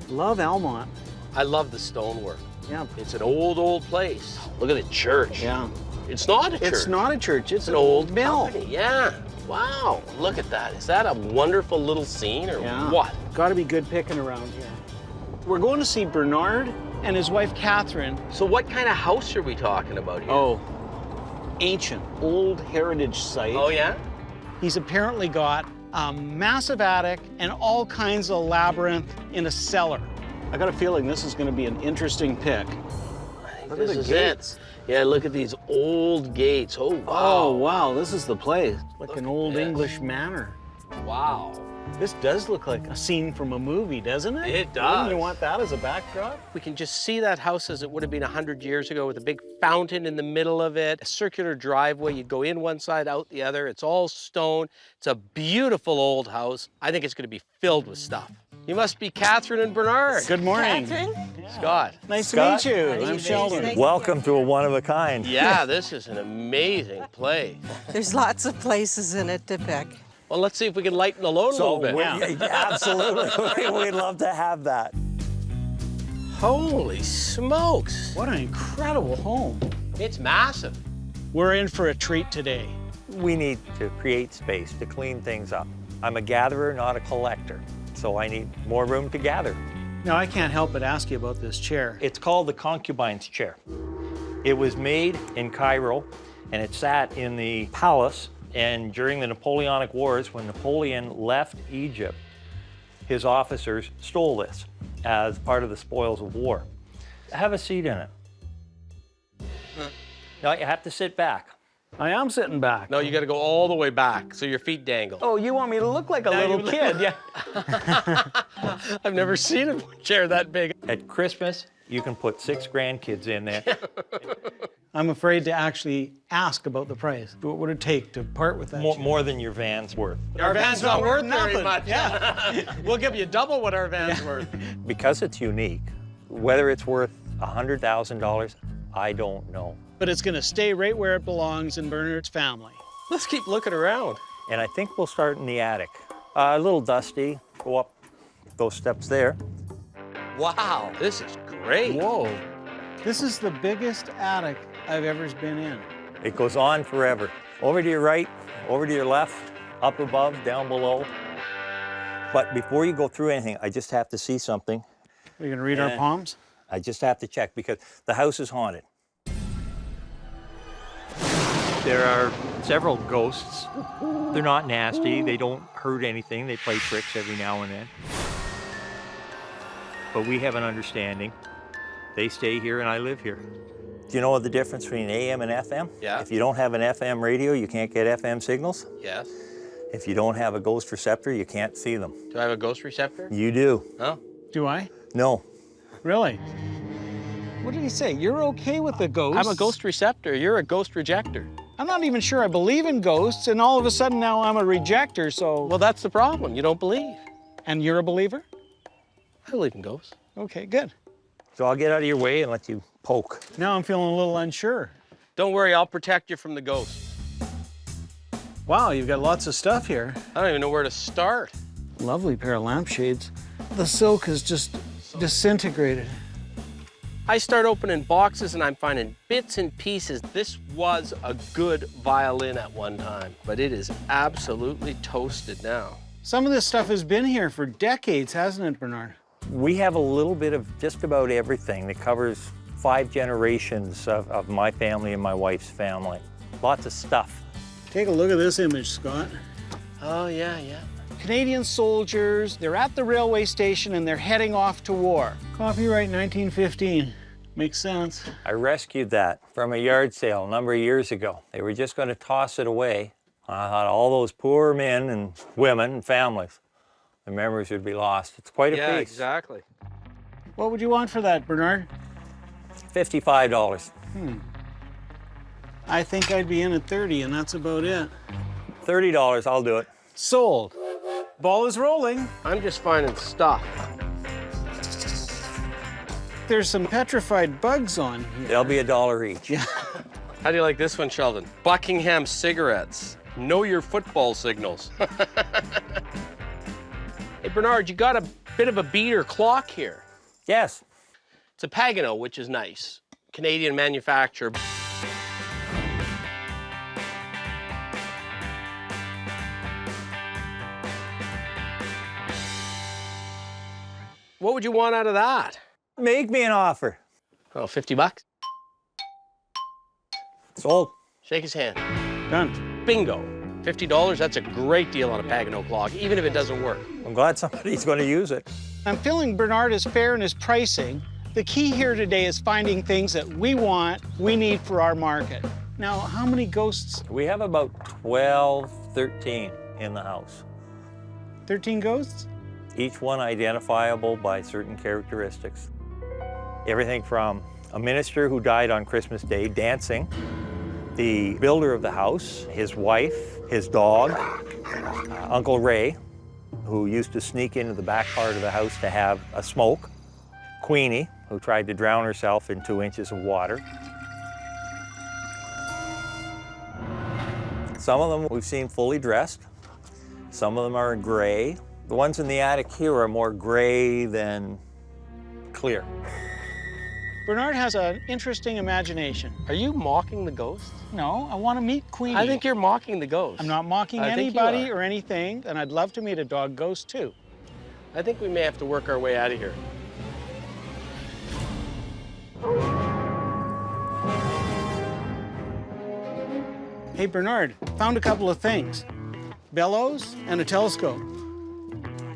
Love Almont. I love the stonework. Yeah. It's an old place. Look at the church. Yeah. It's not a church. It's not a church. It's an old mill. Company. Yeah. Wow. Look at that. Is that a wonderful little scene or what? Got to be good picking around here. We're going to see Bernard and his wife Catherine. So what kind of house are we talking about here? Oh, ancient, old heritage site. Oh, yeah? He's apparently got a massive attic and all kinds of labyrinth in a cellar. I got a feeling this is going to be an interesting pick. I think this is it. Yeah, look at these old gates. Oh, wow. Oh, wow, this is the place. Like an old English manor. Wow. This does look like a scene from a movie, doesn't it? It does. Wouldn't you want that as a backdrop? We can just see that house as it would have been 100 years ago with a big fountain in the middle of it, a circular driveway. You'd go in one side, out the other. It's all stone. It's a beautiful old house. I think it's going to be filled with stuff. You must be Catherine and Bernard. Good morning. Catherine? Scott. Nice Scott. to meet you. I'm Sheldon. Welcome to a one-of-a-kind. Yeah, this is an amazing place. There's lots of places in it to pick. Well, let's see if we can lighten the load a little bit. Absolutely. We'd love to have that. Holy smokes. What an incredible home. It's massive. We're in for a treat today. We need to create space to clean things up. I'm a gatherer, not a collector, so I need more room to gather. Now, I can't help but ask you about this chair. It's called the concubine's chair. It was made in Cairo, and it sat in the palace. And during the Napoleonic Wars, when Napoleon left Egypt, his officers stole this as part of the spoils of war. Have a seat in it. No, you have to sit back. I am sitting back. No, you got to go all the way back so your feet dangle. Oh, you want me to look like a little kid? Yeah. I've never seen a chair that big. At Christmas, you can put 6 grandkids in there. I'm afraid to actually ask about the price. What would it take to part with that chair? More than your van's worth. Our van's not worth nothing. very much. Yeah. We'll give you double what our van's worth. Because it's unique, whether it's worth $100,000, I don't know. But it's going to stay right where it belongs in Bernard's family. Let's keep looking around. And I think we'll start in the attic. A little dusty. Go up those steps there. Wow, this is great. Whoa. This is the biggest attic I've ever been in. It goes on forever. Over to your right, over to your left, up above, down below. But before you go through anything, I just have to see something. Are you gonna read our palms? I just have to check because the house is haunted. There are several ghosts. They're not nasty, they don't hurt anything, they play tricks every now and then. But we have an understanding. They stay here and I live here. Do you know the difference between AM and FM? Yeah. If you don't have an FM radio, you can't get FM signals. Yes. If you don't have a ghost receptor, you can't see them. Do I have a ghost receptor? You do. Oh. Do I? No. Really? What did he say? You're okay with the ghosts? I'm a ghost receptor. You're a ghost rejector. I'm not even sure I believe in ghosts, and all of a sudden now I'm a rejector, so... Well, that's the problem. You don't believe. And you're a believer? I believe in ghosts. Okay, good. So I'll get out of your way and let you poke. Now I'm feeling a little unsure. Don't worry, I'll protect you from the ghosts. Wow, you've got lots of stuff here. I don't even know where to start. Lovely pair of lampshades. The silk is just disintegrated. I start opening boxes and I'm finding bits and pieces. This was a good violin at one time, but it is absolutely toasted now. Some of this stuff has been here for decades, hasn't it, Bernard? We have a little bit of just about everything that covers 5 generations of my family and my wife's family. Lots of stuff. Take a look at this image, Scott. Oh, yeah, yeah. Canadian soldiers, they're at the railway station and they're heading off to war. Copyright 1915. Makes sense. I rescued that from a yard sale a number of years ago. They were just going to toss it away. I thought all those poor men and women and families, the memories would be lost. It's quite a piece. Yeah, exactly. What would you want for that, Bernard? $55. I think I'd be in at 30, and that's about it. $30, I'll do it. Sold. Ball is rolling. I'm just finding stuff. There's some petrified bugs on here. They'll be $1 each. Yeah. How do you like this one, Sheldon? Buckingham cigarettes. Know your football signals. Hey, Bernard, you got a bit of a beater clock here. Yes. It's a Canoe, which is nice. Canadian manufacturer. What would you want out of that? Make me an offer. Oh, 50 bucks? Sold. Shake his hand. Done. Bingo. $50, that's a great deal on a Canoe clock, even if it doesn't work. I'm glad somebody's going to use it. I'm feeling Bernard is fair in his pricing. The key here today is finding things that we want, we need for our market. Now, how many ghosts? We have about 12, 13 in the house. 13 ghosts? Each one identifiable by certain characteristics. Everything from a minister who died on Christmas Day dancing, the builder of the house, his wife, his dog, Uncle Ray, who used to sneak into the back part of the house to have a smoke, Queenie, who tried to drown herself in 2 inches of water. Some of them we've seen fully dressed. Some of them are in gray. The ones in the attic here are more gray than clear. Bernard has an interesting imagination. Are you mocking the ghosts? No, I want to meet Queenie. I think you're mocking the ghosts. I'm not mocking I think you anybody are. or anything, and I'd love to meet a dog ghost too. I think we may have to work our way out of here. Hey, Bernard, found a couple of things. Bellows and a telescope.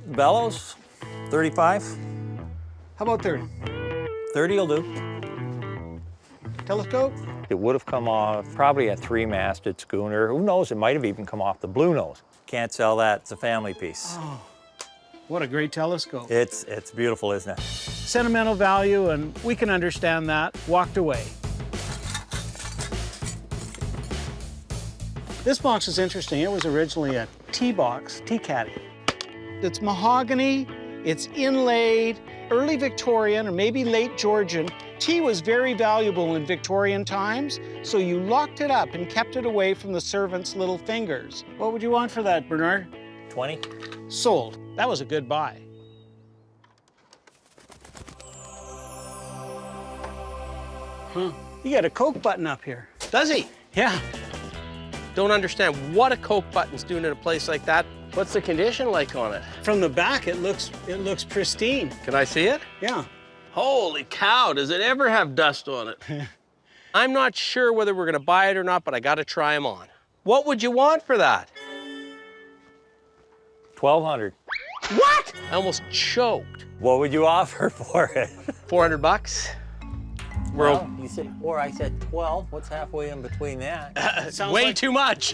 Bellows, 35. How about 30? 30 will do. Telescope? It would have come off probably a 3-masted schooner. Who knows, it might have even come off the Blue Nose. Can't sell that, it's a family piece. Oh, what a great telescope. It's beautiful, isn't it? Sentimental value, and we can understand that. Walked away. This box is interesting. It was originally a tea box, tea caddy. It's mahogany, it's inlaid, early Victorian or maybe late Georgian. Tea was very valuable in Victorian times, so you locked it up and kept it away from the servants' little fingers. What would you want for that, Bernard? 20. Sold. That was a good buy. Huh. You got a Coke button up here. Does he? Yeah. Don't understand what a Coke button's doing at a place like that. What's the condition like on it? From the back, it looks pristine. Can I see it? Yeah. Holy cow, does it ever have dust on it? I'm not sure whether we're gonna buy it or not, but I gotta try them on. What would you want for that? $1,200. What? I almost choked. What would you offer for it? 400 bucks? Well, you said 4, I said 12. What's halfway in between that? Sounds Way like too much.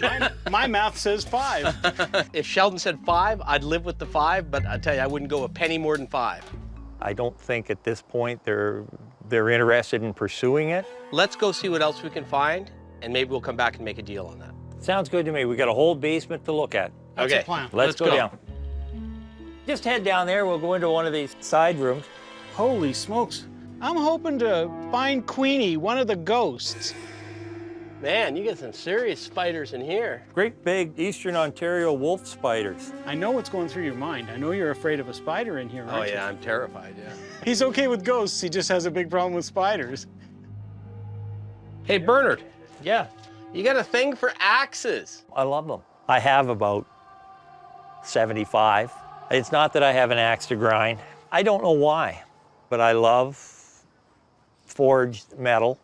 my math says 5. If Sheldon said 5, I'd live with the 5, but I tell you, I wouldn't go a penny more than 5. I don't think at this point they're interested in pursuing it. Let's go see what else we can find, and maybe we'll come back and make a deal on that. Sounds good to me. We got a whole basement to look at. That's Okay. a plan. Let's go down. Just head down there. We'll go into one of these side rooms. Holy smokes. I'm hoping to find Queenie, one of the ghosts. Man, you get some serious spiders in here. Great big Eastern Ontario wolf spiders. I know what's going through your mind. I know you're afraid of a spider in here, Oh aren't you? yeah, I'm terrified, yeah. He's okay with ghosts. He just has a big problem with spiders. Hey, Bernard, Yeah, you got a thing for axes. I love them. I have about 75. It's not that I have an axe to grind. I don't know why, but I love forged metal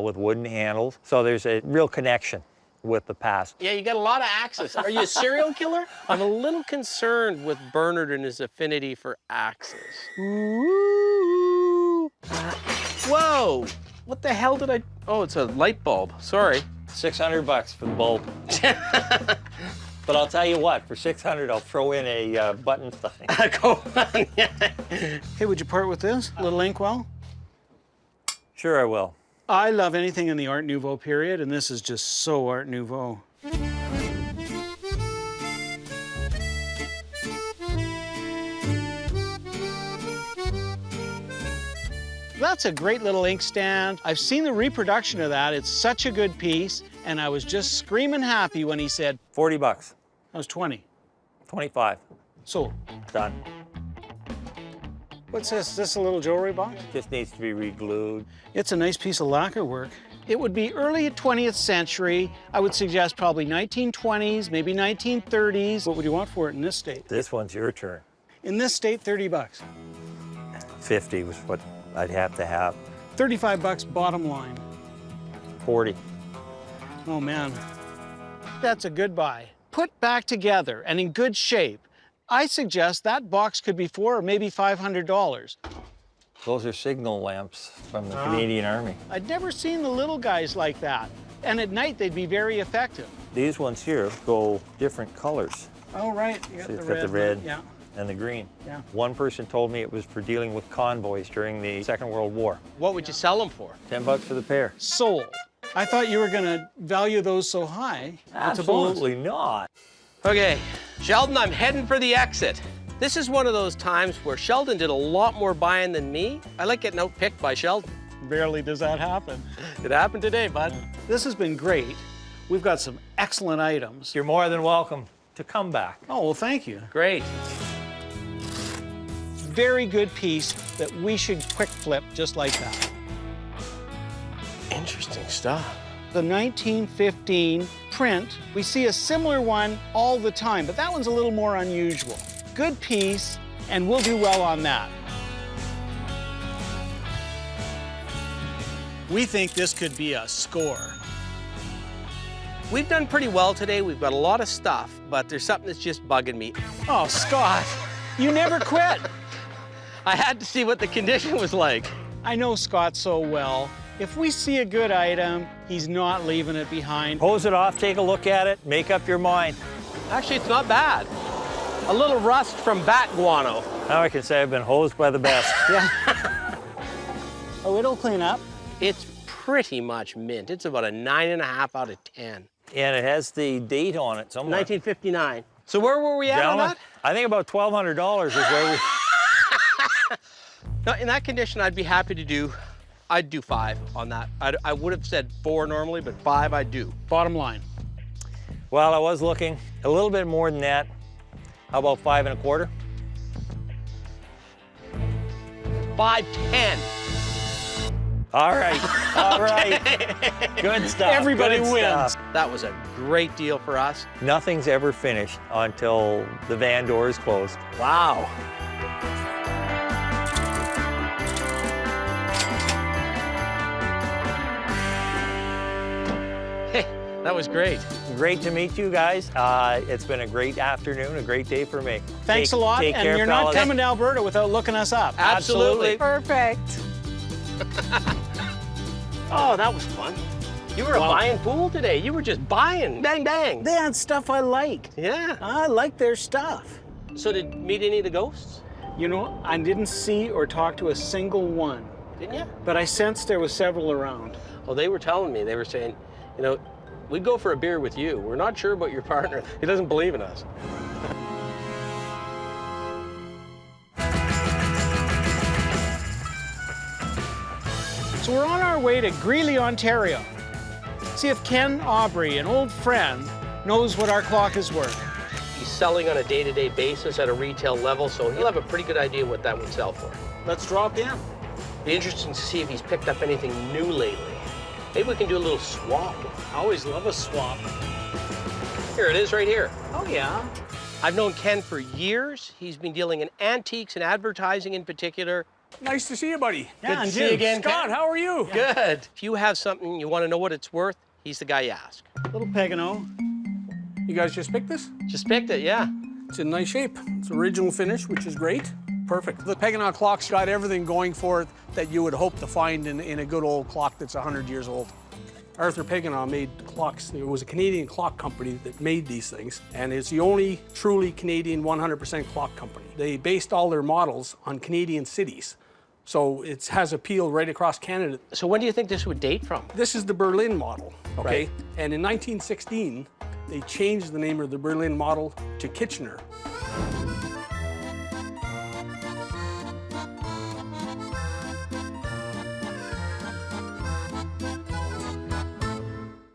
with wooden handles. So there's a real connection with the past. Yeah, you got a lot of axes. Are you a serial killer? I'm a little concerned with Bernard and his affinity for axes. Ooh. Whoa, what the hell did I... Oh, it's a light bulb, sorry. $600 for the bulb. But I'll tell you what, for $600, I'll throw in a button thing. Go on, yeah. Hey, would you part with this? A little inkwell? Sure I will. I love anything in the Art Nouveau period, and this is just so Art Nouveau. That's a great little inkstand. I've seen the reproduction of that. It's such a good piece, and I was just screaming happy when he said, $40. that was 20. 25. Sold. Done. What's this? Is this a little jewelry box? Just needs to be re-glued. It's a nice piece of lacquer work. It would be early 20th century. I would suggest probably 1920s, maybe 1930s. What would you want for it in this state? This one's your turn. In this state, $30. 50 was what I'd have to have. $35 bottom line. 40. Oh man, that's a good buy. Put back together and in good shape. I suggest that box could be $400 or maybe $500. Those are signal lamps from the Canadian Army. I'd never seen the little guys like that. And at night, they'd be very effective. These ones here go different colors. Oh, right. You got So the you've red. got the red Yeah. and the green. Yeah. One person told me it was for dealing with convoys during the Second World War. What would you sell them for? $10 for the pair. Sold. I thought you were going to value those so high. That's a bonus. Absolutely not. Okay, Sheldon, I'm heading for the exit. This is one of those times where Sheldon did a lot more buying than me. I like getting outpicked by Sheldon. Rarely does that happen. It happened today, bud. This has been great. We've got some excellent items. You're more than welcome to come back. Oh, well, thank you. Great. Very good piece that we should quick flip just like that. Interesting stuff. The 1915 print, we see a similar one all the time, but that one's a little more unusual. Good piece, and we'll do well on that. We think this could be a score. We've done pretty well today. We've got a lot of stuff, but there's something that's just bugging me. Oh, Scott, you never quit. I had to see what the condition was like. I know Scott so well. If we see a good item, he's not leaving it behind. Hose it off, take a look at it, make up your mind. Actually, it's not bad. A little rust from bat guano. Now I can say I've been hosed by the best. Yeah. Oh, it'll clean up. It's pretty much mint. It's about a 9.5 out of 10. And it has the date on it somewhere. 1959. So where were we at on that? I think about $1,200 is where we... Now, in that condition, I'd be happy to do, I'd do 5 on that. I would have said 4 normally, but 5 I'd do. Bottom line. Well, I was looking a little bit more than that. How about 5 1/4? 5.10. All right, all right. Good stuff. Everybody good wins. stuff. That was a great deal for us. Nothing's ever finished until the van door is closed. Wow. Hey, that was great. Great to meet you guys. It's been a great afternoon, a great day for me. Thanks a lot, take and care, you're not fellas. coming to Alberta without looking us up. Absolutely. Perfect. Oh, that was fun. You were a buying fool today. You were just buying. Bang, bang. They had stuff I like. Yeah. I like their stuff. So did you meet any of the ghosts? You know, I didn't see or talk to a single one, Didn't you? but I sensed there was several around. Well, they were telling me, they were saying, you know, we'd go for a beer with you. We're not sure about your partner. He doesn't believe in us. So we're on our way to Greeley, Ontario. See if Ken Aubrey, an old friend, knows what our clock is worth. He's selling on a day-to-day basis at a retail level, so he'll have a pretty good idea what that would sell for. Let's drop in. Be interesting to see if he's picked up anything new lately. Maybe we can do a little swap. I always love a swap. Here it is right here. Oh, yeah. I've known Ken for years. He's been dealing in antiques and advertising in particular. Nice to see you, buddy. Good to see you again, Scott, Ken. how are you? Good. If you have something you want to know what it's worth, he's the guy you ask. Little Pagano. You guys just picked this? Just picked it, yeah. It's in nice shape. It's original finish, which is great. Perfect. The Pagano clock's got everything going for it that you would hope to find in a good old clock that's 100 years old. Arthur Pagano made clocks. It was a Canadian clock company that made these things, and it's the only truly Canadian 100% clock company. They based all their models on Canadian cities, so it has appeal right across Canada. So when do you think this would date from? This is the Berlin model, okay? Right. And in 1916, they changed the name of the Berlin model to Kitchener.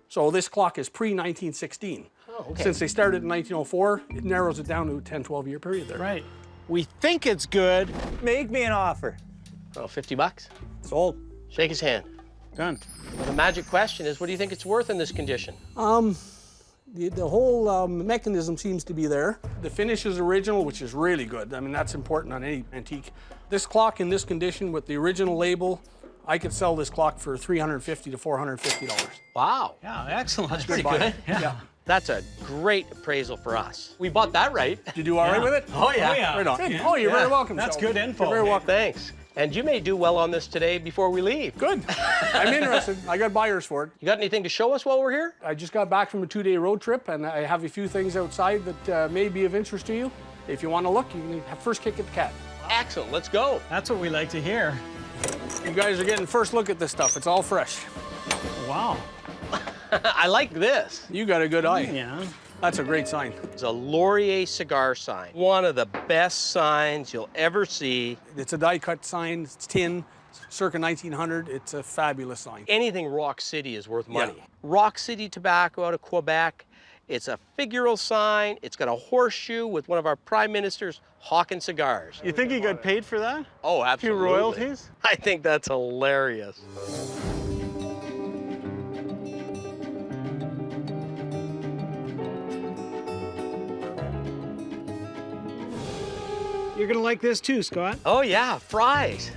So this clock is pre-1916. Oh, okay. Since they started in 1904, it narrows it down to a 10, 12-year period there. Right. We think it's good. Make me an offer. Oh, 50 bucks? Sold. Shake his hand. Done. Well, the magic question is, what do you think it's worth in this condition? The whole mechanism seems to be there. The finish is original, which is really good. I mean, that's important on any antique. This clock in this condition with the original label, I could sell this clock for $350 to $450. Wow. Yeah, excellent. That's pretty good. Yeah. That's a great appraisal for us. We bought that right. Did you do all right with it? Oh, yeah. Oh, yeah. Right on. Yeah. Oh, you're very Yeah. welcome. That's Sheldon. good info. You're very welcome. Thanks. And you may do well on this today before we leave. Good. I'm interested. I got buyers for it. You got anything to show us while we're here? I just got back from a 2-day road trip, and I have a few things outside that may be of interest to you. If you want to look, you can have first kick at the cat. Excellent. Let's go. That's what we like to hear. You guys are getting first look at this stuff. It's all fresh. Wow. I like this. You got a good eye. Yeah. That's a great sign. It's a Laurier cigar sign. One of the best signs you'll ever see. It's a die-cut sign. It's tin, circa 1900. It's a fabulous sign. Anything Rock City is worth money. Yeah. Rock City Tobacco out of Quebec. It's a figural sign. It's got a horseshoe with one of our prime ministers hawking cigars. You think he got paid for that? Oh, A few absolutely. royalties? I think that's hilarious. You're gonna like this too, Scott. Oh yeah, fries.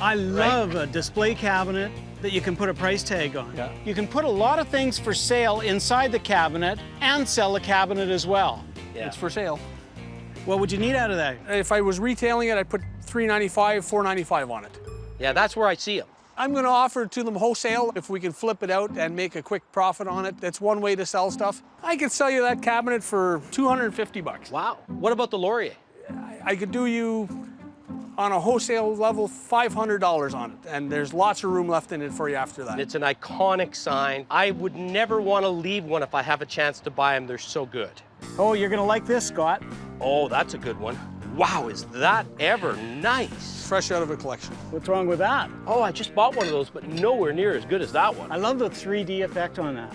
I love a display cabinet that you can put a price tag on. Yeah. You can put a lot of things for sale inside the cabinet and sell the cabinet as well. Yeah. It's for sale. What would you need out of that? If I was retailing it, I'd put $395, $495 on it. Yeah, that's where I see them. I'm going to offer it to them wholesale if we can flip it out and make a quick profit on it. That's one way to sell stuff. I could sell you that cabinet for $250. Wow. What about the Laurier? I could do you on a wholesale level $500 on it, and there's lots of room left in it for you after that. It's an iconic sign. I would never want to leave one if I have a chance to buy them. They're so good. Oh, you're gonna like this, Scott. Oh, that's a good one. Wow, is that ever nice? Fresh out of a collection. What's wrong with that? Oh, I just bought one of those, but nowhere near as good as that one. I love the 3D effect on that.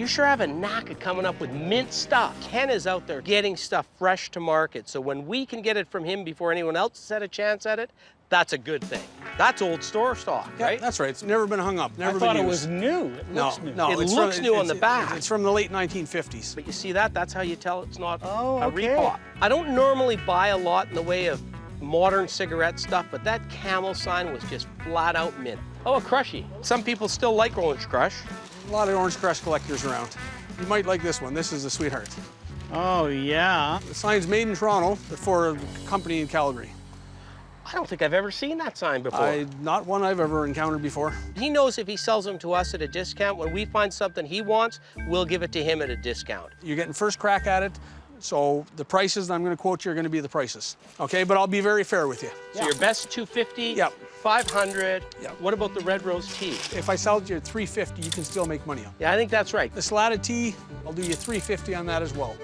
You sure have a knack of coming up with mint stuff. Ken is out there getting stuff fresh to market, so when we can get it from him before anyone else has had a chance at it, that's a good thing. That's old store stock, Yeah, right? that's right. It's never been hung up, never I been thought used. it was new. It looks new. No, It it's looks new on the back. It's from the late 1950s. But you see that? That's how you tell it's not Oh, a okay. repop. I don't normally buy a lot in the way of modern cigarette stuff, but that Camel sign was just flat out mint. Oh, a Crushy. Some people still like Orange Crush. A lot of Orange Crush collectors around. You might like this one. This is a sweetheart. Oh, yeah. The sign's made in Toronto, but for a company in Calgary. I don't think I've ever seen that sign before. Not one I've ever encountered before. He knows if he sells them to us at a discount, when we find something he wants, we'll give it to him at a discount. You're getting first crack at it, so the prices I'm going to quote you are going to be the prices. Okay, but I'll be very fair with you. So your best 250, Yep. 500. Yep. What about the red rose tea? If I sell you at 350, you can still make money on it. Yeah, I think that's right. The slatted tea, I'll do you 350 on that as well.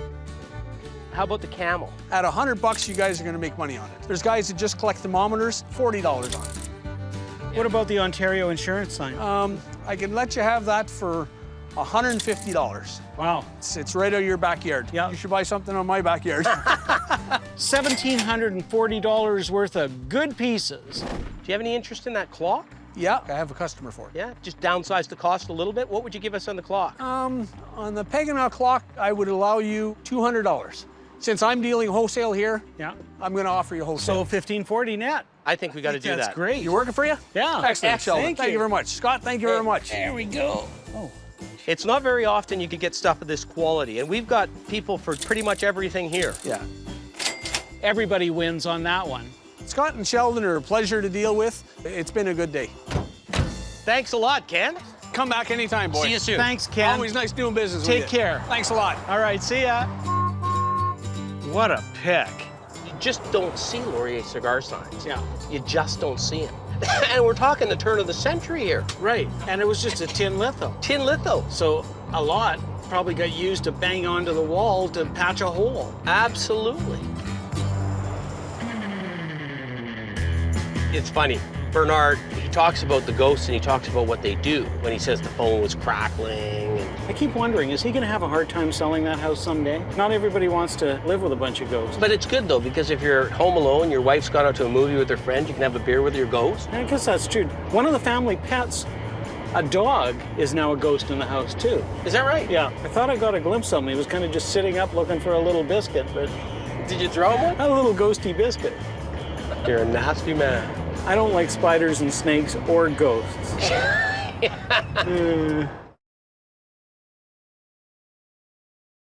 How about the Camel? At $100, you guys are going to make money on it. There's guys that just collect thermometers, $40 on it. What about the Ontario insurance sign? I can let you have that for $150. Wow. It's right out of your backyard. Yeah. You should buy something on my backyard. $1,740 worth of good pieces. Do you have any interest in that clock? Yeah, I have a customer for it. Yeah, just downsize the cost a little bit. What would you give us on the clock? On the Peganaw clock, I would allow you $200. Since I'm dealing wholesale here, Yeah. I'm going to offer you So wholesale. $1,540 net. I think we got to do That's that. great. You working for you? Yeah. Excellent, Sheldon. Thank Thank you very much. Scott, thank you very much. There we go. Oh. It's not very often you can get stuff of this quality, and we've got people for pretty much everything here. Yeah. Everybody wins on that one. Scott and Sheldon are a pleasure to deal with. It's been a good day. Thanks a lot, Ken. Come back anytime, boy. See you soon. Thanks, Ken. Always nice doing business Take with you. care. Thanks a lot. All right, see ya. What a pick. You just don't see Laurier cigar signs. Yeah. You just don't see them. And we're talking the turn of the century here. Right, and it was just a tin litho. Tin litho. So a lot probably got used to bang onto the wall to patch a hole. Absolutely. It's funny. Bernard, he talks about the ghosts and he talks about what they do when he says the phone was crackling. I keep wondering, is he going to have a hard time selling that house someday? Not everybody wants to live with a bunch of ghosts. But it's good though, because if you're home alone, your wife's gone out to a movie with her friend, you can have a beer with your ghost. I guess that's true. One of the family pets, a dog, is now a ghost in the house too. Is that right? Yeah. I thought I got a glimpse of him. He was kind of just sitting up looking for a little biscuit, but Did you throw him one? a little ghosty biscuit. You're a nasty man. I don't like spiders and snakes or ghosts.